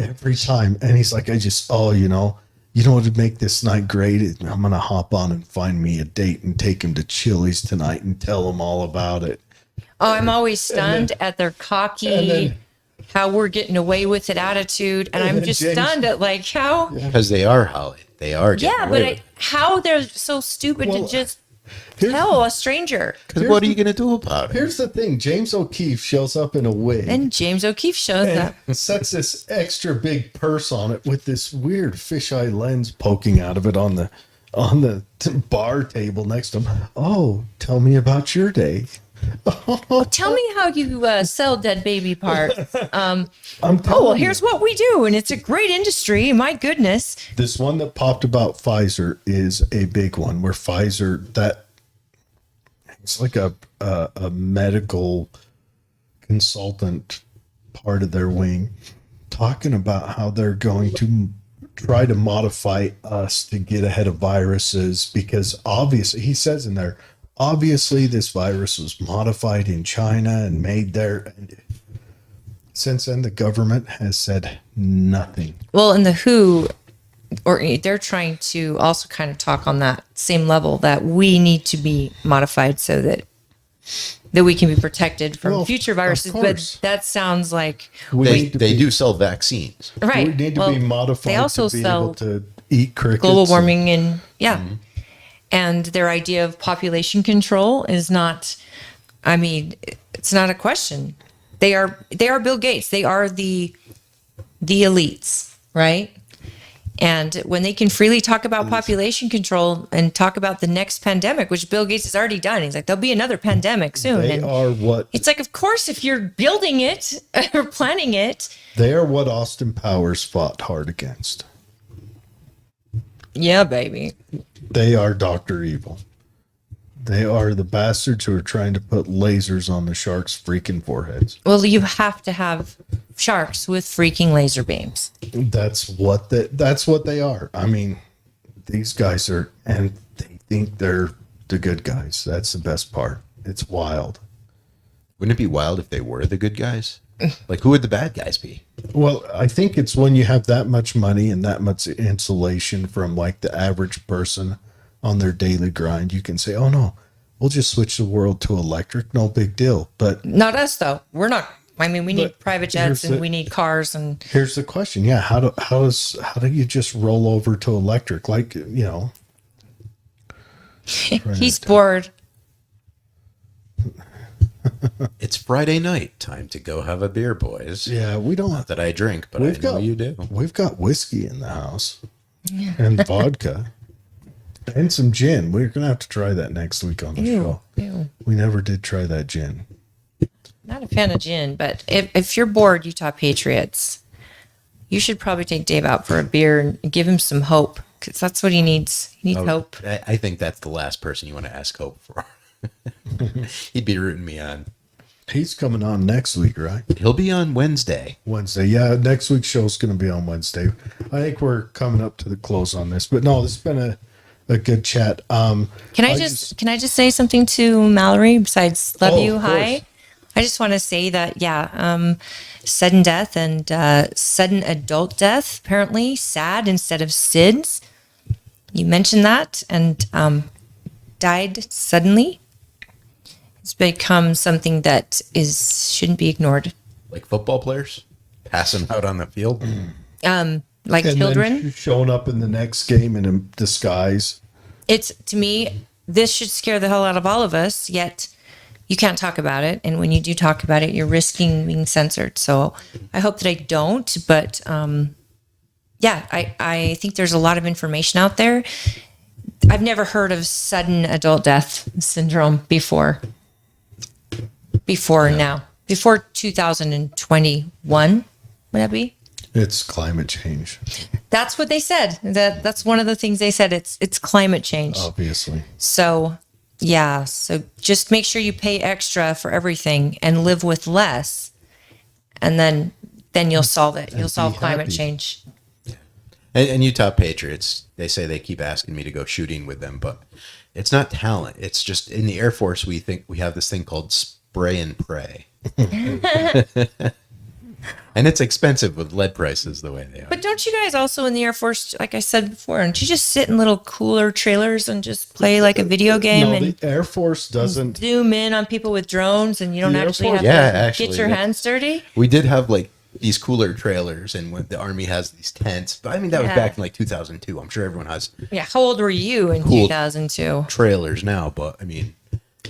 Every time. And he's like, you know what would make this night great? I'm going to hop on and find me a date and take him to Chili's tonight and tell him all about it. Oh, I'm always stunned at their cocky, how we're getting away with it attitude. And I'm then just James- stunned at like how, Because they are, Holly. They are. yeah, but how they're so stupid Well, to just here's- tell a stranger. Because what are you going to do about it? Here's the thing. James O'Keefe shows up in a wig And James O'Keefe shows up. and sets this extra big purse on it with this weird fisheye lens poking out of it on the bar table next to him. Oh, tell me about your day. Tell me how you sell dead baby parts. I'm Oh, telling well, here's what we do, and it's a great industry. My goodness. this one that popped about Pfizer is a big one where Pfizer, that it's like a medical consultant part of their wing, talking about how they're going to try to modify us to get ahead of viruses, because obviously, he says in there, obviously this virus was modified in China and made there. And since then, the government has said nothing. Well, and the WHO, they're trying to also kind of talk on that same level that we need to be modified so that we can be protected from Well, future of viruses. course. But that sounds like They do sell vaccines. right. We need to Well, be modified They also to be sell able to eat crickets. global warming and and their idea of population control is not. I mean, it's not a question. They are Bill Gates. They are the elites, right? And when they can freely talk about population control and talk about the next pandemic, which Bill Gates has already done, he's like, there'll be another pandemic soon. They and are what it's like, of course, if you're building it or planning it, Austin Powers fought hard against. yeah, baby. They are Dr. Evil. They are the bastards who are trying to put lasers on the sharks' freaking foreheads. Well, you have to have sharks with freaking laser beams. That's what they are. I mean, these guys are, and they think they're the good guys. That's the best part. It's wild. Wouldn't it be wild if they were the good guys? Like, who would the bad guys be? Well, I think it's when you have that much money and that much insulation from like the average person on their daily grind, you can say, oh no, we'll just switch the world to electric. No big deal. But Not us, though. We're not. I mean, we need But private here's jets and the- we need cars and here's the question. Yeah. How do you just roll over to electric? Like, he's bored. It's Friday night. Time to go have a beer, boys. yeah, we don't Not that I drink, but We've I know got- you do. We've got whiskey in the house and vodka and some gin. We're going to have to try that next week on the show. Ew. We never did try that gin. Not a fan of gin, but if you're bored, Utah Patriots, you should probably take Dave out for a beer and give him some hope because that's what he needs. He needs hope. I think that's the last person you want to ask hope for. He'd be rooting me on. He's coming on next week, right? He'll be on Wednesday. Wednesday. Yeah, next week's show's going to be on Wednesday. I think we're coming up to the close on this, but no, this has been a good chat. Can I just say something to Mallory besides love you? Of Hi. course. I just want to say that, sudden death and sudden adult death, apparently sad instead of SIDS. You mentioned that, and died suddenly. It's become something that shouldn't be ignored. Like football players passing out on the field. Like And children. then showing up in the next game in a disguise. It's, to me, this should scare the hell out of all of us, yet you can't talk about it. And when you do talk about it, you're risking being censored. So I hope that I don't. But I think there's a lot of information out there. I've never heard of sudden adult death syndrome before now. Before 2021, would that be? It's climate change, That's what they said. That's one of the things they said. It's climate change. obviously. So, yeah. So just make sure you pay extra for everything and live with less, and then you'll solve it. You'll solve be climate happy. change. And Utah Patriots, they say they keep asking me to go shooting with them, but it's not talent. It's just in the Air Force, we think we have this thing called spray and pray. And it's expensive with lead prices the way they are. But don't you guys also in the Air Force, like I said before, don't you just sit in little cooler trailers and just play like a video game No, and the Air Force doesn't. zoom in on people with drones, and you don't The Air actually Force- have Yeah, to actually, get your yeah. hands dirty? We did have like these cooler trailers, and when the Army has these tents, but I mean, that was Yeah. back in like 2002. I'm sure everyone has Yeah. How old were you in Cool. 2002? trailers now, but I mean,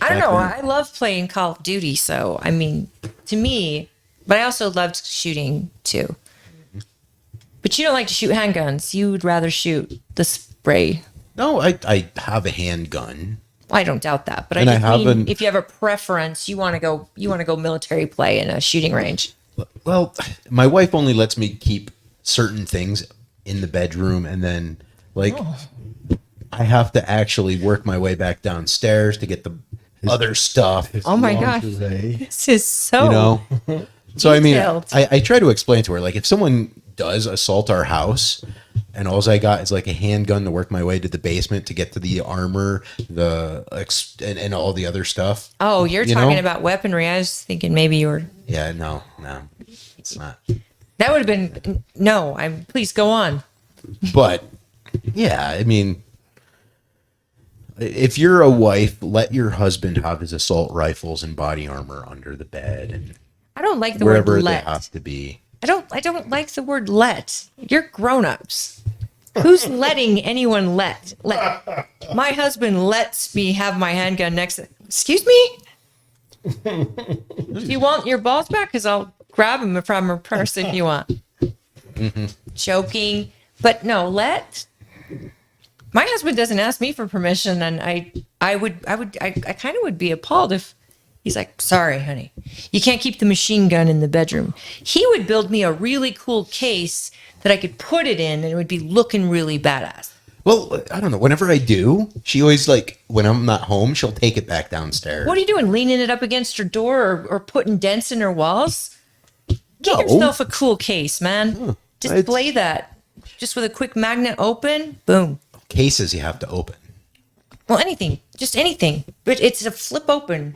I don't back know. then- I love playing Call of Duty, so I mean, to me, but I also loved shooting too. But you don't like to shoot handguns. You would rather shoot the spray. no, I have a handgun. I don't doubt that, but And I I just mean, haven't- if you have a preference, you want to go military play in a shooting range. Well, my wife only lets me keep certain things in the bedroom, and then like I have to actually work my way back downstairs to get the other stuff. Oh my gosh. Lingerie. This is so. You know, so I mean, Detailed. I try to explain to her, like, if someone does assault our house and all I got is like a handgun to work my way to the basement to get to the armor, and all the other stuff. Oh, you're You talking know? about weaponry. I was thinking maybe you were. Yeah, no, it's not. That would have been no. Please go on. But yeah, I mean, if you're a wife, let your husband have his assault rifles and body armor under the bed and I don't like the wherever word they let. have to be. I don't like the word let. You're grown-ups. Who's letting anyone let? My husband lets me have my handgun next to. Excuse me? Do you want your balls back? Because I'll grab them from her purse if you want. Joking. But no, let. My husband doesn't ask me for permission, and I kind of would be appalled if he's like, sorry, honey, you can't keep the machine gun in the bedroom. He would build me a really cool case that I could put it in, and it would be looking really badass. Well, I don't know. Whenever I do, she always like when I'm not home, she'll take it back downstairs. What are you doing? Leaning it up against her door or putting dents in her walls? Get No. yourself a cool case, man. Display that. Just with a quick magnet open, boom. Cases you have to open. Well, anything, just anything. But it's a flip open.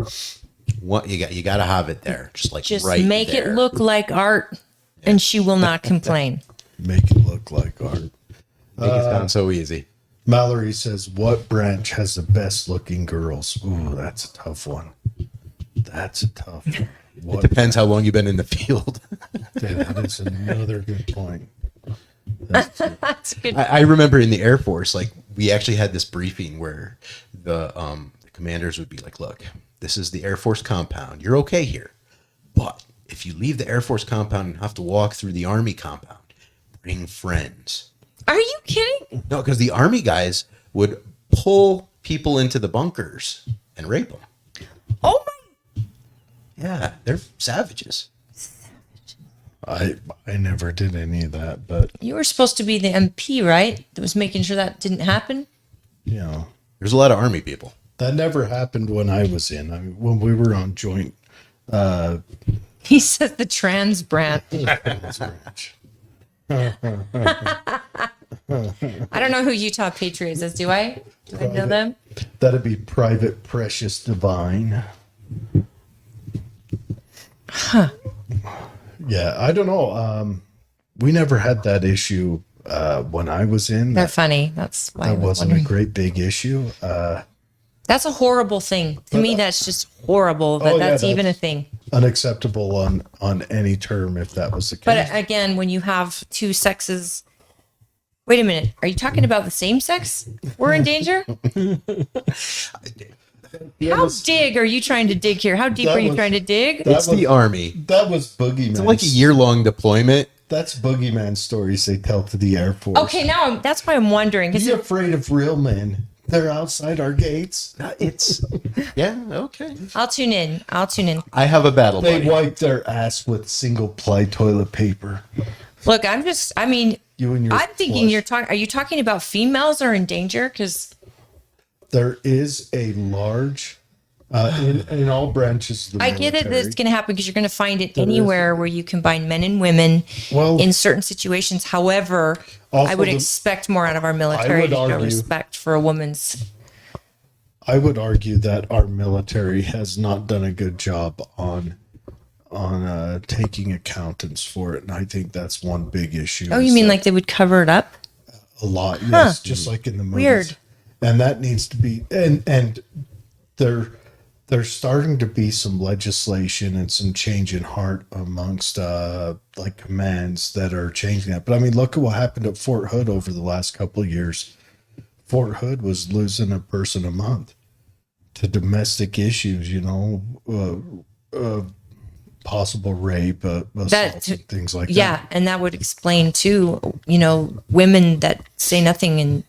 What you got to have it there, just like Just right make there. it look like art, and she will not complain. Make it look like art. Make it sound so easy. Mallory says, "What branch has the best looking girls?" Ooh, that's a tough one. That's a tough one. What, Depends how long you've been in the field. that is another good point. That's good. I remember in the Air Force, like we actually had this briefing where the commanders would be like, "Look, this is the Air Force compound. You're okay here, but if you leave the Air Force compound and have to walk through the Army compound, bring friends." Are you kidding? No, because the Army guys would pull people into the bunkers and rape them. Oh my! Yeah, they're savages. I never did any of that, but You were supposed to be the MP, right? That was making sure that didn't happen. you know, There's a lot of Army people. that never happened when I was in. I mean, when we were on joint He says the trans branch. I don't know who Utah Patriots is. Do I? Do I know them? That'd be Private Precious Divine. Huh. Yeah, I don't know. We never had that issue when I was in. They're funny. That's why I That was wasn't wondering. a great big issue. That's a horrible thing. To me, that's just horrible that Oh, yeah, that's even a that's- thing. Unacceptable on any term if that was the case. But again, when you have two sexes, wait a minute. Are you talking about the same sex? We're in danger? How dig are you trying to dig here? How deep That are you was- trying to dig? that It's the Army. That was Boogeyman. It's like a year-long deployment. That's Boogeyman stories they tell to the Air Force. Okay, now that's why I'm wondering. 'Cause Be afraid of real men. They're outside our gates. It's yeah, okay. I'll tune in. I'll tune in. I have a battle They buddy. wipe their ass with single ply toilet paper. Look, I mean, You and your I'm thinking flush. you're talking, are you talking about females are in danger? Because There is a large, in all branches of the I get it that military. it's going to happen because you're going to find it There is. anywhere where you combine men and women Well- in certain situations. However, Also I would the- expect more out of our military would to show argue- respect for a woman's. I would argue that our military has not done a good job on taking accountants for it, and I think that's one big issue. Oh, you is mean that like they would cover it up? a lot? Yes, just like in the movies. Weird. And that needs to be and there's starting to be some legislation and some change in heart amongst like commands that are changing that. But I mean, look at what happened at Fort Hood over the last couple of years. Fort Hood was losing a person a month to domestic issues, possible rape, assaults, and things like Yeah, that. and that would explain too, women that say nothing. And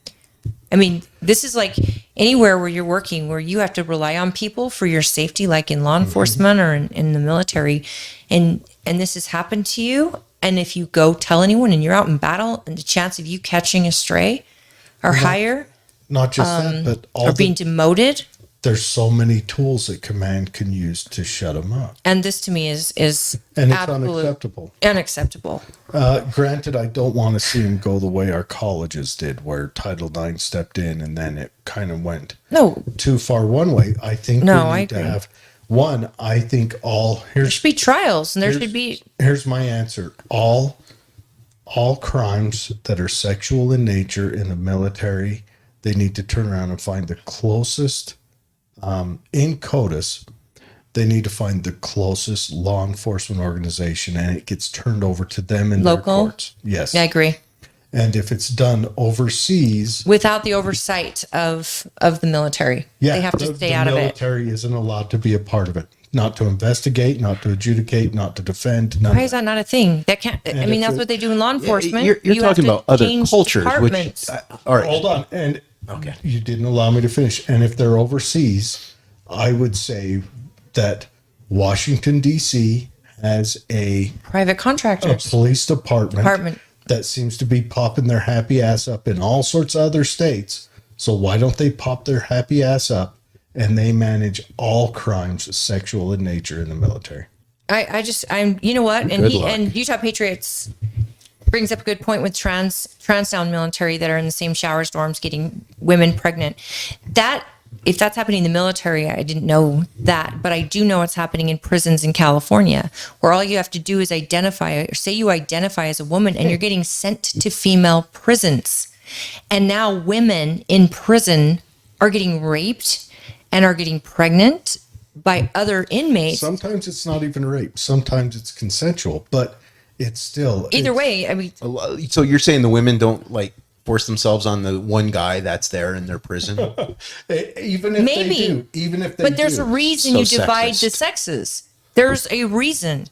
I mean, this is like anywhere where you're working, where you have to rely on people for your safety, like in law enforcement or in the military. And this has happened to you. And if you go tell anyone and you're out in battle, and the chance of you catching a stray are higher Not just that, but all or being demoted. there's so many tools that command can use to shut them up. And this to me is And it's absolute- unacceptable. unacceptable. Granted, I don't want to see them go the way our colleges did, where Title IX stepped in and then it kind of went No, too far one way. I think No, we I need to agree. have one. I think all there should be trials, and there here's- should be. Here's my answer: all crimes that are sexual in nature in the military, they need to turn around and find the closest. In CODIS, they need to find the closest law enforcement organization, and it gets turned over to them in their Local? courts. Yes, Yeah, I agree. and if it's done overseas, Without the oversight of the military, they have to stay out of The it. military isn't allowed to be a part of it. Not to investigate, not to adjudicate, not to defend. None Why of is that not a thing? That can't. I And mean, if that's it- what they do in law enforcement. You're You have talking to about other change cultures, which departments. all right. Hold on. And Okay. you didn't allow me to finish. And if they're overseas, I would say that Washington, D.C. has a Private contractors. police department, Department. that seems to be popping their happy ass up in all sorts of other states. So why don't they pop their happy ass up and they manage all crimes sexual in nature in the military? You know what? And Good luck. and Utah Patriots brings up a good point with trans down military that are in the same shower dorms getting women pregnant. That if that's happening in the military, I didn't know that, but I do know it's happening in prisons in California, where all you have to do is identify, or say you identify as a woman, and you're getting sent to female prisons. And now women in prison are getting raped and are getting pregnant by other inmates. Sometimes it's not even rape. Sometimes it's consensual, but it's still Either it's- way, I mean, So you're saying the women don't like force themselves on the one guy that's there in their prison? Even if Maybe. they do, even if they but there's do. a reason So you divide sexist. the sexes. There's a reason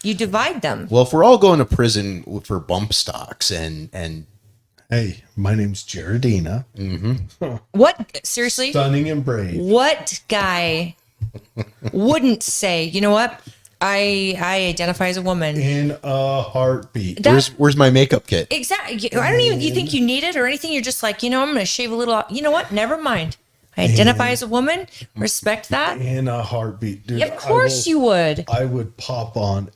you divide them. Well, if we're all going to prison for bump stocks and Hey, my name's Jaredina. What seriously? Stunning and brave. What guy wouldn't say, you know what? I identify as a woman. In a heartbeat. That- where's my makeup kit? Exactly. I don't even. You think you need it or anything? You're just like, I'm going to shave a little off. You know what? Never mind. I identify as a woman. Respect that. In a heartbeat, dude. Of course you would. I would pop on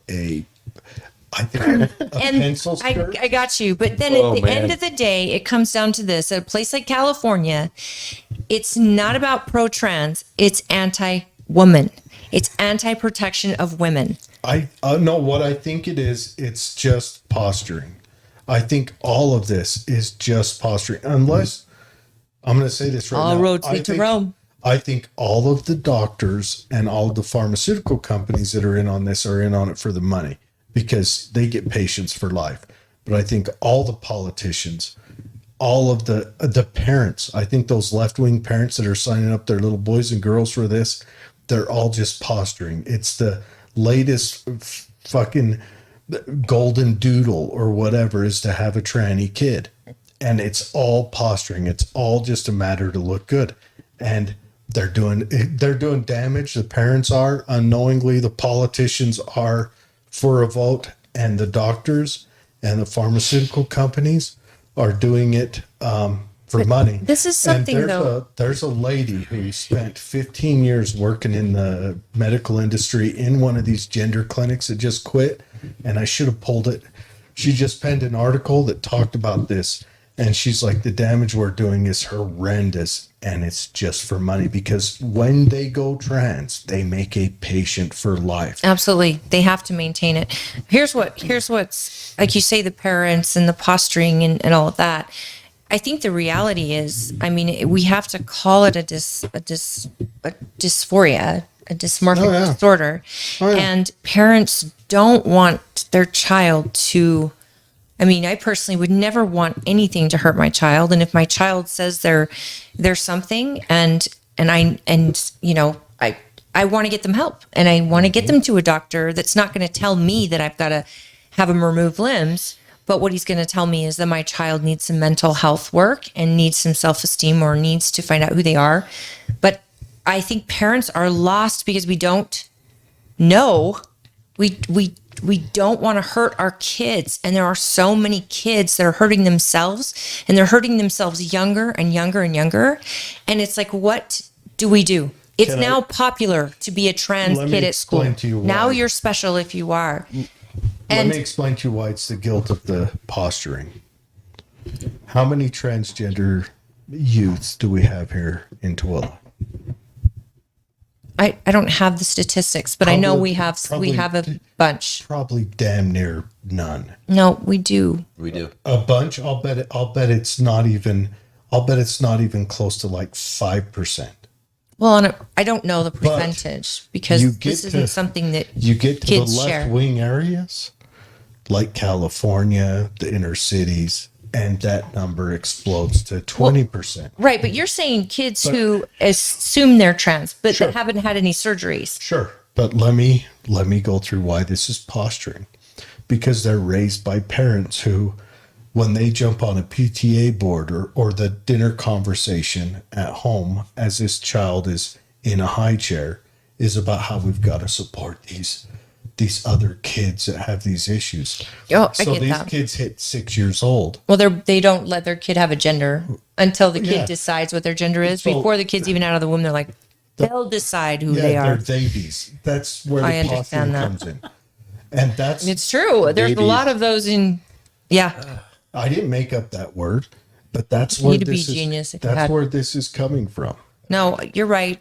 I think a pencil skirt. I got you. But then at the end of the day, it comes down to this. At a place like California, it's not about pro-trans. It's anti-woman. It's anti-protection of women. I know what I think it is. It's just posturing. I think all of this is just posturing. Unless, I'm going to say this right now. All roads lead to Rome. I think all of the doctors and all of the pharmaceutical companies that are in on this are in on it for the money because they get patients for life. But I think all the politicians, all of the parents, I think those left-wing parents that are signing up their little boys and girls for this, they're all just posturing. It's the latest fucking golden doodle or whatever is to have a tranny kid. And it's all posturing. It's all just a matter to look good. And they're doing damage. The parents are unknowingly. The politicians are for a vote. And the doctors and the pharmaceutical companies are doing it for money. This is something, and there's a lady who spent 15 years working in the medical industry in one of these gender clinics that just quit. And I should have pulled it. She just penned an article that talked about this. And she's like, the damage we're doing is horrendous. And it's just for money because when they go trans, they make a patient for life. Absolutely. They have to maintain it. Here's what's, like you say, the parents and the posturing and all of that. I think the reality is, I mean, we have to call it a dysphoria, a dysmorphic disorder. And parents don't want their child to, I mean, I personally would never want anything to hurt my child. And if my child says there's something and you know, I want to get them help and I want to get them to a doctor that's not going to tell me that I've got to have them remove limbs. But what he's going to tell me is that my child needs some mental health work and needs some self-esteem or needs to find out who they are. But I think parents are lost because we don't know. We don't want to hurt our kids. And there are so many kids that are hurting themselves and they're hurting themselves younger and younger and younger. And it's like, what do we do? It's now popular to be a trans kid at school. Now you're special if you are. Let me explain to you why it's the guilt of the posturing. How many transgender youths do we have here in Tooele? I don't have the statistics, but I know we have a bunch. Probably damn near none. No, we do. We do. A bunch. I'll bet it's not even close to like 5%. Well, and I don't know the percentage because this isn't something that you get to kids the left wing areas like California, the inner cities, and that number explodes to 20%. Right, but you're saying kids who assume they're trans, but that haven't had any surgeries. Sure, but let me go through why this is posturing. Because they're raised by parents who, when they jump on a PTA board or the dinner conversation at home as this child is in a high chair, is about how we've got to support these other kids that have these issues. Oh, I so get these that. kids hit 6 years old. Well, they don't let their kid have a gender until the kid decides what their gender is. So, before the kid's even out of the womb, they're like, they'll decide who they are. They're babies. That's where I the posturing understand that. comes in. And that's... It's true. There's a lot of those in... Yeah. I didn't make up that word, but that's where this is coming from. No, you're right.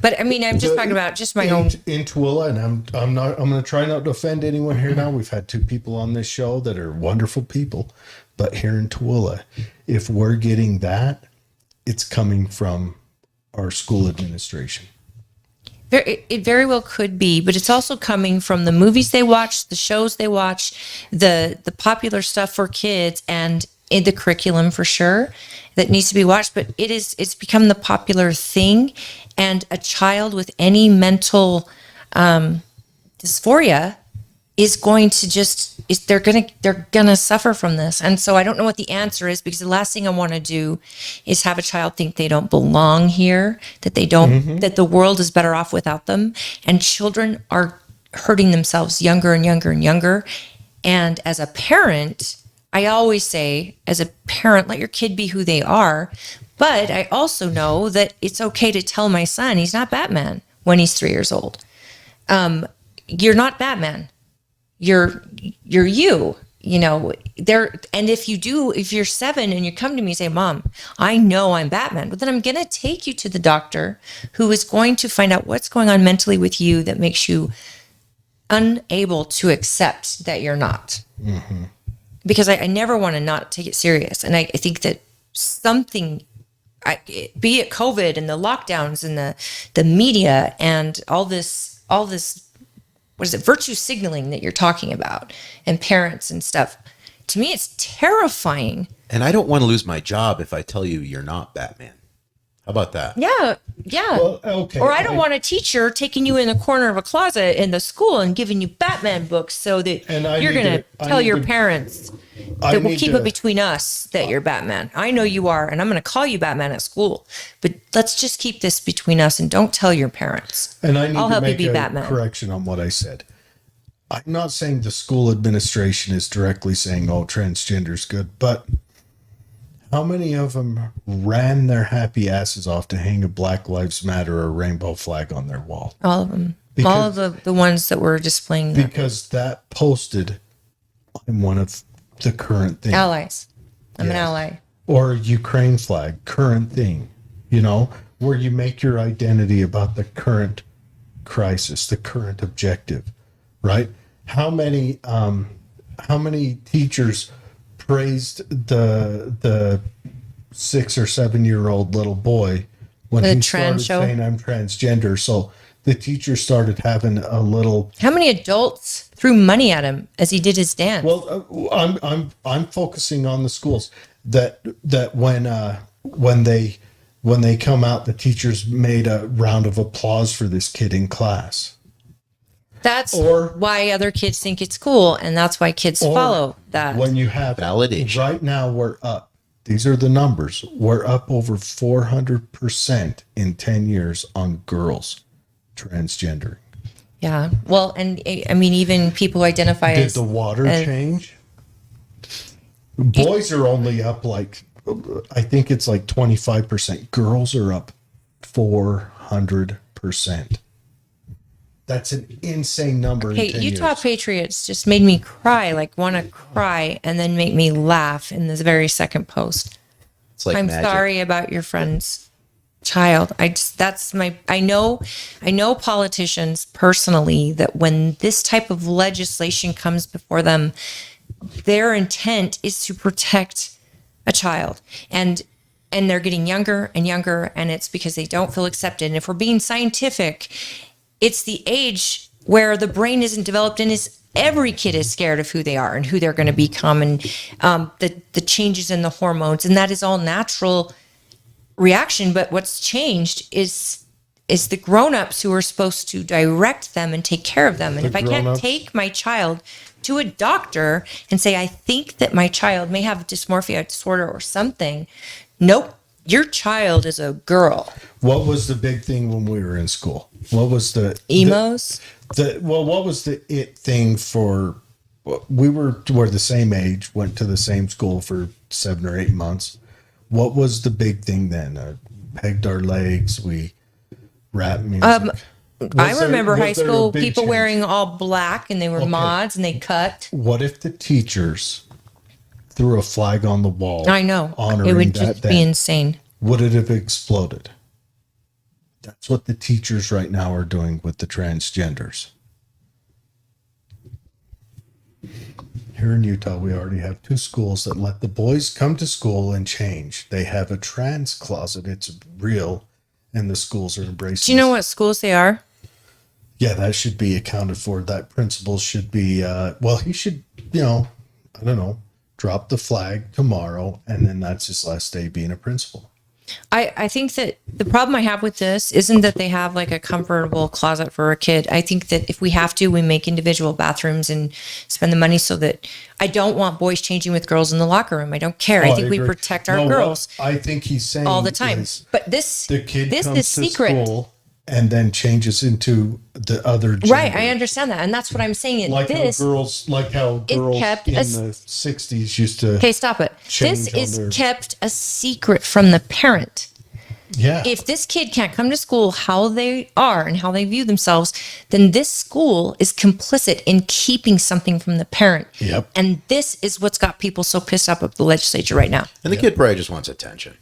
But I mean, I'm just talking about just my own. In Tooele, and I'm going to try not to offend anyone here now. We've had 2 people on this show that are wonderful people, but here in Tooele, if we're getting that, it's coming from our school administration. It very well could be, but it's also coming from the movies they watch, the shows they watch, the popular stuff for kids, and in the curriculum for sure that needs to be watched. But it's become the popular thing, and a child with any mental dysphoria is going to they're gonna suffer from this. And so I don't know what the answer is, because the last thing I want to do is have a child think they don't belong here, that they don't, that the world is better off without them. And children are hurting themselves younger and younger and younger. And as a parent, I always say, as a parent, let your kid be who they are, But I also know that it's okay to tell my son he's not Batman when he's 3 years old. You're not Batman. You're you. You know, there. And if you're 7 and you come to me and say, Mom, I know I'm Batman, but then I'm going to take you to the doctor who is going to find out what's going on mentally with you that makes you unable to accept that you're not. Mm-hmm. Because I never want to not take it serious. And I think that something, be it COVID and the lockdowns and the media and all this, what is it, virtue signaling that you're talking about, and parents and stuff. To me, it's terrifying. And I don't want to lose my job if I tell you you're not Batman. How about that? Yeah. Well, okay. Or I don't want a teacher taking you in the corner of a closet in the school and giving you Batman books so that you're going to tell your parents that we'll keep it between us that you're Batman. I know you are, and I'm going to call you Batman at school. But let's just keep this between us and don't tell your parents. And I need I'll to help make you be a Batman. correction on what I said. I'm not saying the school administration is directly saying, oh, transgender's good, but how many of them ran their happy asses off to hang a Black Lives Matter or rainbow flag on their wall? All of them. All of the ones that were displaying that. Because that posted, I'm one of the current thing. Allies. I'm an ally. Or Ukraine flag, current thing, you know, where you make your identity about the current crisis, the current objective, right? How many teachers praised the 6 or 7 year old little boy when he started saying I'm transgender? So the teacher started having a little. How many adults threw money at him as he did his dance? Well, I'm focusing on the schools that when they come out, the teachers made a round of applause for this kid in class. That's why other kids think it's cool, and that's why kids follow that. When you have validation. Right now, we're up. These are the numbers. We're up over 400% in 10 years on girls transgendering. Yeah. Well, and I mean, even people who identify Did as... the water change? Boys are only up like, I think it's like 25%. Girls are up 400%. That's an insane number. Hey, Utah Patriots just made me cry, like want to cry, and then make me laugh in this very second post. It's like I'm magic. sorry about your friend's child. I know politicians personally that when this type of legislation comes before them, their intent is to protect a child. And they're getting younger and younger, and it's because they don't feel accepted. And if we're being scientific, it's the age where the brain isn't developed and every kid is scared of who they are and who they're going to become, and the changes in the hormones, and that is all natural reaction. But what's changed is the grown-ups who are supposed to direct them and take care of them. And if I can't take my child to a doctor and say, I think that my child may have dysmorphia disorder or something, nope. Your child is a girl. What was the big thing when we were in school? What was the emos? What was the it thing for? We were the same age, went to the same school for 7 or 8 months. What was the big thing then? Pegged our legs. We rap music. I remember high school people wearing all black, and they were mods, and they cut. What if the teachers threw a flag on the wall? I know. Honoring it would just that be day? insane. Would it have exploded? That's what the teachers right now are doing with the transgenders. Here in Utah, we already have 2 schools that let the boys come to school and change. They have a trans closet. It's real, and the schools are embracing. Do you know what schools they are? Yeah, that should be accounted for. That principal should be, he should, I don't know, drop the flag tomorrow, and then that's his last day being a principal. I think that the problem I have with this isn't that they have like a comfortable closet for a kid. I think that if we have to, we make individual bathrooms and spend the money so that I don't want boys changing with girls in the locker room. I don't care. I think we protect our girls. I think he's saying all the time. But this the kid this comes is secret. School, and then changes into the other gender. Right, I understand that, and that's what I'm saying. Like This how girls kept in as- the 60s used to. okay, stop it. This change on is their- kept a secret from the parent. Yeah. If this kid can't come to school how they are and how they view themselves, then this school is complicit in keeping something from the parent. Yep. And this is what's got people so pissed off at the legislature right now. And the kid probably just wants attention.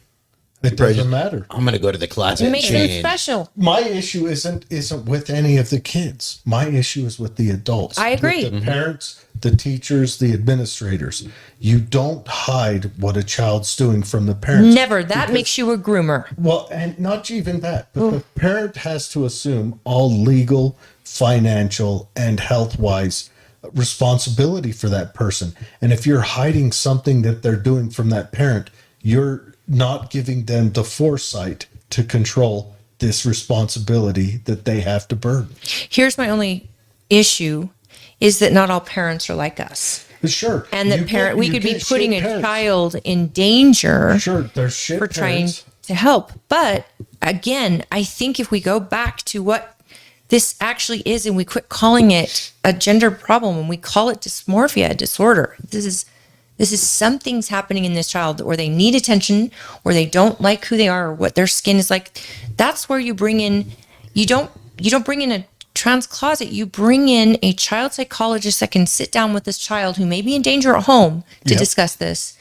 It doesn't matter. I'm going to go to the closet It and makes them change. special. My issue isn't with any of the kids. My issue is with the adults. I agree. With the parents, the teachers, the administrators. You don't hide what a child's doing from the parents. Never. That makes you a groomer. Well, and not even that, but the parent has to assume all legal, financial, and health-wise responsibility for that person. And if you're hiding something that they're doing from that parent, you're not giving them the foresight to control this responsibility that they have to burden. Here's my only issue is that not all parents are like us. Sure. And that we you could be get putting shit a parents. child in danger Sure, there's shit for trying parents. to help. But again, I think if we go back to what this actually is and we quit calling it a gender problem and we call it dysmorphia, a disorder, this is something's happening in this child or they need attention or they don't like who they are or what their skin is like. That's where you bring in, you don't bring in a trans closet, you bring in a child psychologist that can sit down with this child who may be in danger at home to discuss this.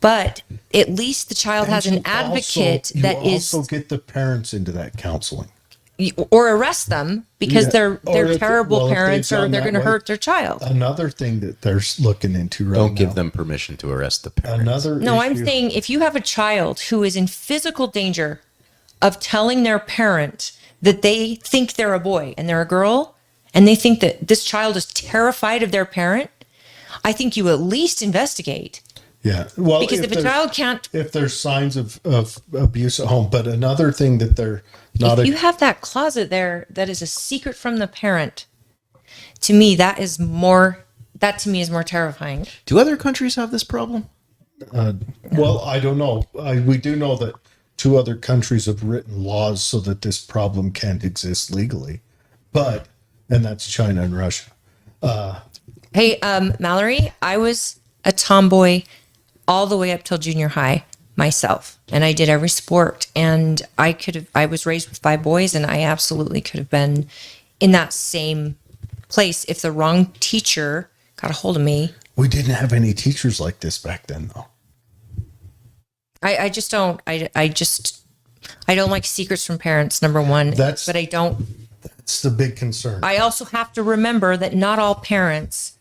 But at least the child has an advocate you that is, also get the parents into that counseling. or arrest them because Yeah. they're Or if- terrible well, if they've parents or done they're that going to way. hurt their child. Another thing that they're looking into right now. Don't give them permission to arrest the parents. Another No, I'm issue- saying if you have a child who is in physical danger of telling their parent that they think they're a boy and they're a girl, and they think that this child is terrified of their parent, I think you at least investigate. Yeah. Well, Because if a there's- child can't, if there's signs of abuse at home, but another thing that they're not if you have that closet there that is a secret from the parent, to me, that to me is more terrifying. Do other countries have this problem? well, I don't know. We do know that 2 other countries have written laws so that this problem can't exist legally, and that's China and Russia. Hey, Mallory, I was a tomboy all the way up till junior high myself, and I did every sport. And I was raised with 5 boys, and I absolutely could have been in that same place if the wrong teacher got a hold of me. We didn't have any teachers like this back then, though. I just don't. I don't like secrets from parents. Number one, That's- but I don't. It's the big concern. I also have to remember that not all parents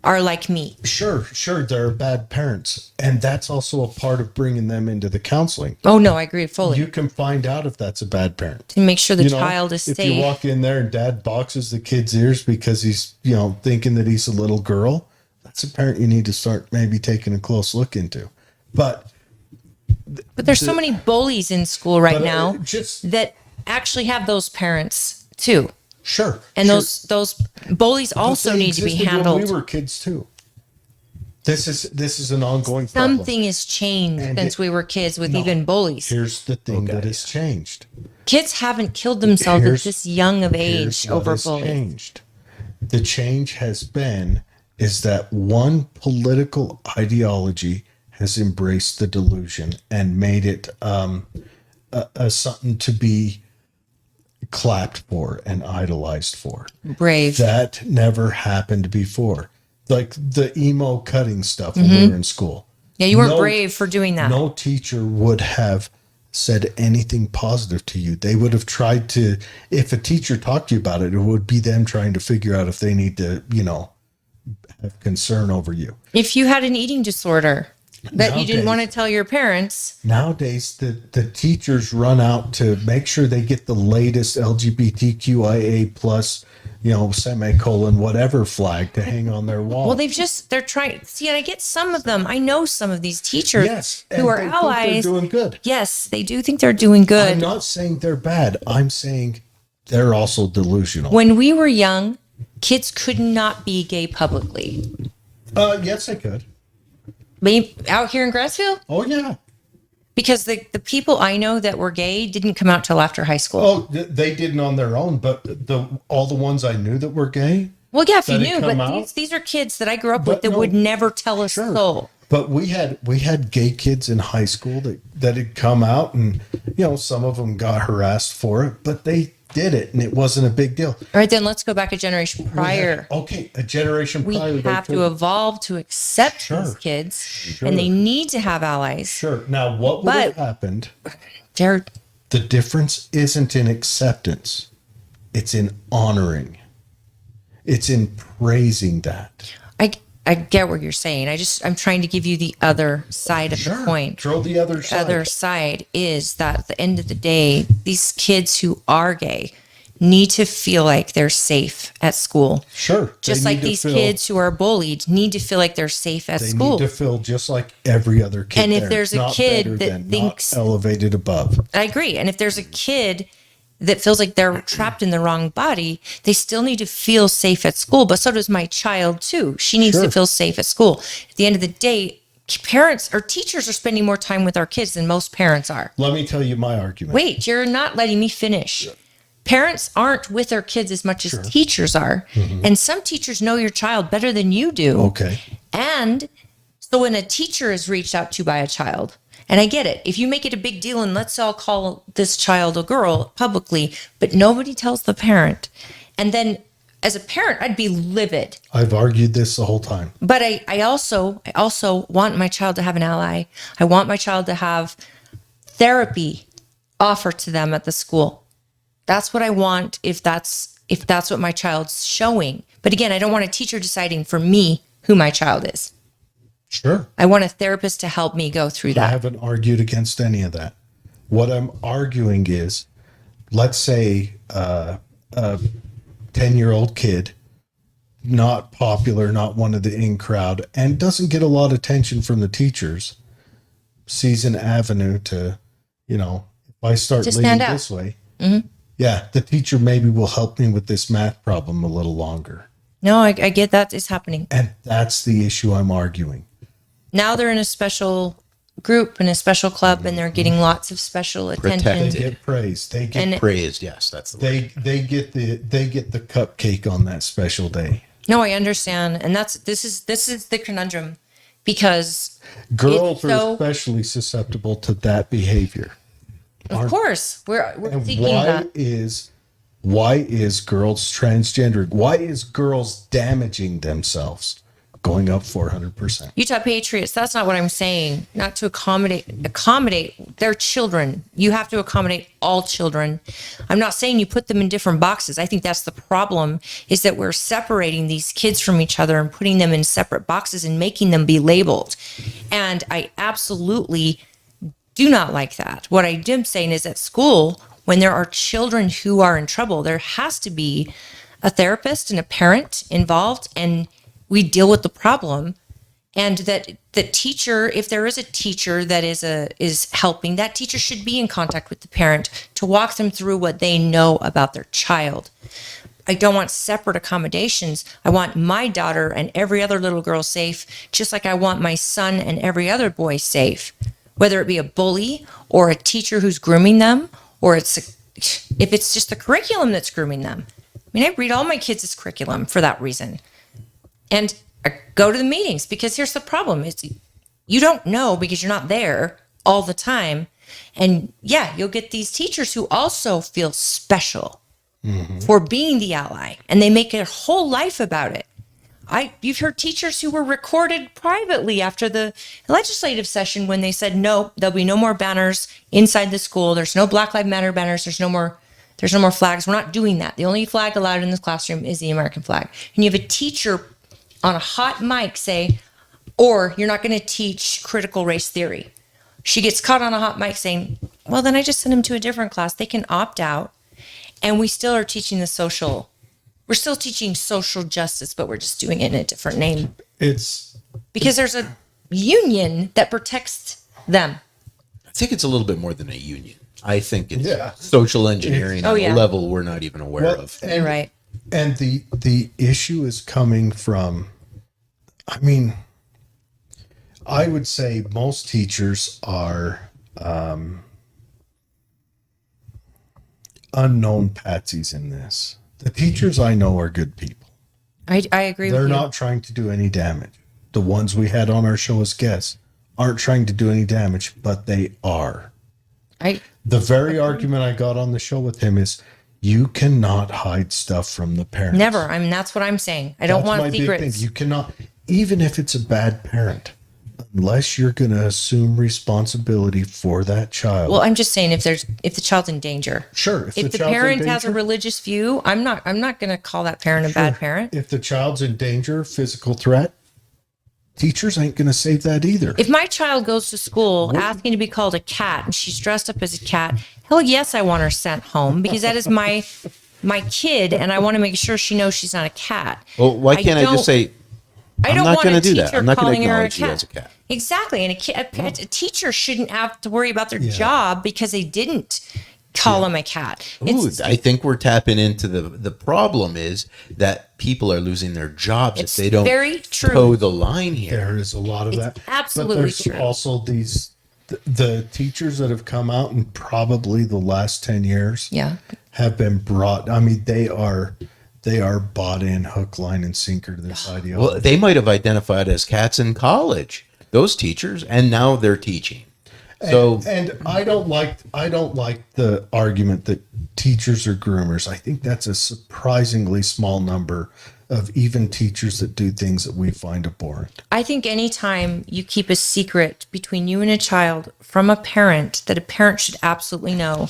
are like me. Sure, there are bad parents, and that's also a part of bringing them into the counseling. Oh no, I agree fully. You can find out if that's a bad parent. To make sure the You know, child is if safe. you walk in there and dad boxes the kid's ears because he's, thinking that he's a little girl, that's a parent you need to start maybe taking a close look into. But But there's so many bullies in school right But, now just- that actually have those parents too. sure. And sure. those bullies But also they need to be existed handled. when we were kids too. This is an ongoing problem. Something has changed And since it- we were kids with No. even bullies. Here's the thing that has changed. Kids haven't killed themselves at Here's- this young of Here's age what over has bullying. changed. The change has been is that one political ideology has embraced the delusion and made it a something to be clapped for and idolized for. Brave. That never happened before. Like the emo cutting stuff when Mm-hmm. we were in school. Yeah, you weren't No- brave for doing that. No teacher would have said anything positive to you. They would have tried to, if a teacher talked to you about it, it would be them trying to figure out if they need to, have concern over you. If you had an eating disorder that you didn't Nowadays- want to tell your parents, Nowadays, the teachers run out to make sure they get the latest LGBTQIA plus, semicolon, whatever flag to hang on their wall. well, they're trying. See, and I get some of them. I know some of these teachers yes, who and are they think allies. they're doing good. Yes, they do think they're doing good. I'm not saying they're bad. I'm saying they're also delusional. When we were young, kids could not be gay publicly. Yes, I could. Maybe out here in Grassfield, Oh yeah. Because the people I know that were gay didn't come out till after high school. Oh, they didn't on their own, but all the ones I knew that were gay. Well, yeah, if you that had knew, come but out? these are kids that I grew up But with that no, would never tell a soul. But we had gay kids in high school that had come out, and some of them got harassed for it, but they did it, and it wasn't a big deal. All right, then let's go back a generation prior. A generation We prior. have to evolve to accept these kids, and they need to have allies. Sure. Now, what would have happened? Jared, The difference isn't in acceptance; it's in honoring. It's in praising that. I get what you're saying. I'm trying to give you the other side of the coin. Throw the other side. The other side is that at the end of the day, these kids who are gay need to feel like they're safe at school. Sure. Just like these kids who are bullied need to feel like they're safe at school. They need to feel just like every other kid. And if there's a kid that thinks not elevated above. I agree. And if there's a kid that feels like they're trapped in the wrong body, they still need to feel safe at school. But so does my child too. She needs to feel safe at school. At the end of the day, parents or teachers are spending more time with our kids than most parents are. Let me tell you my argument. Wait, you're not letting me finish. Parents aren't with their kids as much as teachers are. And some teachers know your child better than you do. Okay. And so when a teacher is reached out to by a child, and I get it, if you make it a big deal and let's all call this child a girl publicly, but nobody tells the parent. And then as a parent, I'd be livid. I've argued this the whole time. But I also want my child to have an ally. I want my child to have therapy offered to them at the school. That's what I want if that's what my child's showing. But again, I don't want a teacher deciding for me who my child is. Sure. I want a therapist to help me go through that. I haven't argued against any of that. What I'm arguing is, let's say a 10-year-old kid, not popular, not one of the in crowd, and doesn't get a lot of attention from the teachers, sees an avenue to, if I start leading this way, yeah, the teacher maybe will help me with this math problem a little longer. No, I get that is happening. And that's the issue I'm arguing. Now they're in a special group, in a special club, and they're getting lots of special attention. They get praised. They get praised. Yes, that's the word. they get the cupcake on that special day. No, I understand, and this is the conundrum, because Girls are especially susceptible to that behavior. Of course, we're And seeking that. why is girls transgendering? Why is girls damaging themselves? Going up 400%. Utah Patriots, that's not what I'm saying. Not to accommodate their children. You have to accommodate all children. I'm not saying you put them in different boxes. I think that's the problem, is that we're separating these kids from each other and putting them in separate boxes and making them be labeled. And I absolutely do not like that. What I am saying is at school, when there are children who are in trouble, there has to be a therapist and a parent involved, and we deal with the problem. And that the teacher, if there is a teacher that is helping, that teacher should be in contact with the parent to walk them through what they know about their child. I don't want separate accommodations. I want my daughter and every other little girl safe, just like I want my son and every other boy safe, whether it be a bully or a teacher who's grooming them, or if it's just the curriculum that's grooming them. I mean, I read all my kids' curriculum for that reason. And I go to the meetings, because here's the problem. You don't know because you're not there all the time. And yeah, you'll get these teachers who also feel special for being the ally, and they make their whole life about it. You've heard teachers who were recorded privately after the legislative session when they said, no, there'll be no more banners inside the school. There's no Black Lives Matter banners. There's no more flags. We're not doing that. The only flag allowed in this classroom is the American flag. And you have a teacher on a hot mic say, or you're not going to teach critical race theory. She gets caught on a hot mic saying, well, then I just send them to a different class. They can opt out. And we still are teaching we're still teaching social justice, but we're just doing it in a different name. It's because there's a union that protects them. I think it's a little bit more than a union. I think it's social engineering on a level we're not even aware of. You're right. And the issue is coming from, I mean, I would say most teachers are unknown patsies in this. The teachers I know are good people. I agree They're with you. not trying to do any damage. The ones we had on our show as guests aren't trying to do any damage, but they are. The very argument I got on the show with him is you cannot hide stuff from the parents. Never. I mean, that's what I'm saying. I don't That's want my big secrets. thing. You cannot, even if it's a bad parent, unless you're going to assume responsibility for that child. Well, I'm just saying if the child's in danger. Sure. If the child's in parent has a danger- religious view, I'm not going to call that parent a bad parent. If the child's in danger, physical threat, teachers ain't going to save that either. If my child goes to school asking to be called a cat and she's dressed up as a cat, hell yes, I want her sent home because that is my kid, and I want to make sure she knows she's not a cat. Well, why can't I just say, I I'm don't not want going a to do that. teacher I'm not going to calling her a acknowledge you cat. as a cat. Exactly, and a teacher shouldn't have to worry about their job because they didn't call him a cat. Ooh, I think we're tapping into the problem is that people are losing their jobs if they don't very true. toe the line here. There is a lot of that. absolutely but there's true. also the teachers that have come out in probably the last 10 years Yeah. have been brought. I mean, they are bought in hook, line, and sinker to this ideology. Well, they might have identified as cats in college, those teachers, and now they're teaching. So and I don't like the argument that teachers are groomers. I think that's a surprisingly small number of even teachers that do things that we find abhorrent. I think anytime you keep a secret between you and a child from a parent that a parent should absolutely know,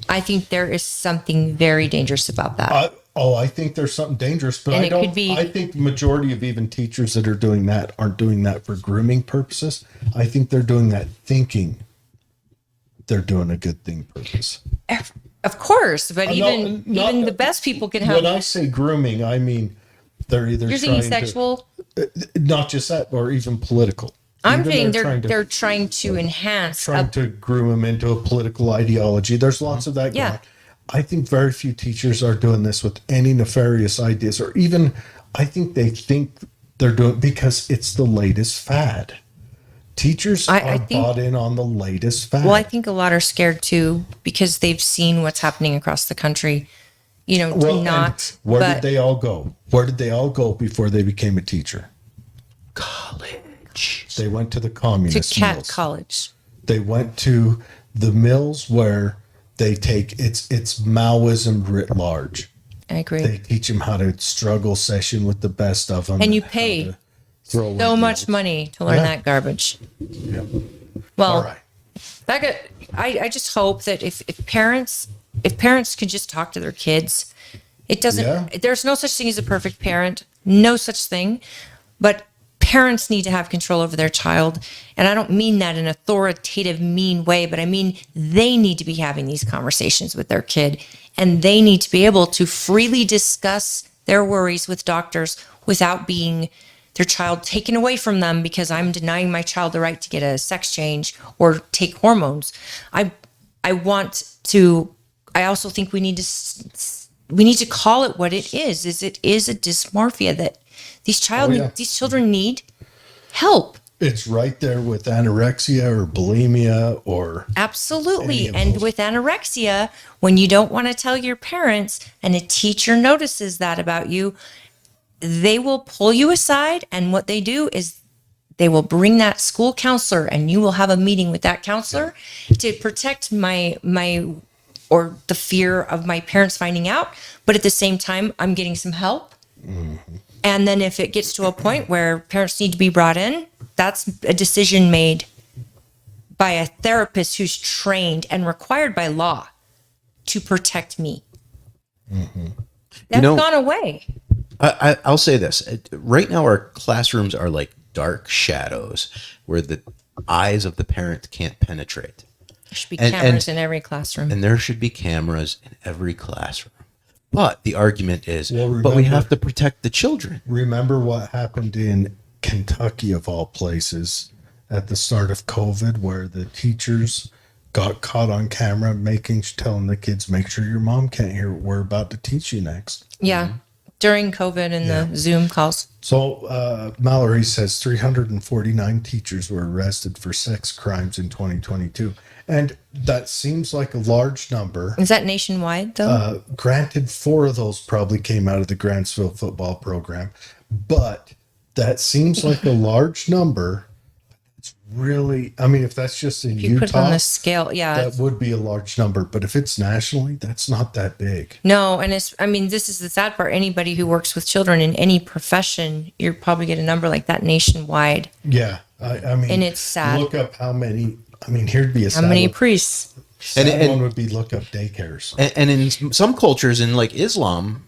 I think there is something very dangerous about that. I think there's something dangerous, but And I it don't. could be- I think the majority of even teachers that are doing that aren't doing that for grooming purposes. I think they're doing that thinking they're doing a good thing purpose. Of course, but No, even not- the best people can When have. I say grooming, I mean they're either You're trying saying sexual. not just that, or even political. I'm Even saying they're they're trying to enhance. trying to groom them into a political ideology. There's lots of that going Yeah. on. I think very few teachers are doing this with any nefarious ideas, or even I think they think they're doing because it's the latest fad. Teachers I are think- bought in on the latest fad. Well, I think a lot are scared too because they've seen what's happening across the country. You know, Well, and not. where but did they all go? Where did they all go before they became a teacher? college. They went to the to communist cat mills. college. They went to the mills where they take it's Maoism writ large. I agree. They teach them how to struggle session with the best of them, And you how pay to throw away so much deals. money to learn Yeah. that garbage. Yep. Well, All right. I just hope that if parents could just talk to their kids, it doesn't. Yeah. There's no such thing as a perfect parent. No such thing, but parents need to have control over their child, and I don't mean that in an authoritative, mean way, but I mean they need to be having these conversations with their kid, and they need to be able to freely discuss their worries with doctors without being their child taken away from them because I'm denying my child the right to get a sex change or take hormones. I also think we need to call it what it is. It is a dysmorphia that these children need help. It's right there with anorexia or bulimia or Absolutely. Any of And those. with anorexia, when you don't want to tell your parents and a teacher notices that about you, they will pull you aside. And what they do is they will bring that school counselor and you will have a meeting with that counselor to protect or the fear of my parents finding out. But at the same time, I'm getting some help. And then if it gets to a point where parents need to be brought in, that's a decision made by a therapist who's trained and required by law to protect me. That's gone away. I'll say this. Right now, our classrooms are like dark shadows where the eyes of the parent can't penetrate. There should be And- cameras in every classroom. And there should be cameras in every classroom. But the argument is, Well, but we remember- have to protect the children. remember what happened in Kentucky of all places at the start of COVID, where the teachers got caught on camera telling the kids, make sure your mom can't hear what we're about to teach you next. Yeah. during COVID and the Zoom calls. So Mallory says 349 teachers were arrested for sex crimes in 2022. And that seems like a large number. Is that nationwide though? Granted, 4 of those probably came out of the Grantsville football program, but that seems like a large number. It's really, I mean, if that's just in If you put it on Utah, the scale, yeah. that would be a large number. But if it's nationally, that's not that big. No, and it's, I mean, this is the sad part. Anybody who works with children in any profession, you're probably get a number like that nationwide. Yeah. I mean, And it's sad. Look up how many, I mean, here'd be a How many sad priests? one would be look up daycares. And in some cultures, in like Islam,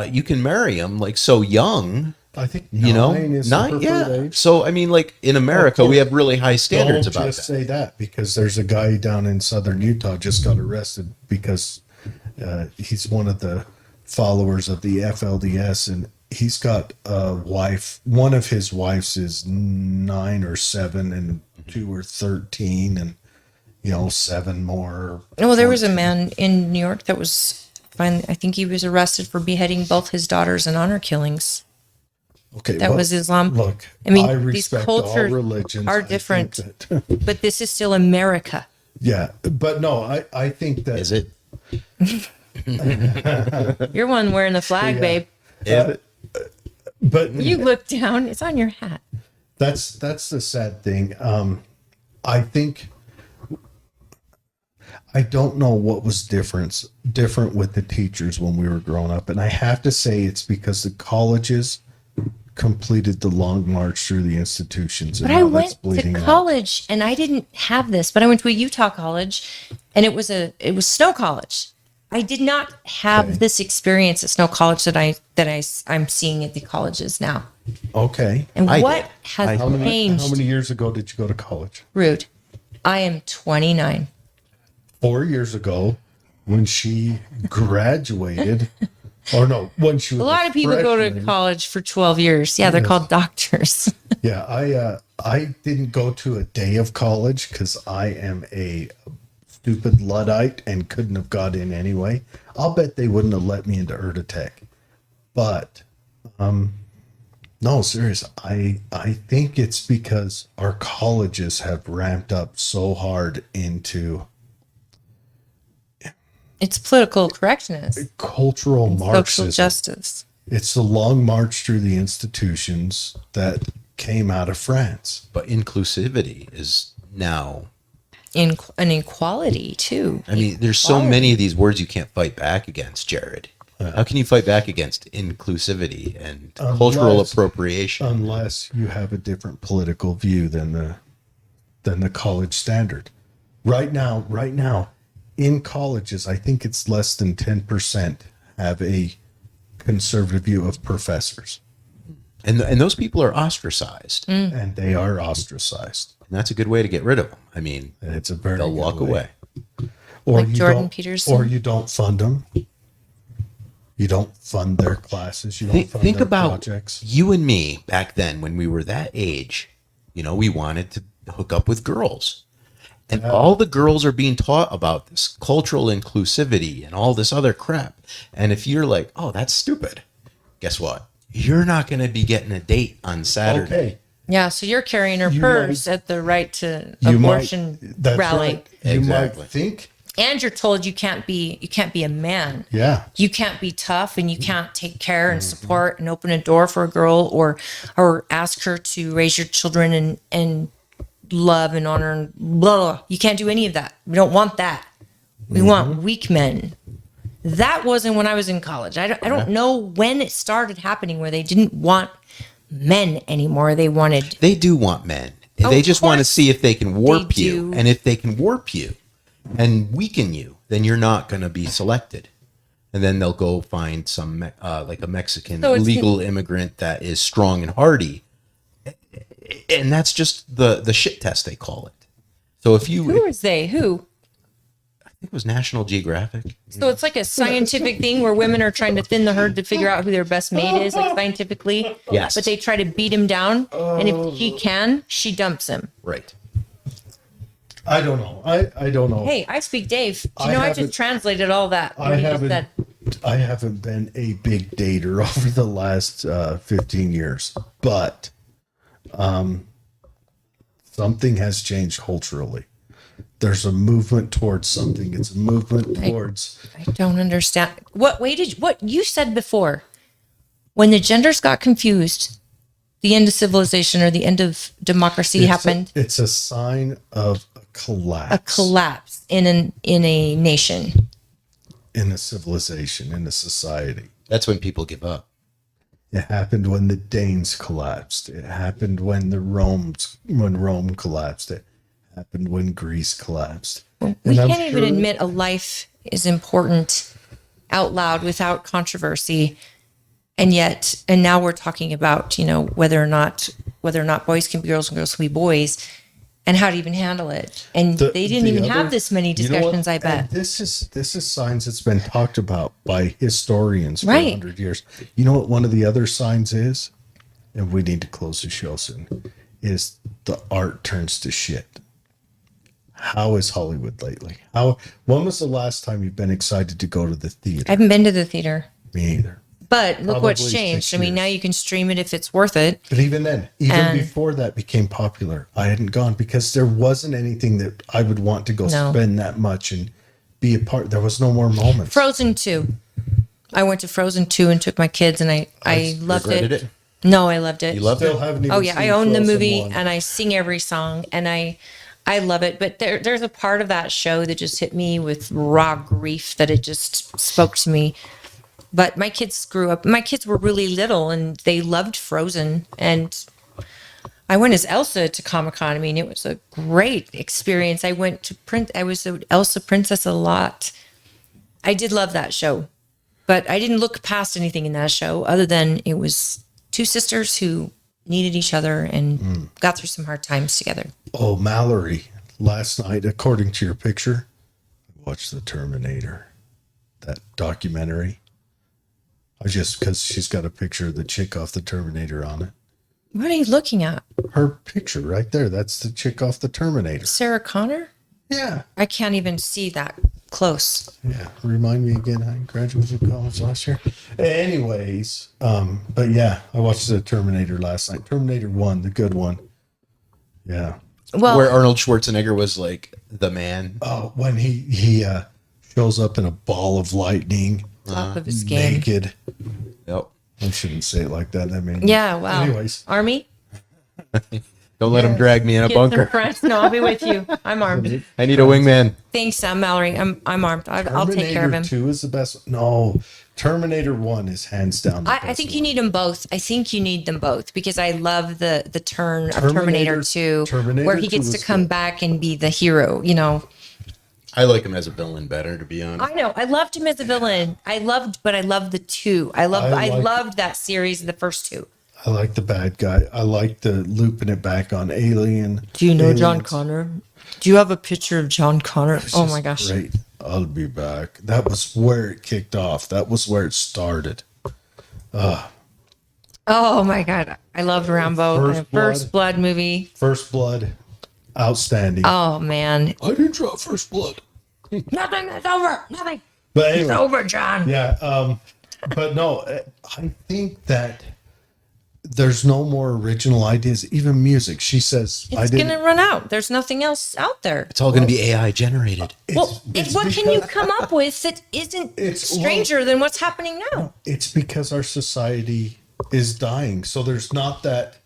you can marry them like so young. I think You know, 9 is the preferred age. So I mean, like in America, we have really high standards Don't about just that. say that, because there's a guy down in southern Utah just got arrested because he's one of the followers of the FLDS, and he's got a wife. One of his wives is 9 or 7, and 2 or 13, and 7 more. Well, there was a man in New York that was fine. I think he was arrested for beheading both his daughters in honor killings. Okay, That was Islam. Look, I mean, I these respect all cultures religions. are I think different. that- But this is still America. yeah, but no, I think that Is it? You're one wearing the flag, Yeah. babe. Yeah. But You look down. It's on your hat. that's the sad thing. I think I don't know what was different with the teachers when we were growing up, and I have to say it's because the colleges completed the long march through the institutions, and But I now that's went bleeding to out. college and I didn't have this, but I went to a Utah college and it was Snow College. I did not have Okay. this experience at Snow College I'm seeing at the colleges now. Okay, And I what did. has how changed? many years ago did you go to college? Rude. I am 29. 4 years ago, when she graduated, or no, when she was A lot of people go to freshman. college for 12 years. Yeah, they're called doctors. Yeah, I didn't go to a day of college because I am a stupid Luddite and couldn't have got in anyway. I'll bet they wouldn't have let me into Erdatech. But no, serious. I think it's because our colleges have ramped up so hard into It's political correctness, cultural social Marxism. justice. It's the long march through the institutions that came out of France. But inclusivity is now. In an equality too. I mean, there's so many of these words you can't fight back against, Jared. How can you fight back against inclusivity and cultural Unless- appropriation? Unless you have a different political view than the college standard. Right now, in colleges, I think it's less than 10% have a conservative view of professors, And those people are ostracized. and they are ostracized. And that's a good way to get rid of them. I mean, And it's a very they'll good walk way. away. Or Like you Jordan don't- Peterson? or you don't fund them. You don't fund their classes. You don't fund Think their about projects. you and me back then when we were that age. We wanted to hook up with girls. And all the girls are being taught about this cultural inclusivity and all this other crap. And if you're like, oh, that's stupid, guess what? You're not going to be getting a date on Saturday. Okay. Yeah, so you're carrying her You purse might- at the right to You abortion might, that's rally. right. You Exactly. might think, And you're told you can't be a man. yeah. You can't be tough and you can't take care and support and open a door for a girl or ask her to raise your children and love and honor and blah, blah. You can't do any of that. We don't want that. We want weak men. That wasn't when I was in college. I don't know when it started happening where they didn't want men anymore. They wanted They do want men. Oh, They of just want to course see if they can warp they you. do. And if they can warp you and weaken you, then you're not going to be selected. And then they'll go find some like a Mexican So it's- legal immigrant that is strong and hardy. And that's just the shit test, they call it. So if you, who is they? Who? I think it was National Geographic. So it's like a scientific thing where women are trying to thin the herd to figure out who their best mate is, like scientifically. Yes. But they try to beat him down, and if she can, she dumps him. Right. I don't know. I don't know. Hey, I speak Dave. Do I you know I haven't- just translated all that? I What he just haven't. said. I haven't been a big dater over the last 15 years, but something has changed culturally. There's a movement towards something. It's a movement towards. I don't understand. What you said before, when the genders got confused, the end of civilization or the end of democracy happened. It's a sign of a collapse. A collapse in a nation. In a civilization, in a society. That's when people give up. It happened when the Danes collapsed. It happened when Rome collapsed. It happened when Greece collapsed. We can't even admit a life is important out loud without controversy. And now we're talking about, whether or not boys can be girls and girls can be boys and how to even handle it. And they didn't even have this many discussions, I bet. And this is signs that's been talked about by historians for Right. 100 years. You know what one of the other signs is? And we need to close the show soon, is the art turns to shit. How is Hollywood lately? When was the last time you've been excited to go to the theater? I haven't been to the theater. Me either. But look what's Probably changed. 6 I mean, years. now you can stream it if it's worth it. But even then, And- before that became popular, I hadn't gone because there wasn't anything that I would want to go No. spend that much and be a part. There was no more moments. Frozen 2. I went to Frozen 2 and took my kids, and I loved Regretted it. it? No, I loved it. You loved Still it? haven't even Oh yeah, I seen own the Frozen movie 1. and I sing every song and I love it. But there's a part of that show that just hit me with raw grief that it just spoke to me. But my kids grew up. My kids were really little and they loved Frozen. And I went as Elsa to Comic-Con. I mean, it was a great experience. I was an Elsa princess a lot. I did love that show. But I didn't look past anything in that show other than it was two sisters who needed each other and got through some hard times together. Oh, Mallory, last night, according to your picture, I watched The Terminator, that documentary. Because she's got a picture of the chick off The Terminator on it. What are you looking at? Her picture right there, that's the chick off The Terminator. Sarah Connor? Yeah. I can't even see that close. Yeah. Remind me again, I graduated college last year. Anyways, but yeah, I watched The Terminator last night. Terminator 1, the good one. Yeah. Well, Where Arnold Schwarzenegger was like the man. Oh, when he shows up in a ball of lightning, top of his game. naked. Yep. I shouldn't say it like that. I mean, Yeah, wow. Anyways, Army? Don't let him drag me in a Get some bunker. friends. No, I'll be with you. I'm armed. I need a wingman. Thanks, Mallory. I'm armed. I'll take care of him. Terminator 2 is the best. No, Terminator 1 is hands down the best. I think you need them both. I think you need them both because I love the turn of Terminator 2 Terminator where he 2 gets to was come good. back and be the hero, I like him as a villain better, to be honest. I know. I loved him as a villain. But I loved the two. I loved that series, the first two. I like the bad guy. I like the looping it back on Alien. Do you know John Aliens. Connor? Do you have a picture of John Connor? It's Oh just my gosh. Great. I'll be back. That was where it kicked off. That was where it started. Oh my God. I loved Rambo. First First Blood movie. First Blood, outstanding. Oh man. I didn't draw First Blood. Nothing is over. Nothing But is anyway, over, John. yeah. But no, I think that there's no more original ideas, even music. She says, It's going to run out. There's nothing else out there. It's all going to be AI generated. Well, what can you come up with that isn't stranger than what's happening now? It's because our society is dying. So there's not that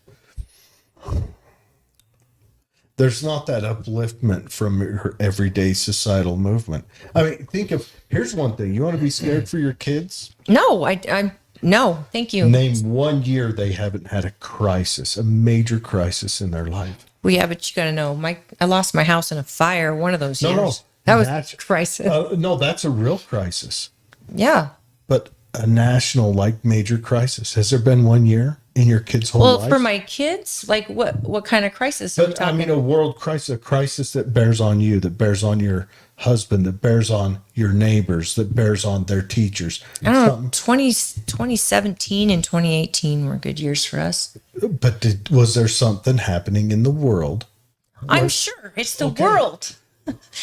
upliftment from her everyday societal movement. I mean, here's one thing. You want to be scared for your kids? No, I'm no, thank you. Name 1 year they haven't had a major crisis in their life. Well, yeah, but you got to know, I lost my house in a fire one of those years. No, that was that's- a crisis. No, that's a real crisis. Yeah. But a national, major crisis. Has there been 1 year in your kids' whole Well, life? for my kids, what kind of crisis are we But I talking? mean, a world crisis, a crisis that bears on you, that bears on your husband, that bears on your neighbors, that bears on their teachers. I don't know. 2017 and 2018 were good years for us. But was there something happening in the world? I'm sure it's the world.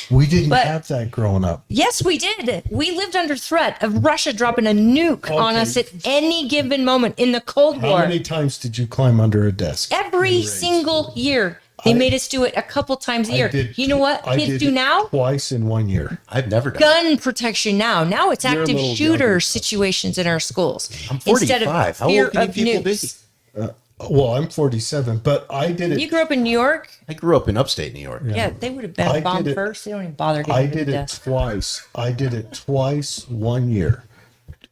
We didn't But- have that growing up. Yes, we did. We lived under threat of Russia dropping a nuke on Okay. us at any given moment in the Cold How War. many times did you climb under a desk? Every single year. They made us do it a couple times a year. You know what I kids did do it now? Twice in 1 year. I've never done. Gun protection now. Now it's You're a active little shooter younger. situations in our schools. I'm Instead 45. of How fear old can you of people be? nukes. Well, I'm 47, but I did it. You grew up in New York? I grew up in upstate New York. Yeah, they would have I been did bombed it- first. They don't even bother getting I to the did it desk. twice. I did it twice 1 year.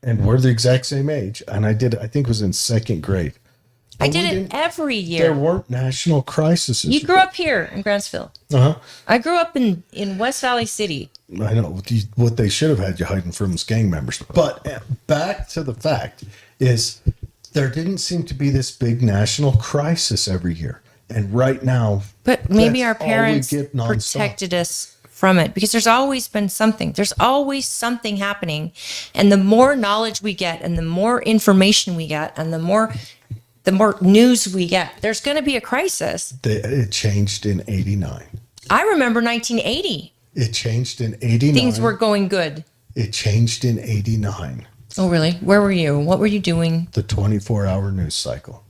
And we're the exact same age. And I did it, I think it was in second grade. I But did we it didn't- every There year. weren't national crises. You grew up here in Grantsville. Uh-huh. I grew up in West Valley City. I know what they should have had you hiding from is gang members. But back to the fact is there didn't seem to be this big national crisis every year. And right now, But maybe that's our all we parents get nonstop. protected us from it because there's always been something. There's always something happening. And the more knowledge we get and the more information we get and the more news we get, there's going to be a crisis. It changed in 89. I remember 1980. It changed in 89. Things were going good. It changed in 89. Oh, really? Where were you? What were you doing? The 24-hour news cycle.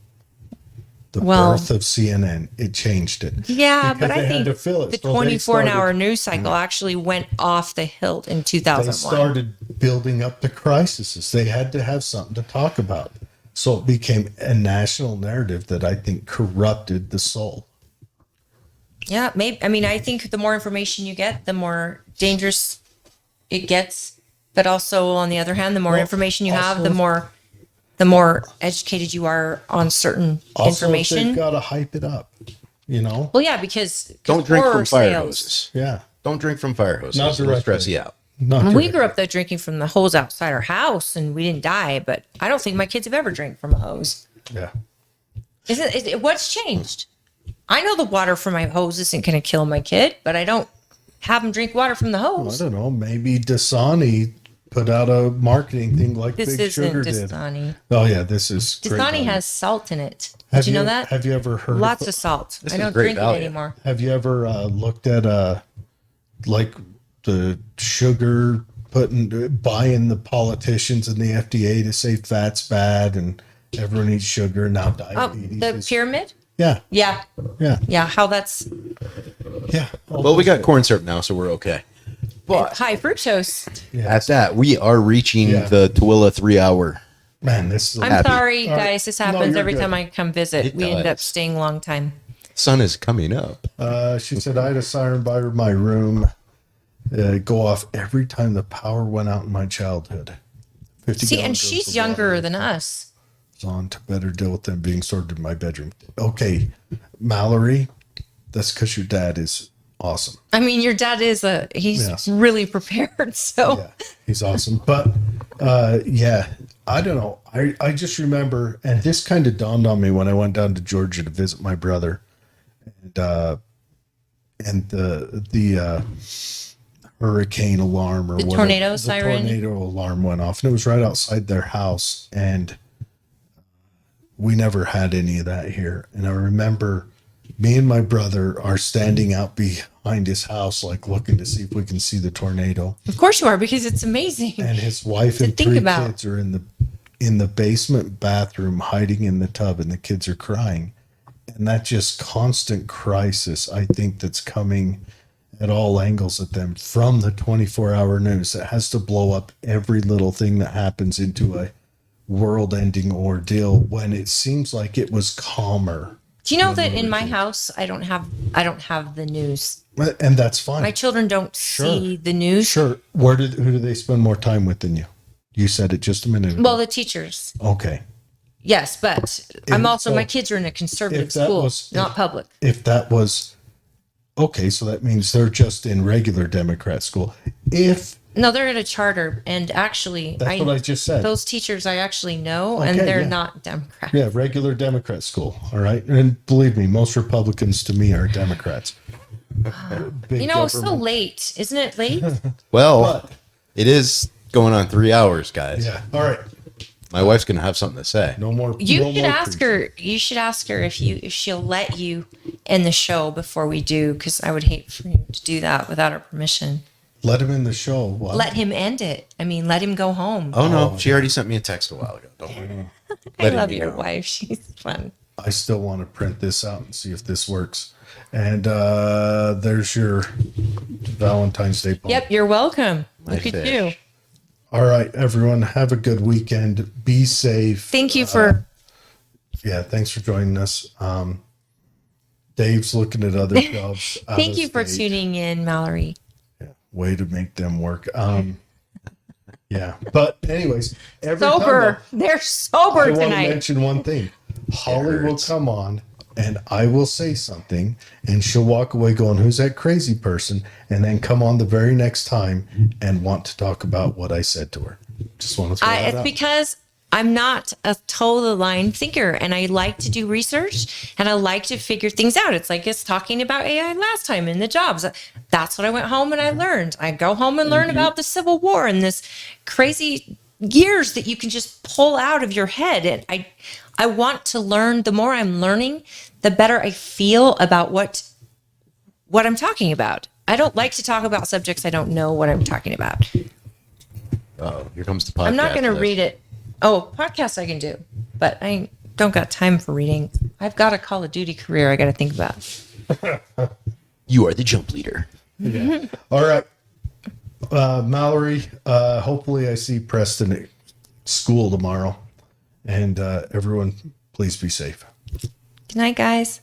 The Well- birth of CNN. It changed it. Yeah, Because but they I had think to fill it. the So they 24-hour started- news cycle actually went off the hilt in They 2001. started building up the crises. They had to have something to talk about. So it became a national narrative that I think corrupted the soul. Yeah, maybe. I mean, I think the more information you get, the more dangerous it gets. But also, on the other hand, the more Well, information you have, also- the more educated you are on certain Also, information. they've got to hype it up, you know? Well, yeah, because Don't drink horror from fire sales. hoses. Yeah. Don't drink from fire hoses. Not It'll directly. stress you out. Not We direct. grew up though drinking from the hose outside our house, and we didn't die. But I don't think my kids have ever drank from a hose. Yeah. What's changed? I know the water from my hose isn't going to kill my kid, but I don't have them drink water from the I hose. don't know. Maybe Dasani put out a marketing thing like This Big isn't Sugar did. Dasani. Oh yeah, this is great Dasani value. has salt in it. Have Did you know that? Have you ever heard? Lots of salt. This I is don't great drink value. it anymore. Have you ever looked at like the sugar buying the politicians and the FDA to say fat's bad and everyone eats sugar now Oh, diabetes? the is- pyramid? yeah, Yeah. yeah, Yeah. How that's yeah. Well, we got corn syrup now, so we're okay. But high fructose. at that, we are reaching Yeah. the Tooele 3-hour. Man, this is I'm Happy. sorry, All right. guys. This No, happens you're every good. time I come visit. It We end up does. staying a long time. Sun is coming up. She said I had a siren by my room go off every time the power went out in my childhood. 50 See, gallon and drums she's of younger water than us. was on to better deal with them being stored in my bedroom. Okay, Mallory, that's because your dad is awesome. I mean, your dad he's Yes. really prepared. So Yeah, he's awesome. But yeah, I don't know. I just remember, and this kind of dawned on me when I went down to Georgia to visit my brother, and the hurricane alarm or The whatever, tornado siren? tornado alarm went off, and it was right outside their house, and we never had any of that here. And I remember me and my brother are standing out behind his house, like looking to see if we can see the tornado. of course you are because it's amazing. And his wife To and think 3 about. kids are in the basement bathroom hiding in the tub, and the kids are crying. And that just constant crisis, I think, that's coming at all angles at them from the 24-hour news that has to blow up every little thing that happens into a world-ending ordeal when it seems like it was calmer. Do you know that in my house I don't have the news. And that's fine. My children don't see the news. Sure. Who do they spend more time with than you? You said it just a minute ago. Well, the teachers. Okay. Yes, but I'm also so my kids are in a conservative if that school, was- not public. If that was okay, so that means they're just in regular Democrat school. If No, they're at a charter, and actually, that's what I just said. those teachers I actually know, and Okay, they're yeah. not Democrat. Yeah, regular Democrat school. All right. And believe me, most Republicans to me are Democrats. Big You know, it's so government. late, isn't it? Late. Well, But- it is going on 3 hours, guys. Yeah. All right. My wife's going to have something to say. No more. You no should more ask preaching. her. You should ask her if she'll let you in the show before we do, because I would hate for you to do that without our permission. Let him in the show. What? Let him end it. I mean, let him go home. Oh no, she already sent me a text a while ago. Don't worry. I love your wife. She's fun. I still want to print this out and see if this works. And there's your Valentine's Day poem. Yep, you're welcome. My Look at fish. you. All right, everyone, have a good weekend. Be safe. Thank you for. Yeah, thanks for joining us. Dave's looking at other jobs. out Thank of you for state. tuning in, Mallory. Way to make them work. Yeah, but anyways, every time, Sober. They're I sober want to tonight. mention one thing. Holly will hurts. come on and I will say something and she'll walk away going, who's that crazy person? And then come on the very next time and want to talk about what I said to her. Just want to throw that It's out. because I'm not a toe-the-line thinker, and I like to do research, and I like to figure things out. It's like us talking about AI last time in the jobs. That's what I went home and I learned. I go home and learn about the Civil War and this crazy years that you can just pull out of your head. And I want to learn. The more I'm learning, the better I feel about what I'm talking about. I don't like to talk about subjects I don't know what I'm talking about. Oh, here comes the podcast. I'm not going to list. read it. Oh, podcast I can do, but I don't got time for reading. I've got a Call of Duty career I got to think about. You are the jump leader. Yeah. All right. Mallory, hopefully I see Preston at school tomorrow. And everyone, please be safe. Good night, guys.